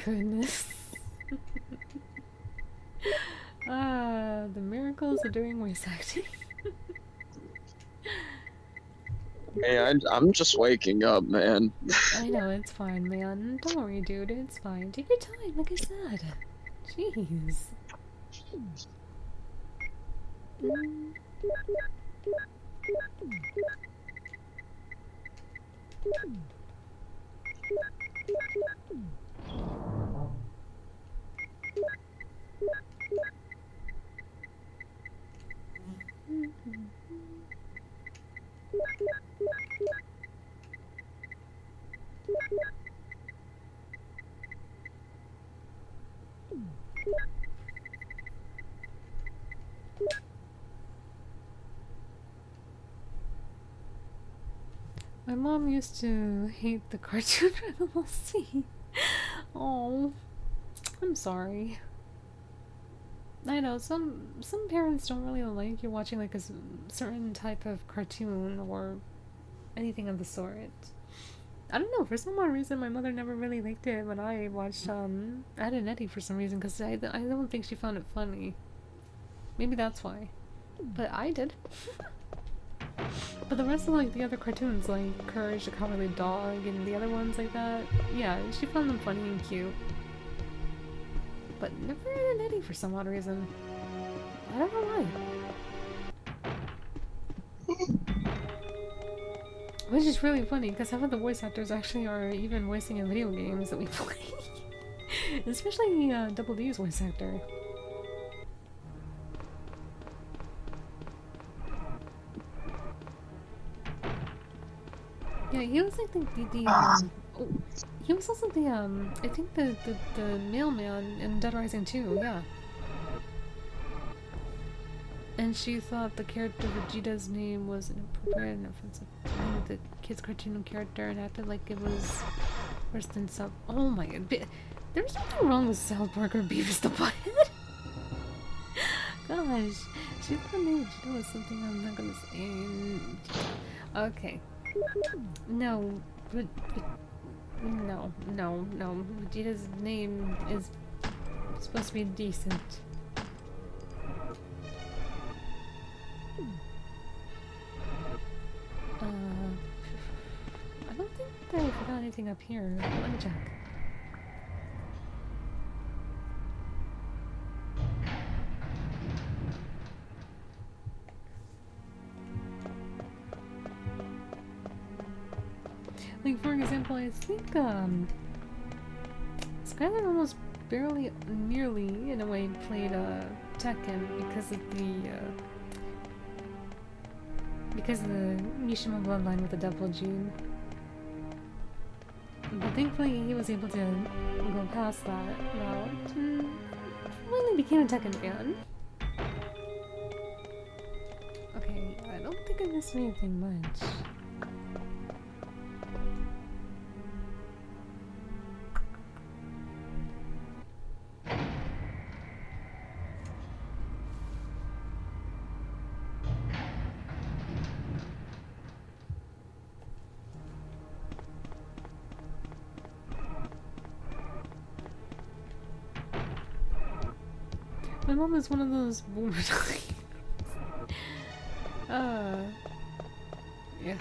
Goodness. The miracles of doing voice acting. Hey, I'm just waking up, man. I know, it's fine, man. Don't worry, dude. It's fine. Take your time, like I said. Jeez. My mom used to hate the cartoon Animal C. Oh, I'm sorry. I know some parents don't really like you watching like a certain type of cartoon or anything of the sort. I don't know, for some odd reason my mother never really liked it when I watched Ed and Eddie for some reason, because I don't think she found it funny. Maybe that's why. But I did. But the rest of like the other cartoons, like Courage the Cowardly Dog and the other ones like that, yeah, she found them funny and cute. But never Ed and Eddie for some odd reason. I don't know why. Which is really funny, because half of the voice actors actually are even voicing in video games that we play. Especially Double D's voice actor. Yeah, he was like he was also the I think the mailman in Dead Rising 2, yeah. And she thought the character Vegeta's name was inappropriate and offensive to name the kid's cartoon character, and acted like it was worse than South. Oh my god, there's nothing wrong with South Park or Beavis the Butthead. Gosh, she thought the name Vegeta was something I'm not gonna say. Okay. No, but no. Vegeta's name is supposed to be decent. I don't think that I forgot anything up here. Let me check. Like, for example, I think, Skylar almost nearly, in a way, played, Tekken because of the Mishima bloodline with the double gene. But thankfully, he was able to go past that route and finally became a Tekken fan. Okay, I don't think I missed anything much. My mom is one of those boomers. Yeah.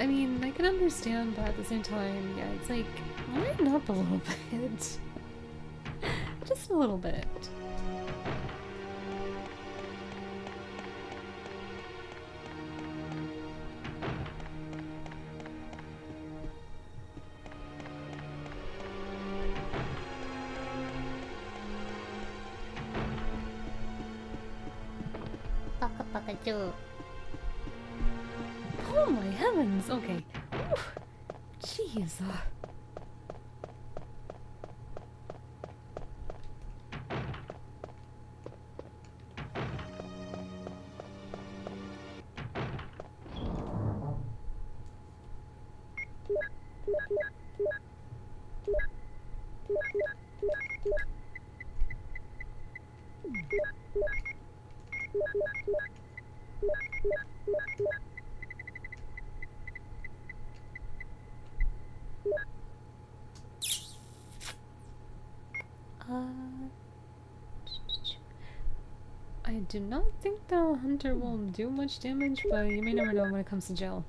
I mean, I can understand, but at the same time, yeah, it's like, lighten up a little bit. Just a little bit. Oh my heavens! Okay. Oof. Jeez. I do not think the hunter will do much damage, but you may never know when it comes to gel.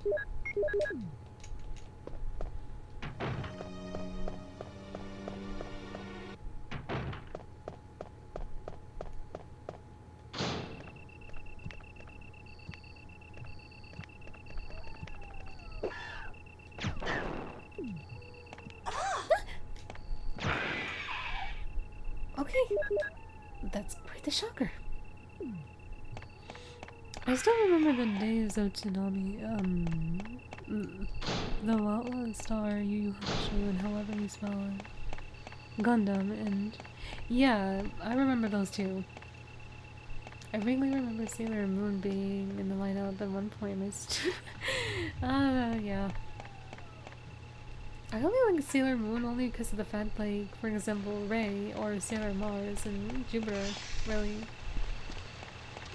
Okay, that's quite the shocker. I still remember the days of Tsunami, the Outlaw Star, Yu Yu Hakusho, and however you spell it, Gundam, and yeah, I remember those too. I vaguely remember Sailor Moon being in the lineup at one point. Yeah. I only like Sailor Moon only because of the fact, like, for example, Rei or Sailor Mars and Jupiter, really.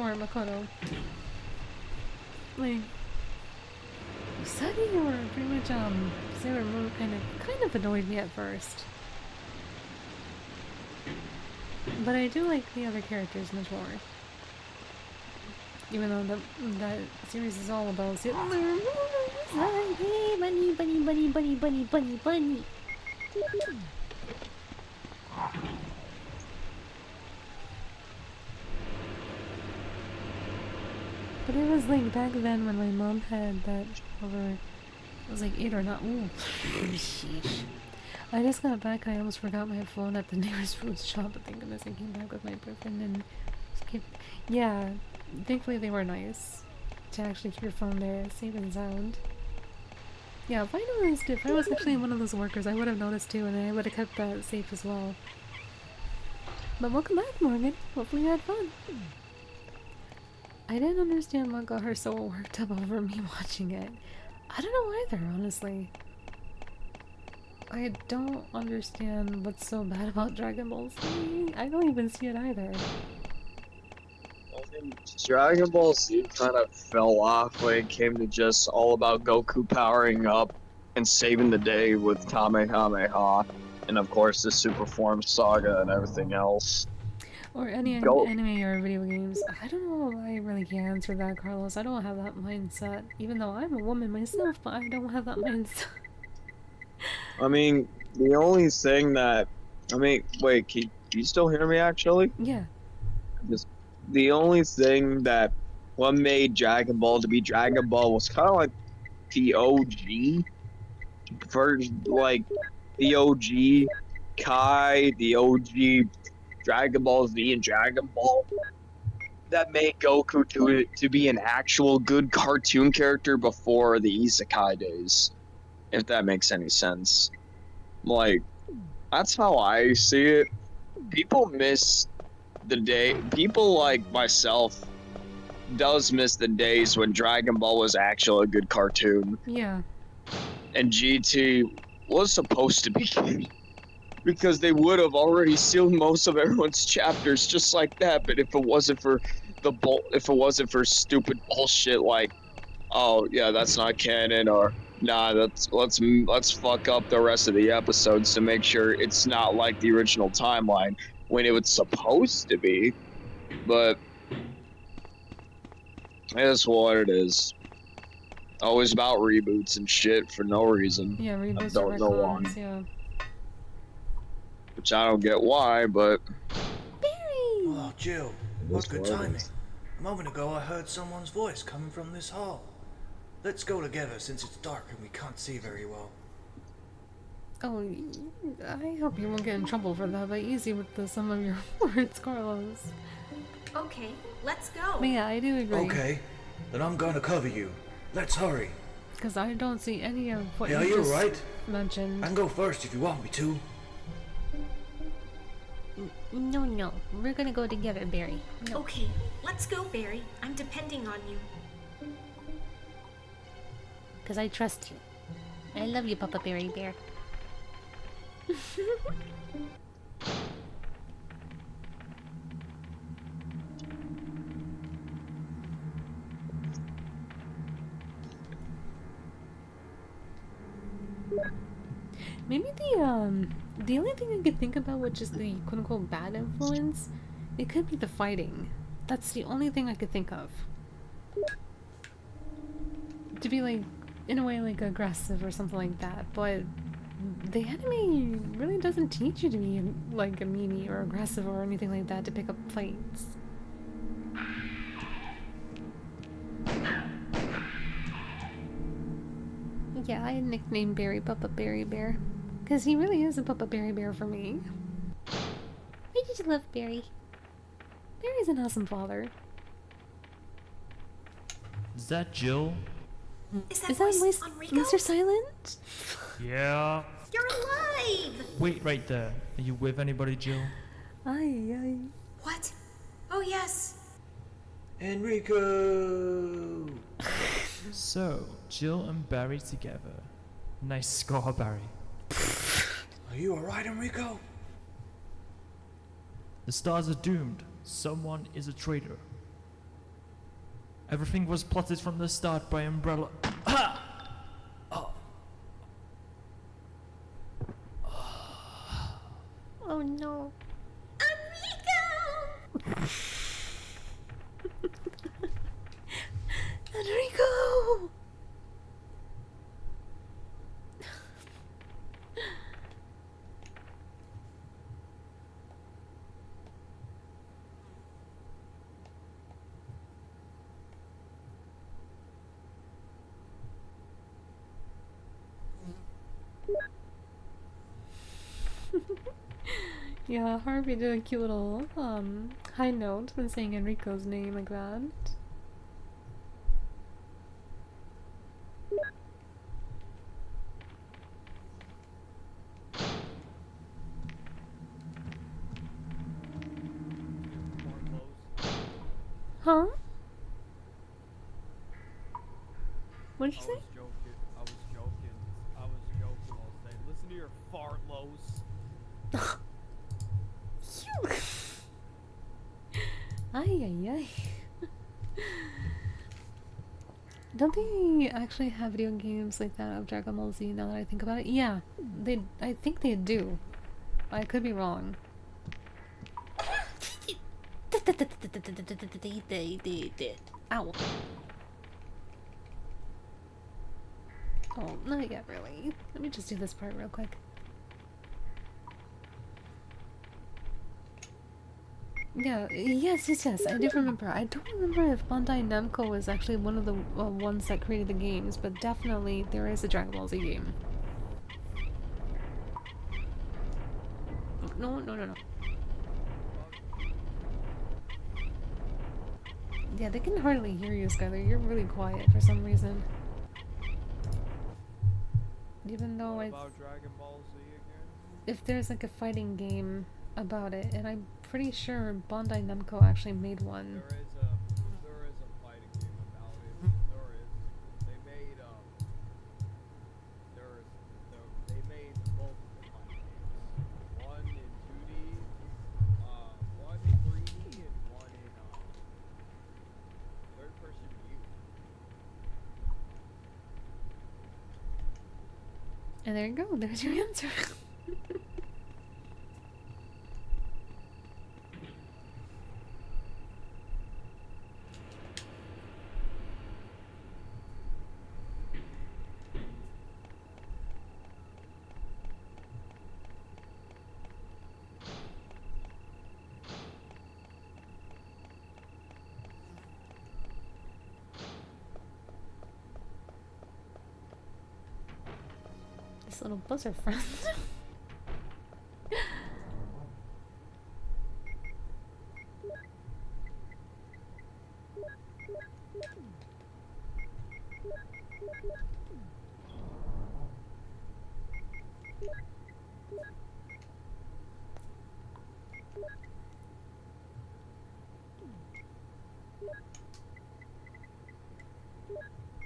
Or Makoto. Like, Usagi or pretty much, Sailor Moon kind of annoyed me at first. But I do like the other characters much more. Even though that series is all about Sailor Moon. Like, hey, bunny, bunny, bunny, bunny, bunny, bunny, bunny. But it was like back then when my mom had that over, it was like 8 or not. Ooh. Sheesh. I just got back and I almost forgot my phone at the nearest food shop, but thank goodness I came back with my boyfriend and yeah, thankfully they were nice to actually keep your phone there, safe and sound. Yeah, if I noticed, if I was actually one of those workers, I would have noticed too, and I would have kept that safe as well. But welcome back, Morgan. Hopefully you had fun. I didn't understand what got her so worked up over me watching it. I don't know either, honestly. I don't understand what's so bad about Dragon Ball Z. I don't even see it either. Dragon Ball Z kind of fell off when it came to just all about Goku powering up and saving the day with Kamehameha, and of course the Super Form Saga and everything else. Or any anime or video games. I don't know if I really can answer that, Carlos. I don't have that mindset. Even though I'm a woman myself, but I don't have that mindset. I mean, the only thing that... wait, can you still hear me actually? Yeah. The only thing that what made Dragon Ball to be Dragon Ball was kind of like the OG version, like the OG Kai, the OG Dragon Ball Z and Dragon Ball that made Goku to be an actual good cartoon character before the Isekai days, if that makes any sense. Like, that's how I see it. People miss the day, people like myself does miss the days when Dragon Ball was actually a good cartoon. Yeah. And GT was supposed to be, because they would have already sealed most of everyone's chapters just like that. But if it wasn't for stupid bullshit like, oh yeah, that's not canon, or Nah, let's fuck up the rest of the episodes to make sure it's not like the original timeline when it was supposed to be. But it's what it is. Always about reboots and shit for no reason. Yeah, I reboots or don't know why. retcons, yeah. Which I don't get why, but Oh, Jill, it what is good what it timing. is. A moment ago I heard someone's voice coming from this hall. Let's go together since it's dark and we can't see very well. Oh, I hope you won't get in trouble for that, but easy with some of your words, Carlos. Okay, let's go. But yeah, I do agree. Okay, then I'm gonna cover you. Let's hurry. Because I don't see any of what Hey, are you you just alright? mentioned. I can go first if you want me to. No, we're gonna go together, Barry. No. Okay, let's go, Barry. I'm depending on you. Because I trust you. I love you, Papa Barry Bear. Maybe the only thing I could think about, which is the quote-unquote bad influence, it could be the fighting. That's the only thing I could think of. To be like, in a way, like aggressive or something like that, but the anime really doesn't teach you to be like a meanie or aggressive or anything like that to pick up fights. Yeah, I nicknamed Barry Papa Barry Bear. Because he really is a Papa Barry Bear for me. Why did you love Barry? Barry's an awesome father. Is that Jill? Is that Is that voice Enrico? Mr. Silent? Yeah. You're alive! Wait right there. Are you with anybody, Jill? Aye. What? Oh, yes. Enrico! So, Jill and Barry together. Nice score, Barry. Are you alright, Enrico? The stars are doomed. Someone is a traitor. Everything was plotted from the start by Umbrella. Ah! Oh no. Enrico! Yeah, Harvey did a cute little high note when saying Enrico's name like that. Huh? What'd you say? I was joking all day. Listen to your fart lows. Ay, ay, ay. Don't they actually have video games like that of Dragon Ball Z now that I think about it? Yeah, I think they do. I could be wrong. Ow. Oh, not yet, really. Let me just do this part real quick. Yeah, yes, I do remember. I don't remember if Bandai Namco was actually one of the ones that created the games, but definitely there is a Dragon Ball Z game. No. Yeah, they can hardly hear you, Skylar. You're really quiet for some reason. Even though What about Dragon Ball Z again? if there's like a fighting game about it, and I'm pretty sure Bandai Namco actually made one. There is a fighting game about it. There is. They made multiple fighting games. One in 2D, one in 3D, and one in third person view. And there you go, there's your answer. This little buzzer friend.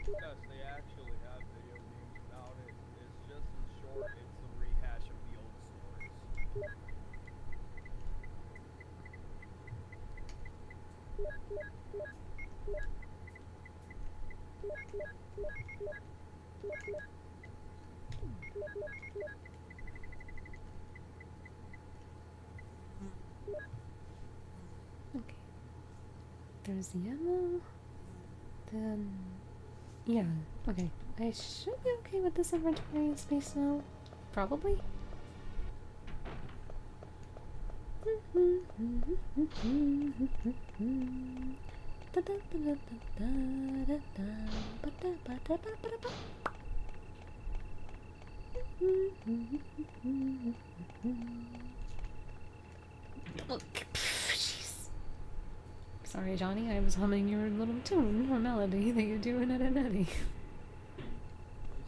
Yes, they actually have video games about it. It's just in short, it's a rehash of the old stories. Okay. There's the ammo. Then, yeah, okay. I should be okay with this inventory space now. Probably. Oh, jeez. Sorry, Johnny, I was humming your little tune or melody that you do in it and Eddie.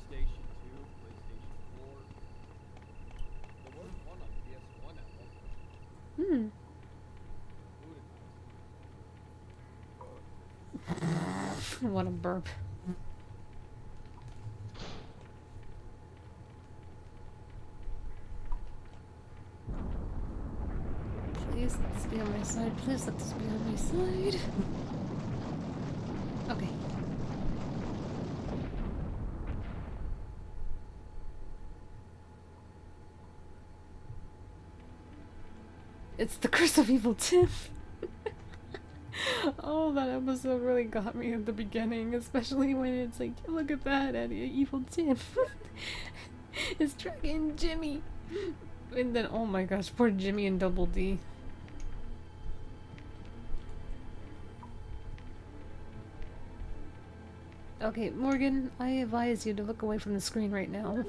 PlayStation 2, PlayStation 4. There was one on PS1 at one point. What a burp. Please let this be on my side. Please let this be on my side. Okay. It's the Curse of Evil Tim. Oh, that episode really got me at the beginning, especially when it's like, look at that, Eddie, Evil Tim. It's dragging Jimmy. And then, oh my gosh, poor Jimmy and Double D. Okay, Morgan, I advise you to look away from the screen right now.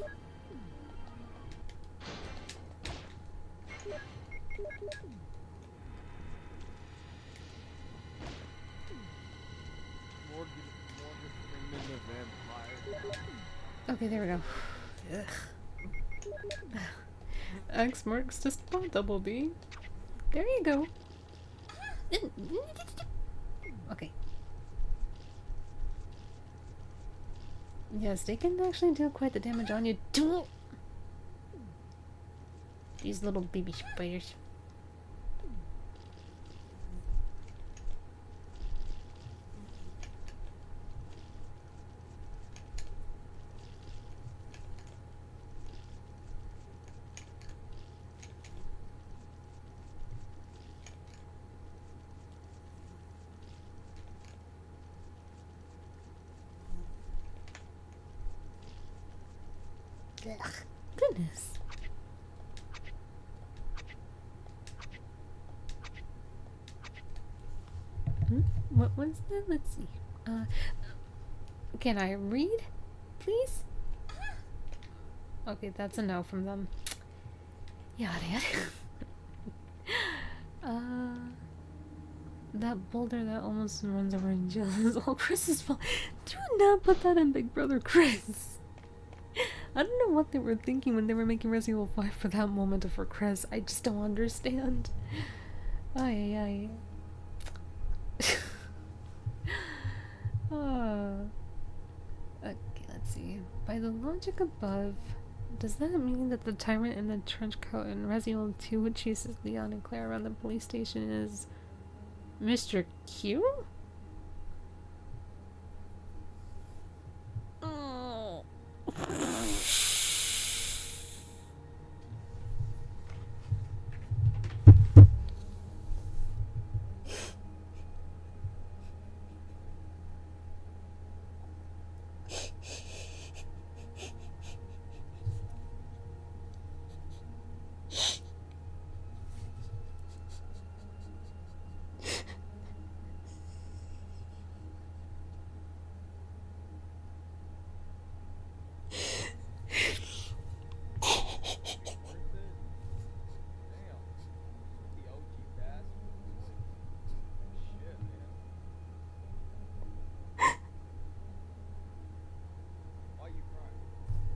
Okay, there we go. Ugh. X marks to spot Double D. There you go. Okay. Yes, they can actually do quite the damage on you. These little baby spiders. Ugh, goodness. What was that? Let's see. Can I read, please? Okay, that's a no from them. Yada yada. That boulder that almost runs over in jail is all Chris's fault. Do not put that in Big Brother Chris. I don't know what they were thinking when they were making Resident Evil 5 for that moment for Chris. I just don't understand. Ay, ay. Okay, let's see. By the logic above, does that mean that the tyrant in the trench coat in Resident Evil 2 who chases Leon and Claire around the police station is Mr. Q? Oh.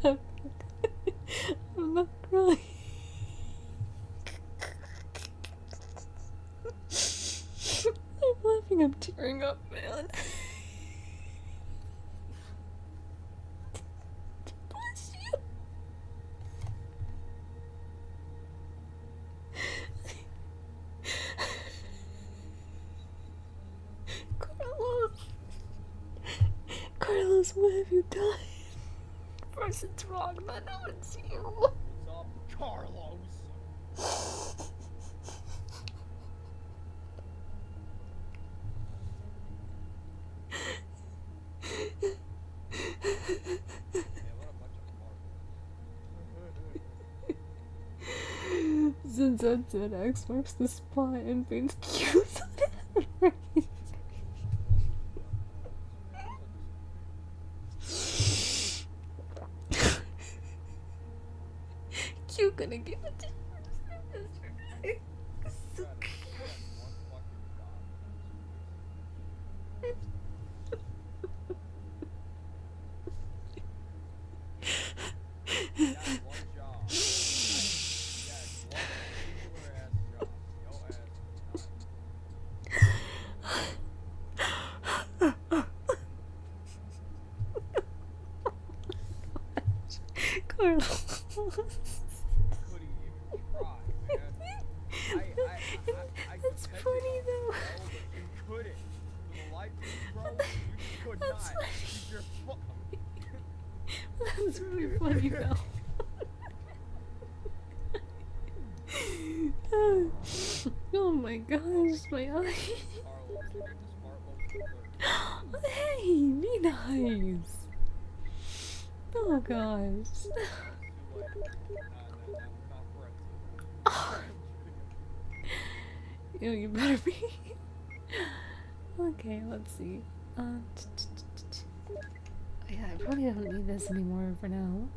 I'm not crying. I'm laughing, I'm tearing up, man. Bless you. Carlos, what have you done? First it's wrong, but now it's you. What's up, Carlos? Since I said X marks the spot and paints Q's on it. Q gonna give it to me. So Carlos. That's funny though. You couldn't. For the life of you, bro, you could That's not. You're That's really funny though. Oh my gosh, my eye. Hey, be nice. Oh gosh. Ew, you better be. Okay, let's see. Yeah, I probably don't need this anymore for now.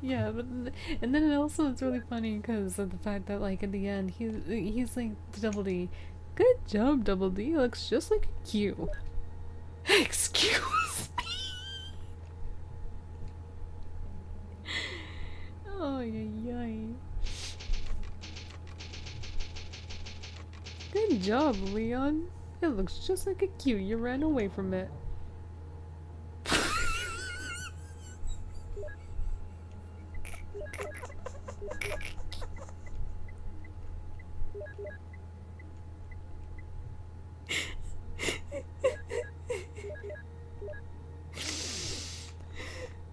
Yeah, but and then it also it's really funny because of the fact that like at the end he's like to Double D, good job Double D, looks just like a Q. Excuse me. Oh yay. Good job, Leon. It looks just like a Q. You ran away from it.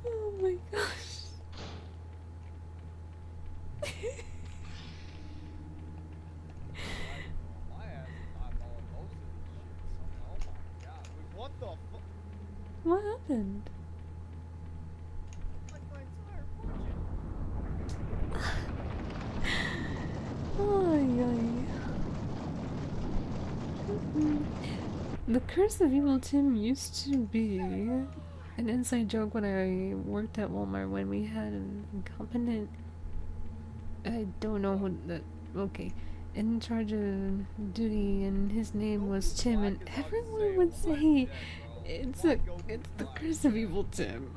Oh my gosh. What the fuck? What happened? Like my entire budget. The Curse of Evil Tim used to be an inside joke when I worked at Walmart when we had an incompetent, I don't know who that, okay, in charge of duty, and his name was Tim, and everyone would say it's the Curse of Evil Tim.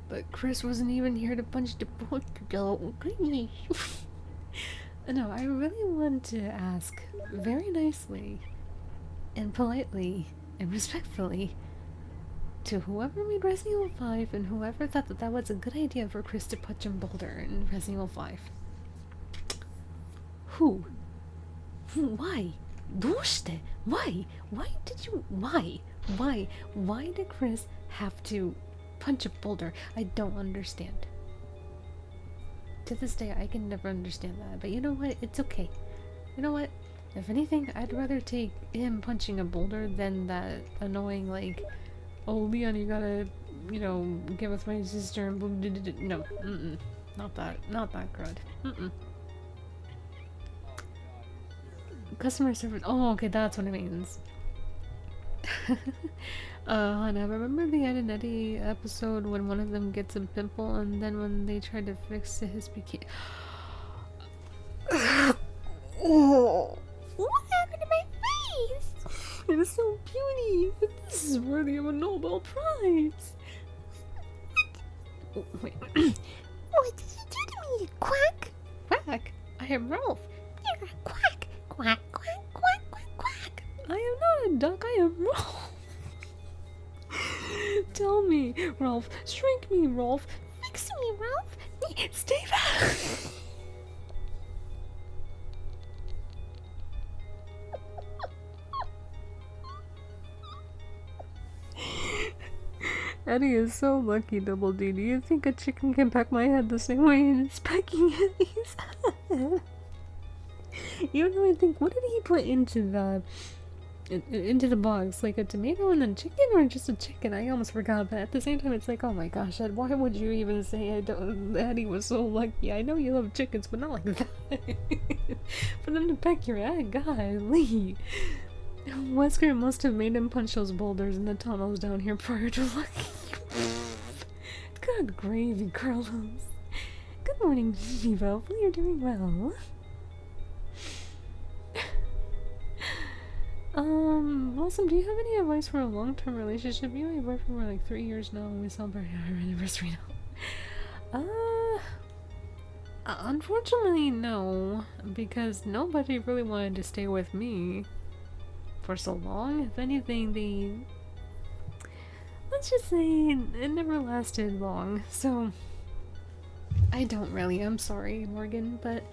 But Chris wasn't even here to punch the boat. No, I really want to ask very nicely and politely and respectfully to whoever made Resident Evil 5 and whoever thought that that was a good idea for Chris to punch in Boulder in Resident Evil 5. Who? Why? どうして? Why? Why did you? Why? Why did Chris have to punch a boulder? I don't understand. To this day, I can never understand that. But you know what? It's okay. You know what? If anything, I'd rather take him punching a boulder than that annoying, like, oh, Leon, you gotta, you know, get with my sister and no, not that crud. Customer service. Oh, okay, that's what it means. Hannah, remember the Ed and Eddie episode when one of them gets a pimple and then when they try to fix it, his bikini. Oh, what happened to my face? It is so puny. This is worthy of a Nobel Prize. Oh, wait. What did you do to me, you quack? Quack? I am Ralph. You're a quack. Quack, quack, quack, quack, quack. I am not a duck, I am Ralph. Tell me, Ralph. Shrink me, Ralph. Fix me, Ralph. Stay back. Eddie is so lucky, Double D. Do you think a chicken can peck my head the same way it is pecking Eddie's head? Even though I think, what did he put into the box? Like a tomato and then chicken, or just a chicken? I almost forgot, but at the same time it's like, oh my gosh, Ed, why would you even say Eddie was so lucky? I know you love chickens, but not like that. For them to peck your head, golly. Wesker must have made him punch those boulders in the tunnels down here prior to lucky. Good gravy, Carlos. Good morning, Viva. Hopefully you're doing well. Awesome, do you have any advice for a long-term relationship? You and your boyfriend were like 3 years now and we celebrate our anniversary now. Unfortunately, no. Because nobody really wanted to stay with me for so long. If anything, let's just say it never lasted long. So, I don't really. I'm sorry, Morgan, but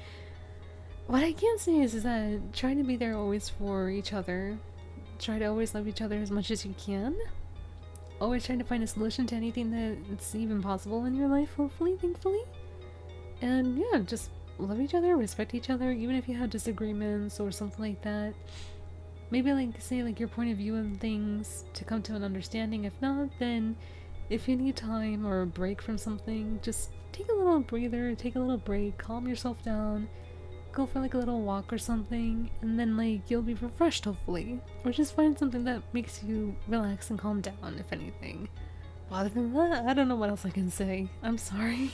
what I can say is that try to be there always for each other. Try to always love each other as much as you can. Always try to find a solution to anything that's even possible in your life, hopefully, thankfully. And yeah, just love each other, respect each other, even if you have disagreements or something like that. Maybe like say like your point of view on things to come to an understanding. If not, then if you need time or a break from something, just take a little breather, take a little break, calm yourself down. Go for like a little walk or something, and then like you'll be refreshed hopefully. Or just find something that makes you relax and calm down, if anything. But other than that, I don't know what else I can say. I'm sorry.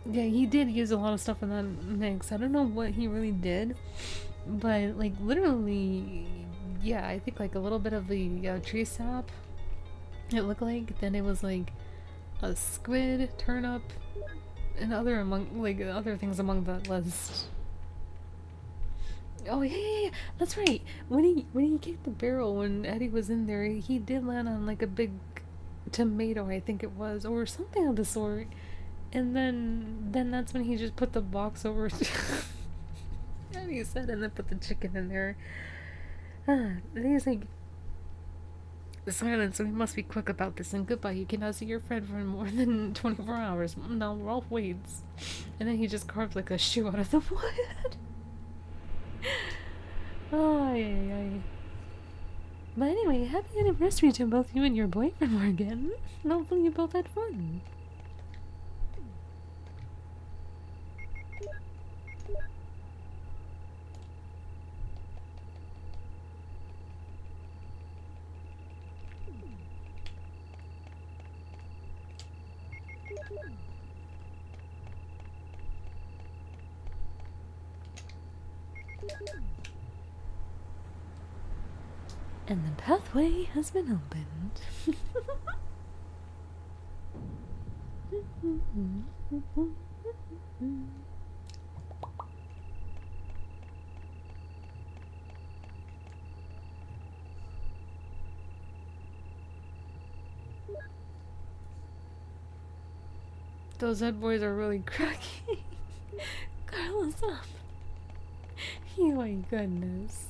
Yeah, he did use a lot of stuff in that mix. I don't know what he really did, but like literally, yeah, I think like a little bit of the tree sap, it looked like. Then it was like a squid, turnip, and other things among that list. Oh yeah, that's right. When he kicked the barrel when Eddie was in there, he did land on like a big tomato, I think it was, or something of the sort. And then that's when he just put the box over. And he said, and then put the chicken in there. And he's like, silence, so we must be quick about this, and goodbye, you cannot see your friend for more than 24 hours. Now Rolf waits. And then he just carved like a shoe out of the wood. Oh, yeah. But anyway, happy anniversary to both you and your boyfriend, Morgan. Hopefully you both had fun. And the pathway has been opened. Those head boys are really cracking Carlos up. Oh my goodness.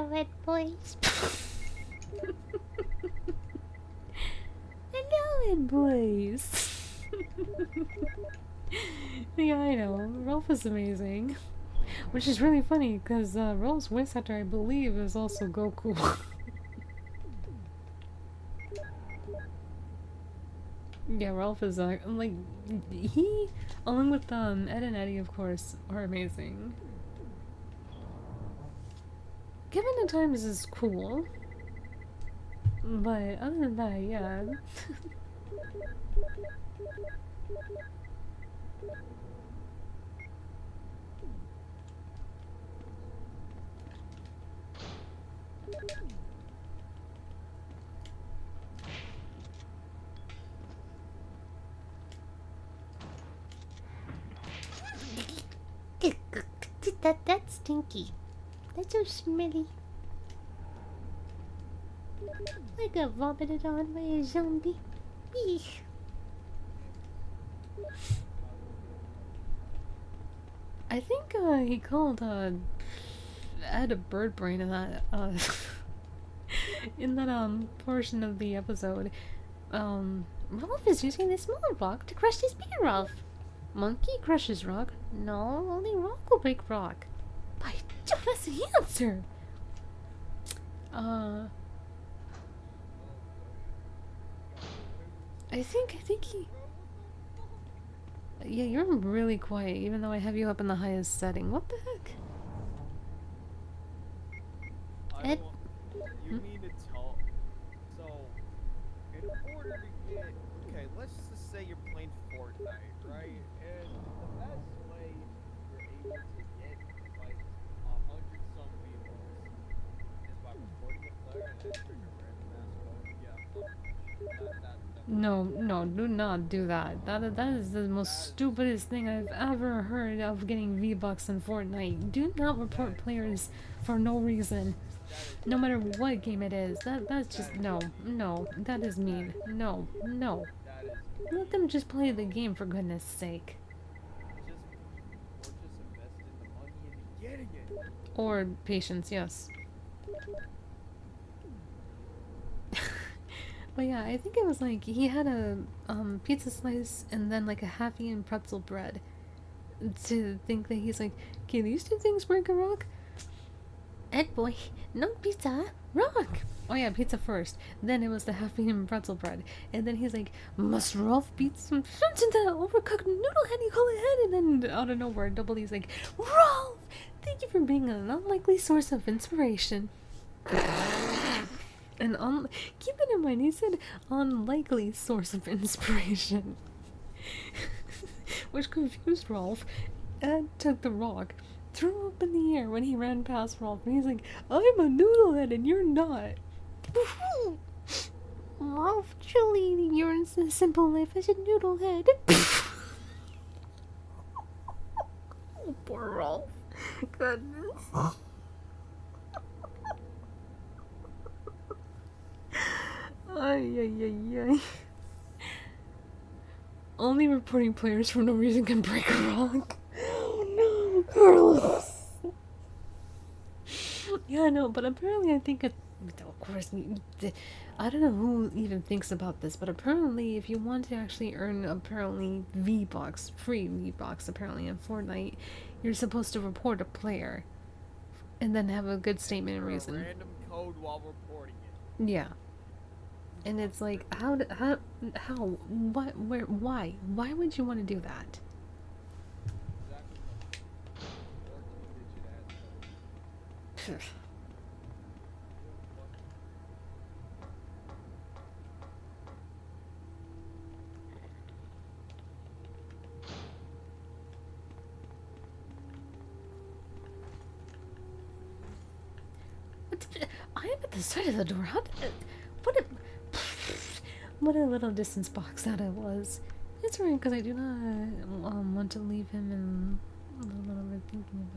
Hello, Red Boys. Hello, Red Boys. Yeah, I know. Ralph is amazing. Which is really funny, because Ralph's voice actor, I believe, is also Goku. Yeah, Ralph is, like, he, along with, Ed and Eddie, of course, are amazing. Given the Times is cool. But other than that, yeah. That's stinky. That's so smelly. I got vomited on by a zombie. Eesh. I think, he called, Ed a bird brain in that, in that, portion of the episode. Rolf is using the small rock to crush this bigger Rolf. Monkey crushes rock. No, only rock will break rock. By Jove, that's the answer! I think he... Yeah, you're really quiet, even though I have you up in the highest setting. What the heck? Ed? You mean to tell... So, in order to get... Okay, let's just say you're playing Fortnite, right? And the best way you're able to get, like, 100-some views is by recording the player and entering a random ass code. Yeah, No, do not do that. That is the most stupidest thing I've ever heard of getting V-Bucks in Fortnite. Do not report players for no reason. No matter what game it is. That's just... No. That is mean. No. Let them just play the game, for goodness sake. just invest in the money into getting it. Or patience, yes. But yeah, I think it was like he had a pizza slice and then like a half-eaten pretzel bread. To think that he's like, okay, these two things break a rock? Ed boy, no pizza, rock. Oh yeah, pizza first. Then it was the half-eaten pretzel bread. And then he's like, must Rolf beat some sense into that overcooked noodle head you call it head? And then out of nowhere, Double D's like, Rolf, thank you for being an unlikely source of inspiration. And keep it in mind, he said unlikely source of inspiration. Which confused Rolf. Ed took the rock, threw up in the air when he ran past Rolf, and he's like, I'm a noodlehead and you're not. Rolf, truly, you're in a simple life as a noodlehead. Oh, poor Rolf. Goodness. Ay. Only reporting players for no reason can break a rock. Oh no, Carlos. Yeah, no, but apparently I think it... Of course, I don't know who even thinks about this, but apparently if you want to actually earn apparently V-Bucks, free V-Bucks apparently in Fortnite, you're supposed to report a player. And then have a good statement and reason. Random code while reporting it. Yeah. And it's like, what, where, why? Why would you want to do that? I am at the side of the door. How did it, what a little distance box that it was. It's right, because I do not want to leave him in a little bit thinking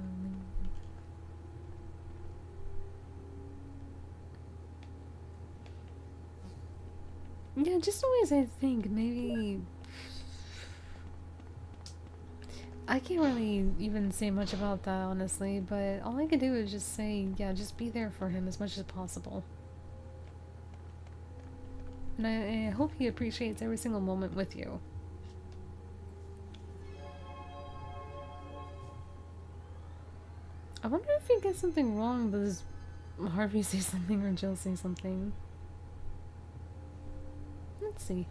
about me. Yeah, just always I think maybe I can't really even say much about that, honestly, but all I could do is just say, yeah, just be there for him as much as possible. And I hope he appreciates every single moment with you. I wonder if he gets something wrong, does Harvey say something or Jill say something? Let's see.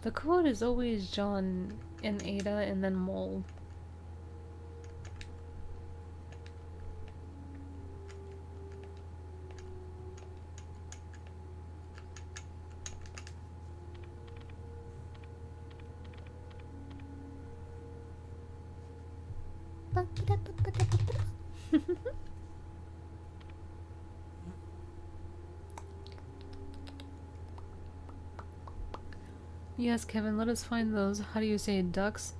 The code is always John and Ada and then Mole. Yes, Kevin, let us find those, how do you say, ducks?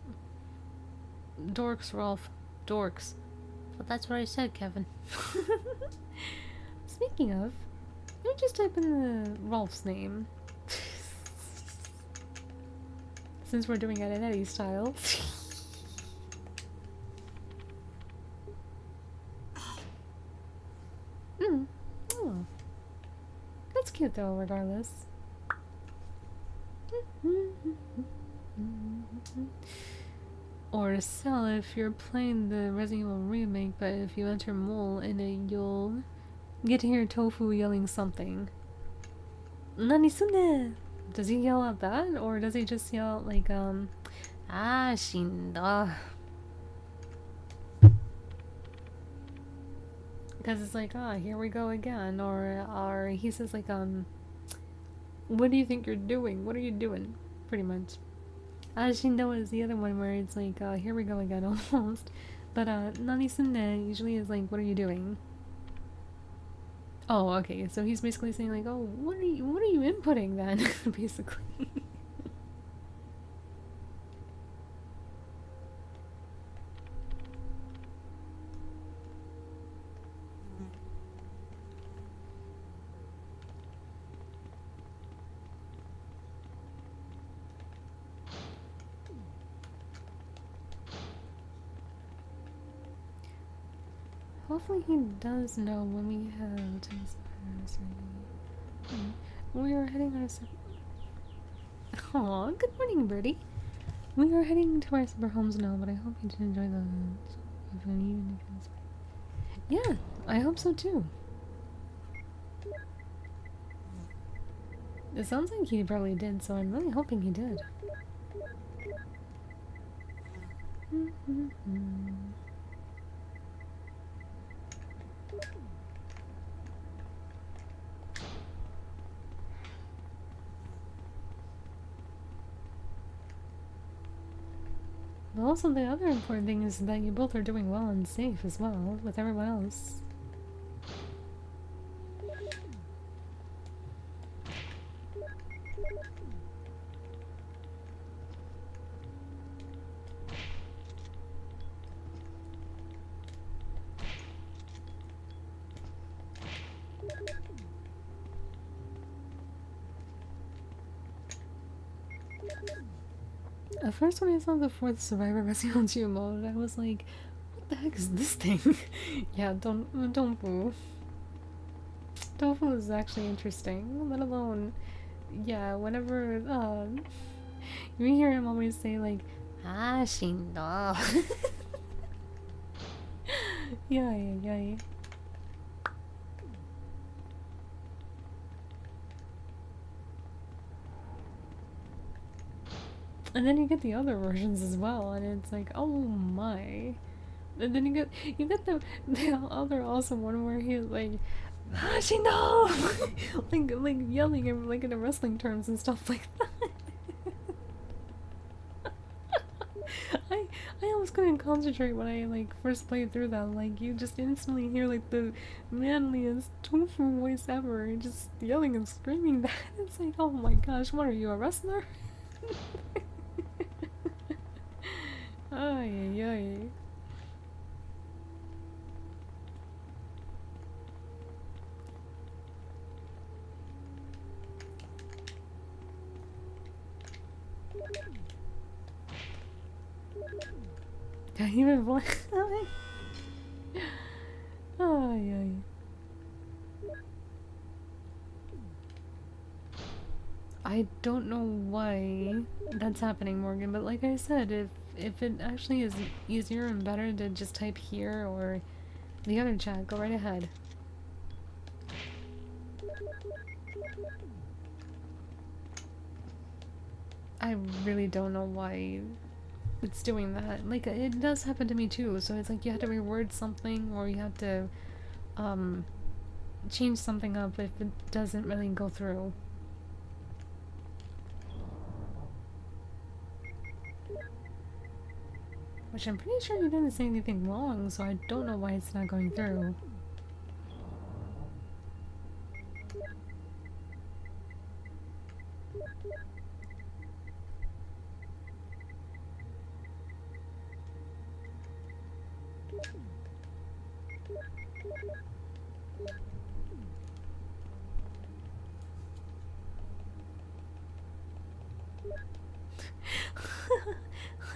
Dorks, Rolf. Dorks. But that's what I said, Kevin. Speaking of, let me just type in the Rolf's name. Since we're doing it in Eddie style. Oh. That's cute though, regardless. Or Cell if you're playing the Resident Evil remake, but if you enter Mole in it, you'll get to hear Tofu yelling something. Nanisune! Does he yell out that? Or does he just yell like, ah, shinda? Because it's like, ah, here we go again. Or he says like, what do you think you're doing? What are you doing? Pretty much. Shinda is the other one where it's like, here we go again almost. But Nanisune usually is like, what are you doing? Oh, okay, so he's basically saying like, oh, what are you inputting then? Basically. Hopefully he does know when we have to we are heading on a Aw, good morning, Birdie. We are heading to our separate homes now, but I hope you did enjoy the yeah, I hope so too. It sounds like he probably did, so I'm really hoping he did. But also the other important thing is that you both are doing well and safe as well with everyone else. At first when I saw the 4th Survivor Resident Evil mode, I was like, what the heck is this thing? Yeah, Tofu. Tofu is actually interesting, let alone, yeah, whenever, you hear him always say like, ah, shinda. Yeah. And then you get the other versions as well, and it's like, oh my. And then you get the other awesome one where he's like, ah, she no, like yelling and like in the wrestling terms and stuff like that. I almost couldn't concentrate when I like first played through that. Like you just instantly hear like the manliest Tofu voice ever, just yelling and screaming that. It's like, oh my gosh, what are you, a wrestler? Ay. Can't even play. Oh, yeah. I don't know why that's happening, Morgan, but like I said, if it actually is easier and better to just type here or the other chat, go right ahead. I really don't know why it's doing that. Like, it does happen to me too, so it's like you have to reword something or you have to change something up if it doesn't really go through. Which I'm pretty sure you didn't say anything wrong, so I don't know why it's not going through.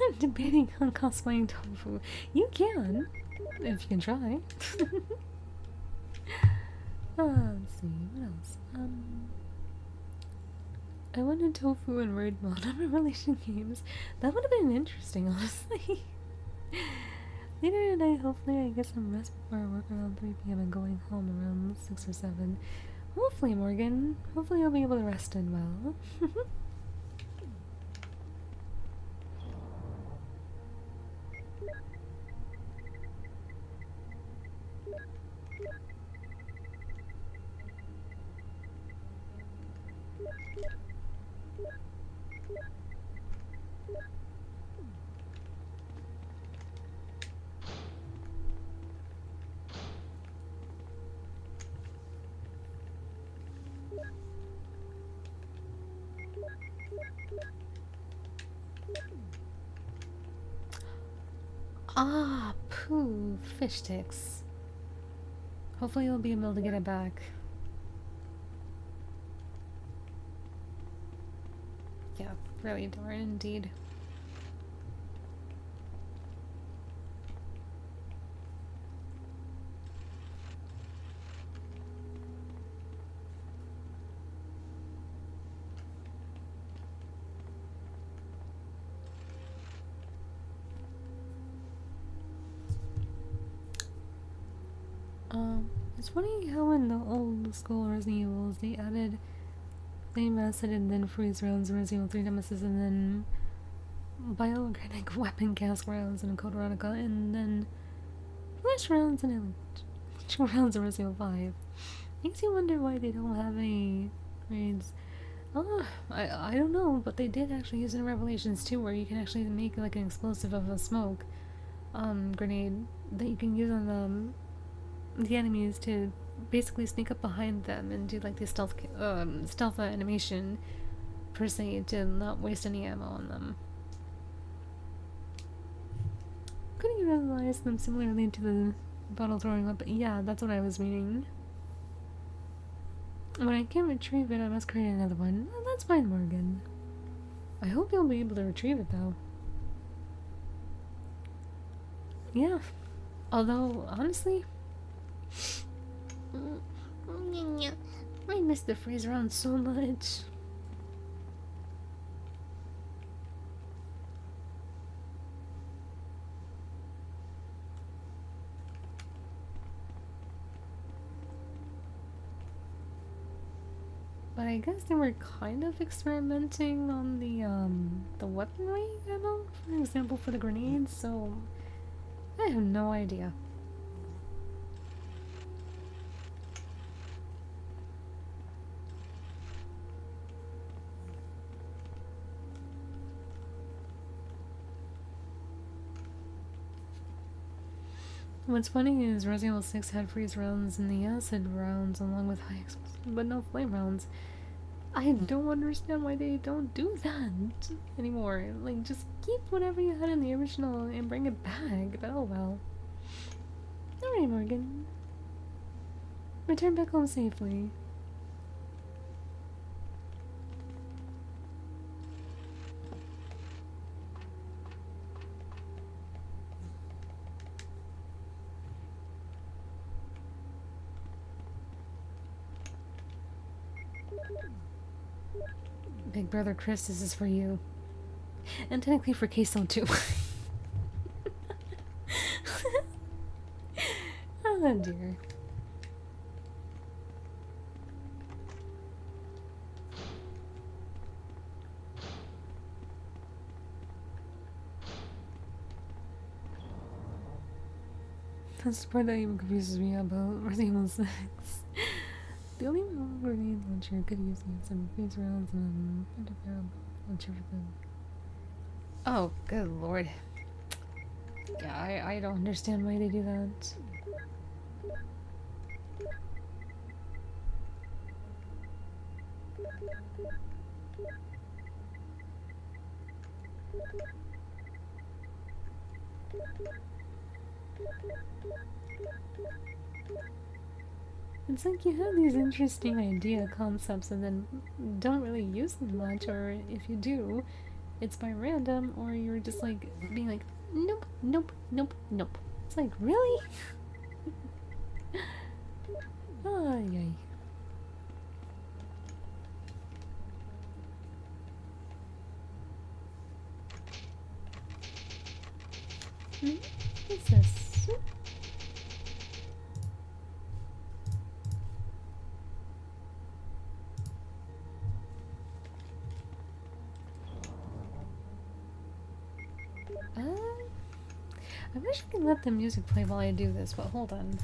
I'm debating on cosplaying tofu. You can, if you can try. Let's see, what else? I wanted tofu and raid mod on Revelation games. That would have been interesting, honestly. Later tonight, hopefully I get some rest before I work around 3 p.m. and going home around 6 or 7. Hopefully, Morgan. Hopefully you'll be able to rest in well. Ah, poo, fish sticks. Hopefully you'll be able to get it back. Yeah, really darn indeed. It's funny how in the old school Resident Evils they added flame acid and then freeze rounds in Resident Evil 3 Nemesis and then bioorganic weapon cast rounds in Code Veronica and then flash rounds and electric rounds in Resident Evil 5. Makes you wonder why they don't have any raids. I don't know, but they did actually use it in Revelations 2 where you can actually make like an explosive of a smoke grenade that you can use on the enemies to basically sneak up behind them and do like the stealth animation per se to not waste any ammo on them. Couldn't you analyze them similarly to the bottle throwing up? Yeah, that's what I was meaning. When I can't retrieve it, I must create another one. Well, that's fine, Morgan. I hope you'll be able to retrieve it though. Yeah. Although, honestly, I miss the freeze round so much. But I guess they were kind of experimenting on the weaponry ammo, for example, for the grenades, so I have no idea. What's funny is Resident Evil 6 had freeze rounds and the acid rounds along with high explosive, but no flame rounds. I don't understand why they don't do that anymore. Like, just keep whatever you had in the original and bring it back, but oh well. Alright, Morgan. Return back home safely. Big brother Chris, this is for you. And technically for Queso too. Oh dear. That's the part that even confuses me about Resident Evil 6. The only grenade launcher could use some phase rounds and interfere launcher for them. Oh, good lord. Yeah, I don't understand why they do that. It's like you have these interesting idea concepts and then don't really use them much, or if you do, it's by random, or you're just like being like, nope, nope, nope, nope. It's like, really? Oh, yay. What's this? I wish I could let the music play while I do this, but hold on.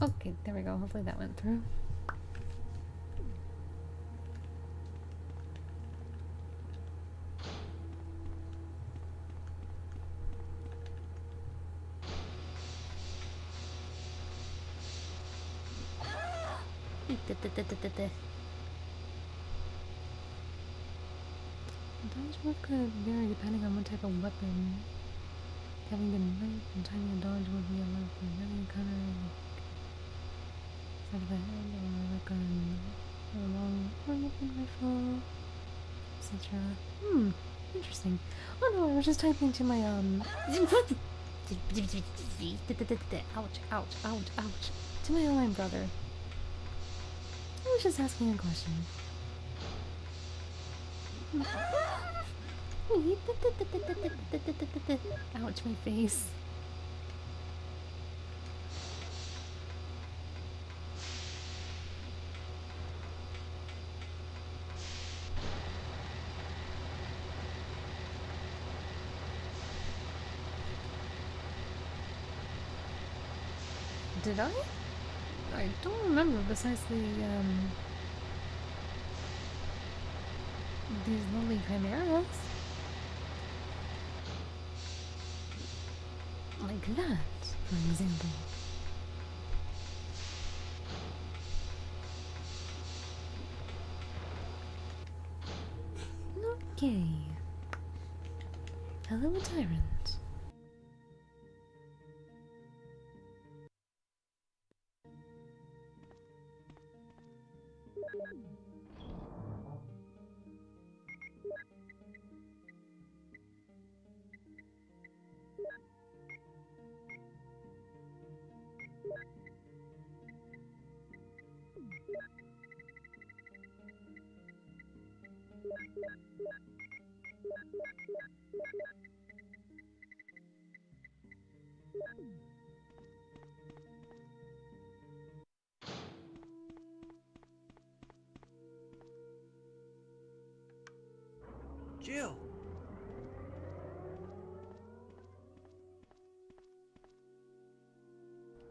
Okay, there we go. Hopefully that went through. Dodge move could vary depending on what type of weapon. Having been right and timing a dodge would be allowed for any kind of side of the head or like a long weapon rifle, etc. Interesting. Oh no, I was just typing to my ouch, ouch, ouch, ouch. To my online brother. I was just asking a question. Ouch, my face. Did I? I don't remember besides these lovely chimeras. Like that, for example. Okay. Hello, tyrant. Jill!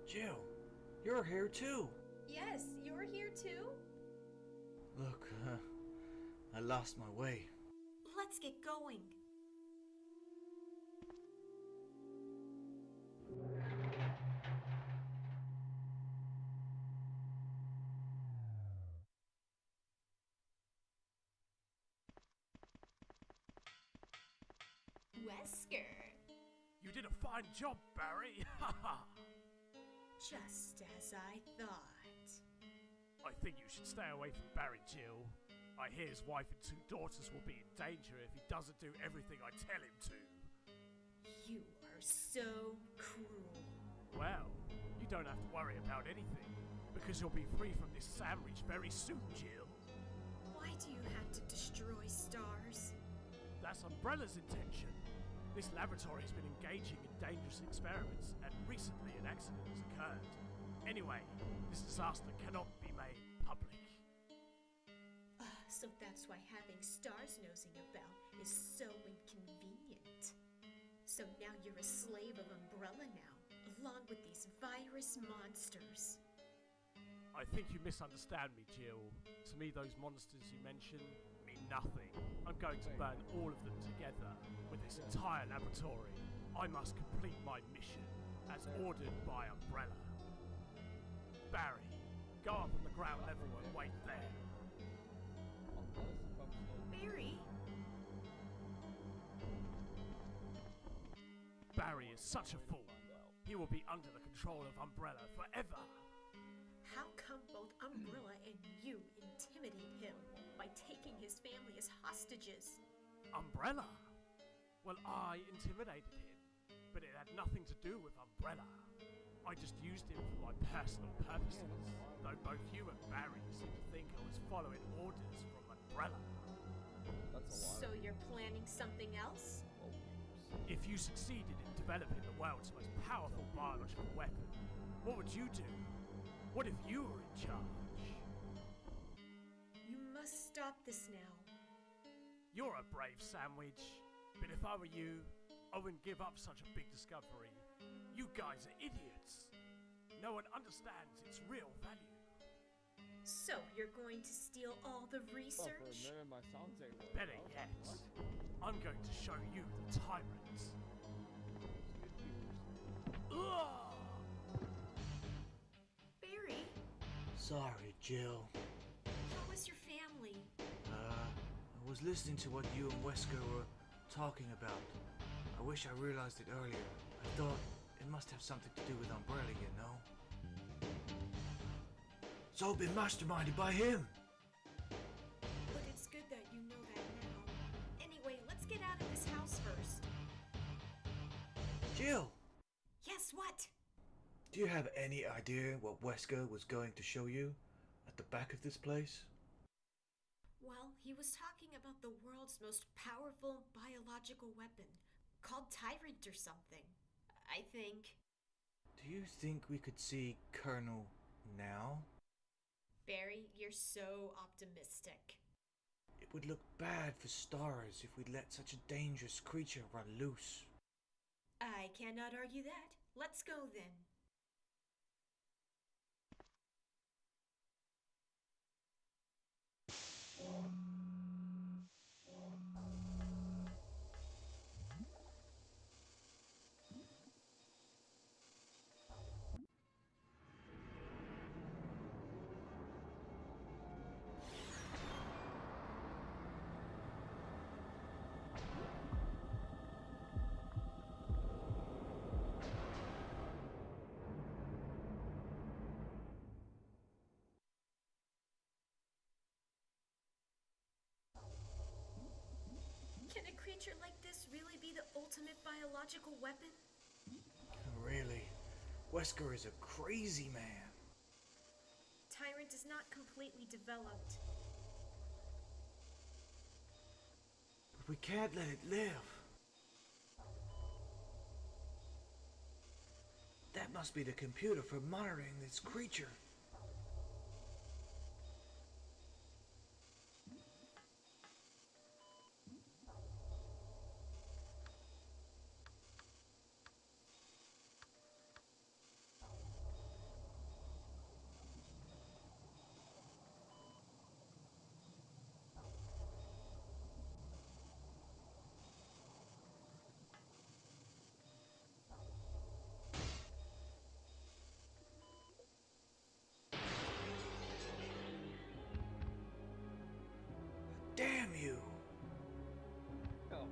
Jill, you're here too. Yes, you're here too? Look, I lost my way. Let's get going. Wesker. You did a fine job, Barry. Haha. Just as I thought. I think you should stay away from Barry, Jill. I hear his wife and 2 daughters will be in danger if he doesn't do everything I tell him to. You are so cruel. Well, you don't have to worry about anything, because you'll be free from this sandwich very soon, Jill. Why do you have to destroy stars? That's Umbrella's intention. This laboratory has been engaging in dangerous experiments, and recently an accident has occurred. Anyway, this disaster cannot be made public. So that's why having stars nosing about is so inconvenient. So now you're a slave of Umbrella now, along with these virus monsters. I think you misunderstand me, Jill. To me, those monsters you mention mean nothing. I'm going to burn all of them together with this entire laboratory. I must complete my mission, as ordered by Umbrella. Barry, go up on the ground level and wait there. Barry? Barry is such a fool. He will be under the control of Umbrella forever. How come both Umbrella and you intimidate him by taking his family as hostages? Umbrella? Well, I intimidated him, but it had nothing to do with Umbrella. I just used him for my personal purposes, though both you and Barry seem to think I was following orders from Umbrella. So you're planning something else? If you succeeded in developing the world's most powerful biological weapon, what would you do? What if you were in charge? You must stop this now. You're a brave sandwich, but if I were you, I wouldn't give up such a big discovery. You guys are idiots. No one understands its real value. So you're going to steal all the research? Better yet, I'm going to show you the tyrants. Ugh! Barry, Sorry, Jill. how was your family? I was listening to what you and Wesker were talking about. I wish I realized it earlier. I thought it must have something to do with Umbrella, you know? It's all been masterminded by him! But it's good that you know that now. Anyway, let's get out of this house first. Jill! Yes, what? Do you have any idea what Wesker was going to show you at the back of this place? Well, he was talking about the world's most powerful biological weapon, called Tyrant or something, I think. Do you think we could see Colonel now? Barry, you're so optimistic. It would look bad for stars if we let such a dangerous creature run loose. I cannot argue that. Let's go then. Can a creature like this really be the ultimate biological weapon? Really? Wesker is a crazy man. Tyrant is not completely developed. But we can't let it live. That must be the computer for monitoring this creature. Damn you! Oh.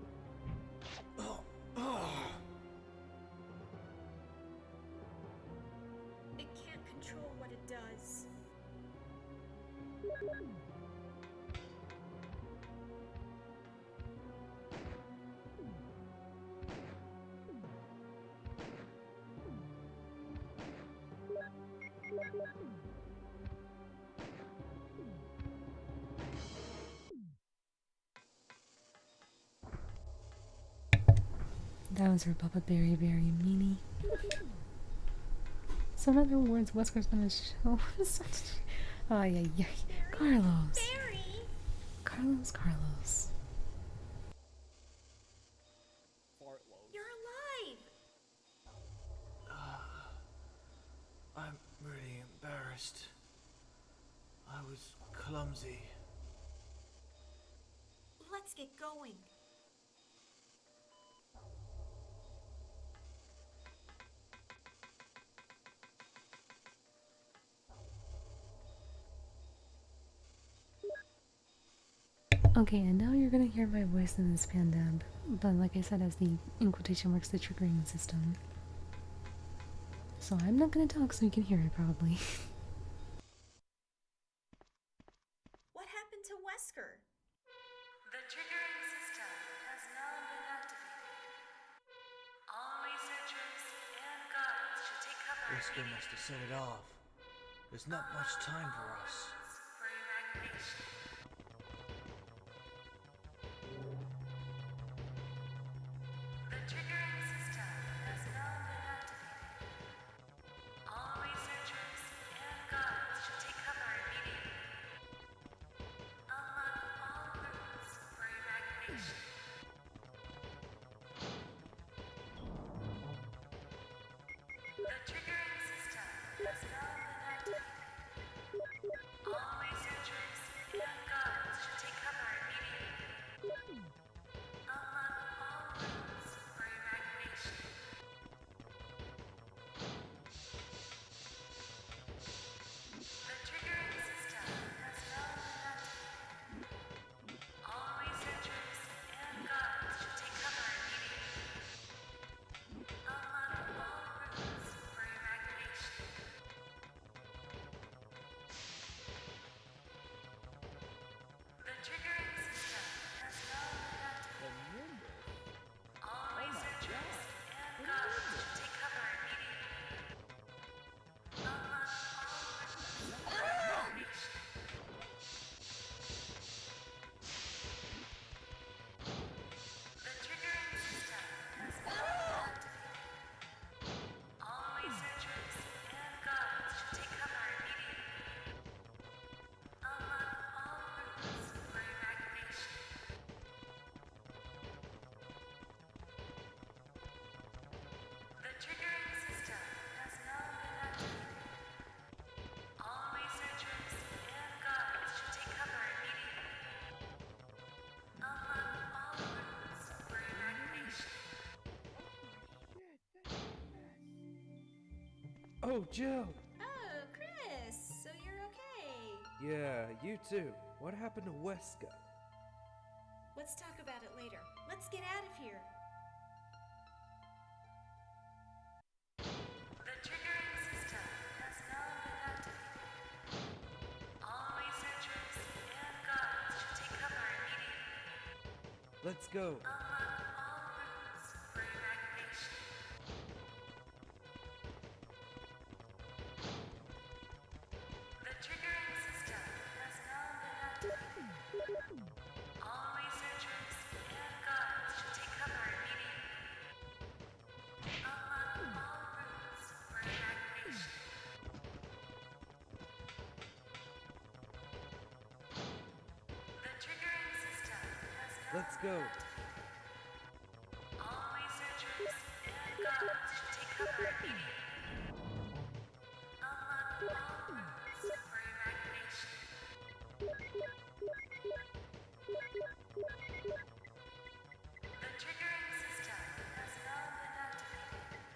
It can't control what it does. That was her Papa Berry Berry meanie. So in other words, Wesker's gonna show us. Oh yeah. Carlos. Barry! Carlos. Fartlow. You're alive! I'm really embarrassed. I was clumsy. Let's get going. Okay, and now you're gonna hear my voice in this FANDUB, but like I said, as the in quotation marks the triggering system. So I'm not gonna talk so you can hear it probably. What happened to Wesker? The triggering system has now been activated. All researchers and guards should take cover Wesker must have set it off. There's not much time for us. for evacuation. The triggering system has now been activated. All researchers and guards should take cover immediately. Unlock all routes for evacuation. The triggering system has now been activated. All researchers and Oh, Jill! Oh, Chris, so you're okay. Yeah, you too. What happened to Wesker? Let's talk about it later. Let's get out of here. The triggering system has now been activated. All researchers and guards should take cover immediately. Let's go. Unlock all routes for evacuation. The triggering system has now been activated. All researchers and guards should take cover immediately. Unlock all routes for evacuation. The triggering system has now Let's go. been activated. All researchers and guards should take cover immediately. Unlock all routes for evacuation. The triggering system has now been activated.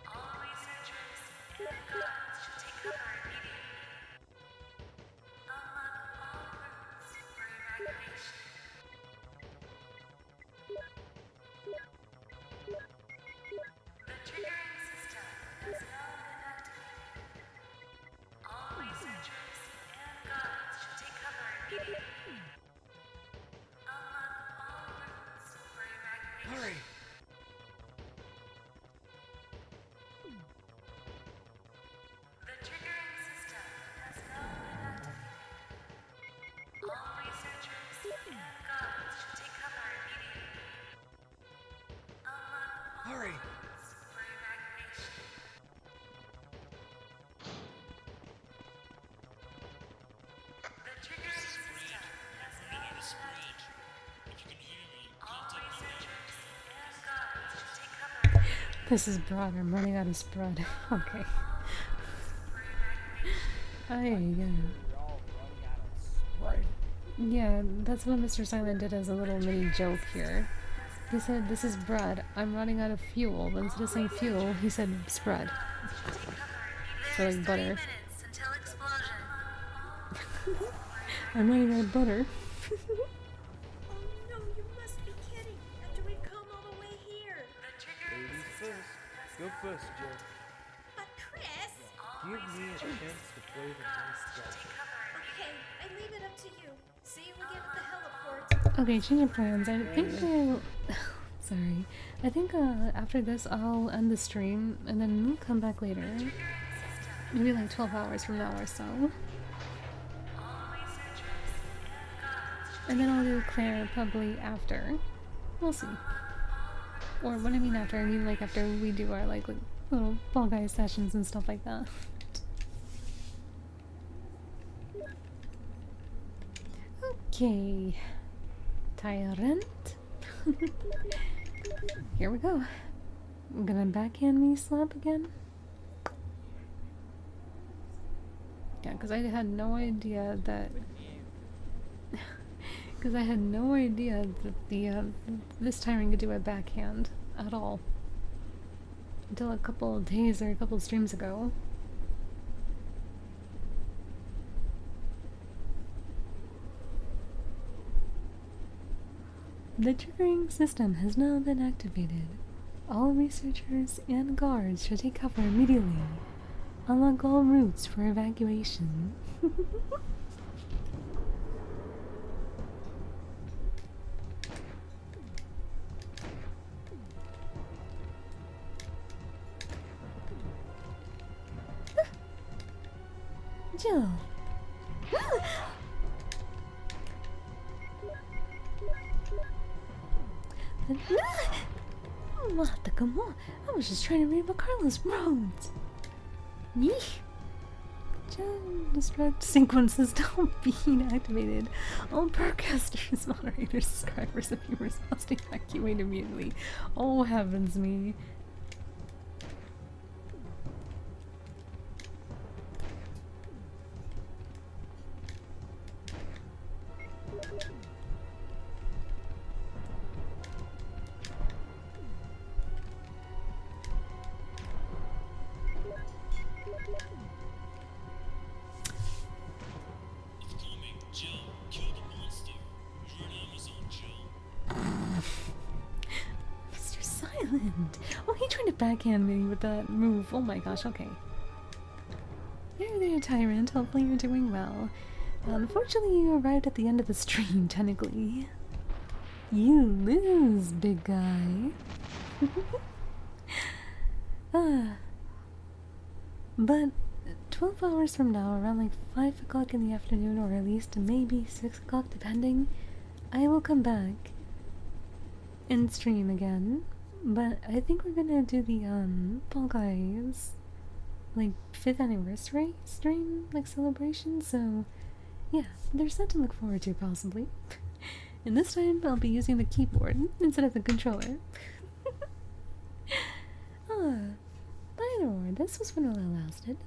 All researchers and guards should take cover immediately. Unlock all routes for evacuation. The triggering system has now been activated. All researchers and guards should take cover immediately. Unlock all routes for evacuation. Hurry! The triggering system has now been activated. All researchers and guards should take cover immediately. Unlock all Hurry! routes for evacuation. The triggering system has now Running out of been spread. activated. If you can hear me, All contact me now. researchers and guards should take cover immediately. This is broad. I'm running out of spread. Okay. For evacuation. I yeah. You're all running out of Sprite. Yeah, that's what Mr. Silent did as a little mini joke here. He said, "This is bread. I'm running out of fuel." But instead of saying fuel, he said spread. For like butter. Minutes until explosion. I'm running out of butter. Oh no, you must be kidding. After we've come all the way here. The triggering Ladies system first. Go first, Jill. But Chris! Give me a chance to play the nice guy. Okay, I leave it up to you. See you again at the heliport. Okay, change of plans. I think I'll... Sorry. I think after this I'll end the stream and then we'll come back later. Maybe like 12 hours from now or so. And then I'll do Claire probably after. We'll see. Or what I mean after, I mean like after we do our like little Fall Guys sessions and stuff like that. Okay. Tyrant. Here we go. I'm gonna backhand me slap again. Yeah, because I had no idea that... Because I had no idea that the this Tyrant could do a backhand at all. Until a couple of days or a couple of streams ago. The triggering system has now been activated. All researchers and guards should take cover immediately. Unlock all routes for evacuation. Jill. What? Come on. I was just trying to read what Carlos wrote. Yeesh. Destruct sequences don't being activated. All broadcasters, moderators, subscribers, and viewers must evacuate immediately. Oh heavens me. Island! Oh, he tried to backhand me with that move. Oh my gosh, okay. There, Tyrant. Hopefully you're doing well. Unfortunately, you arrived at the end of the stream, technically. You lose, big guy. But 12 hours from now, around like 5 o'clock in the afternoon, or at least maybe 6 o'clock, depending, I will come back and stream again. But I think we're gonna do the, Fall Guys, like, 5th anniversary stream, like, celebration, so, yeah, there's that to look forward to, possibly. And this time, I'll be using the keyboard instead of the controller. But either way, this was when it lasted.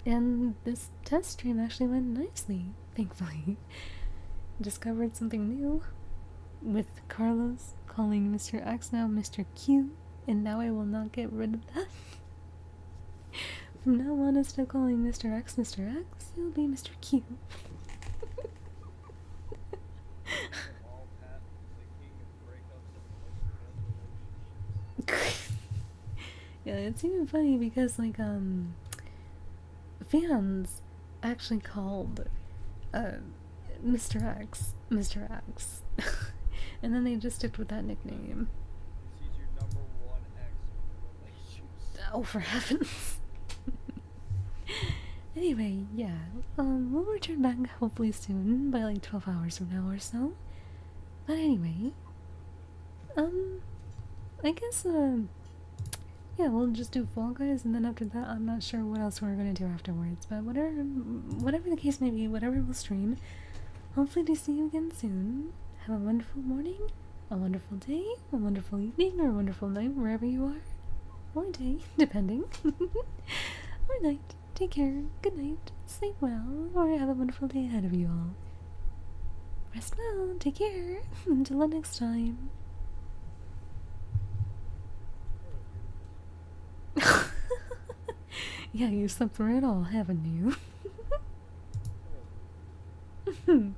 And this test stream actually went nicely, thankfully. Discovered something new with Carlos calling Mr. X now Mr. Q, and now I will not get rid of that. From now on, instead of calling Mr. X, it'll be Mr. Q. Yeah, it's even funny because, like, fans actually called Mr. X Mr. X. And then they just stick with that nickname. He's your number one ex relationship. Oh, for heavens. Anyway, yeah. We'll return back hopefully soon, by like 12 hours from now or so. But anyway, I guess, yeah, we'll just do Fall Guys, and then after that, I'm not sure what else we're gonna do afterwards. But whatever the case may be, whatever we'll stream, hopefully to see you again soon. Have a wonderful morning, a wonderful day, a wonderful evening, or a wonderful night, wherever you are. Or day, depending. Or night. Take care, good night, sleep well, or have a wonderful day ahead of you all. Rest well, take care, until the next time. Yeah, you slept through it all, haven't you?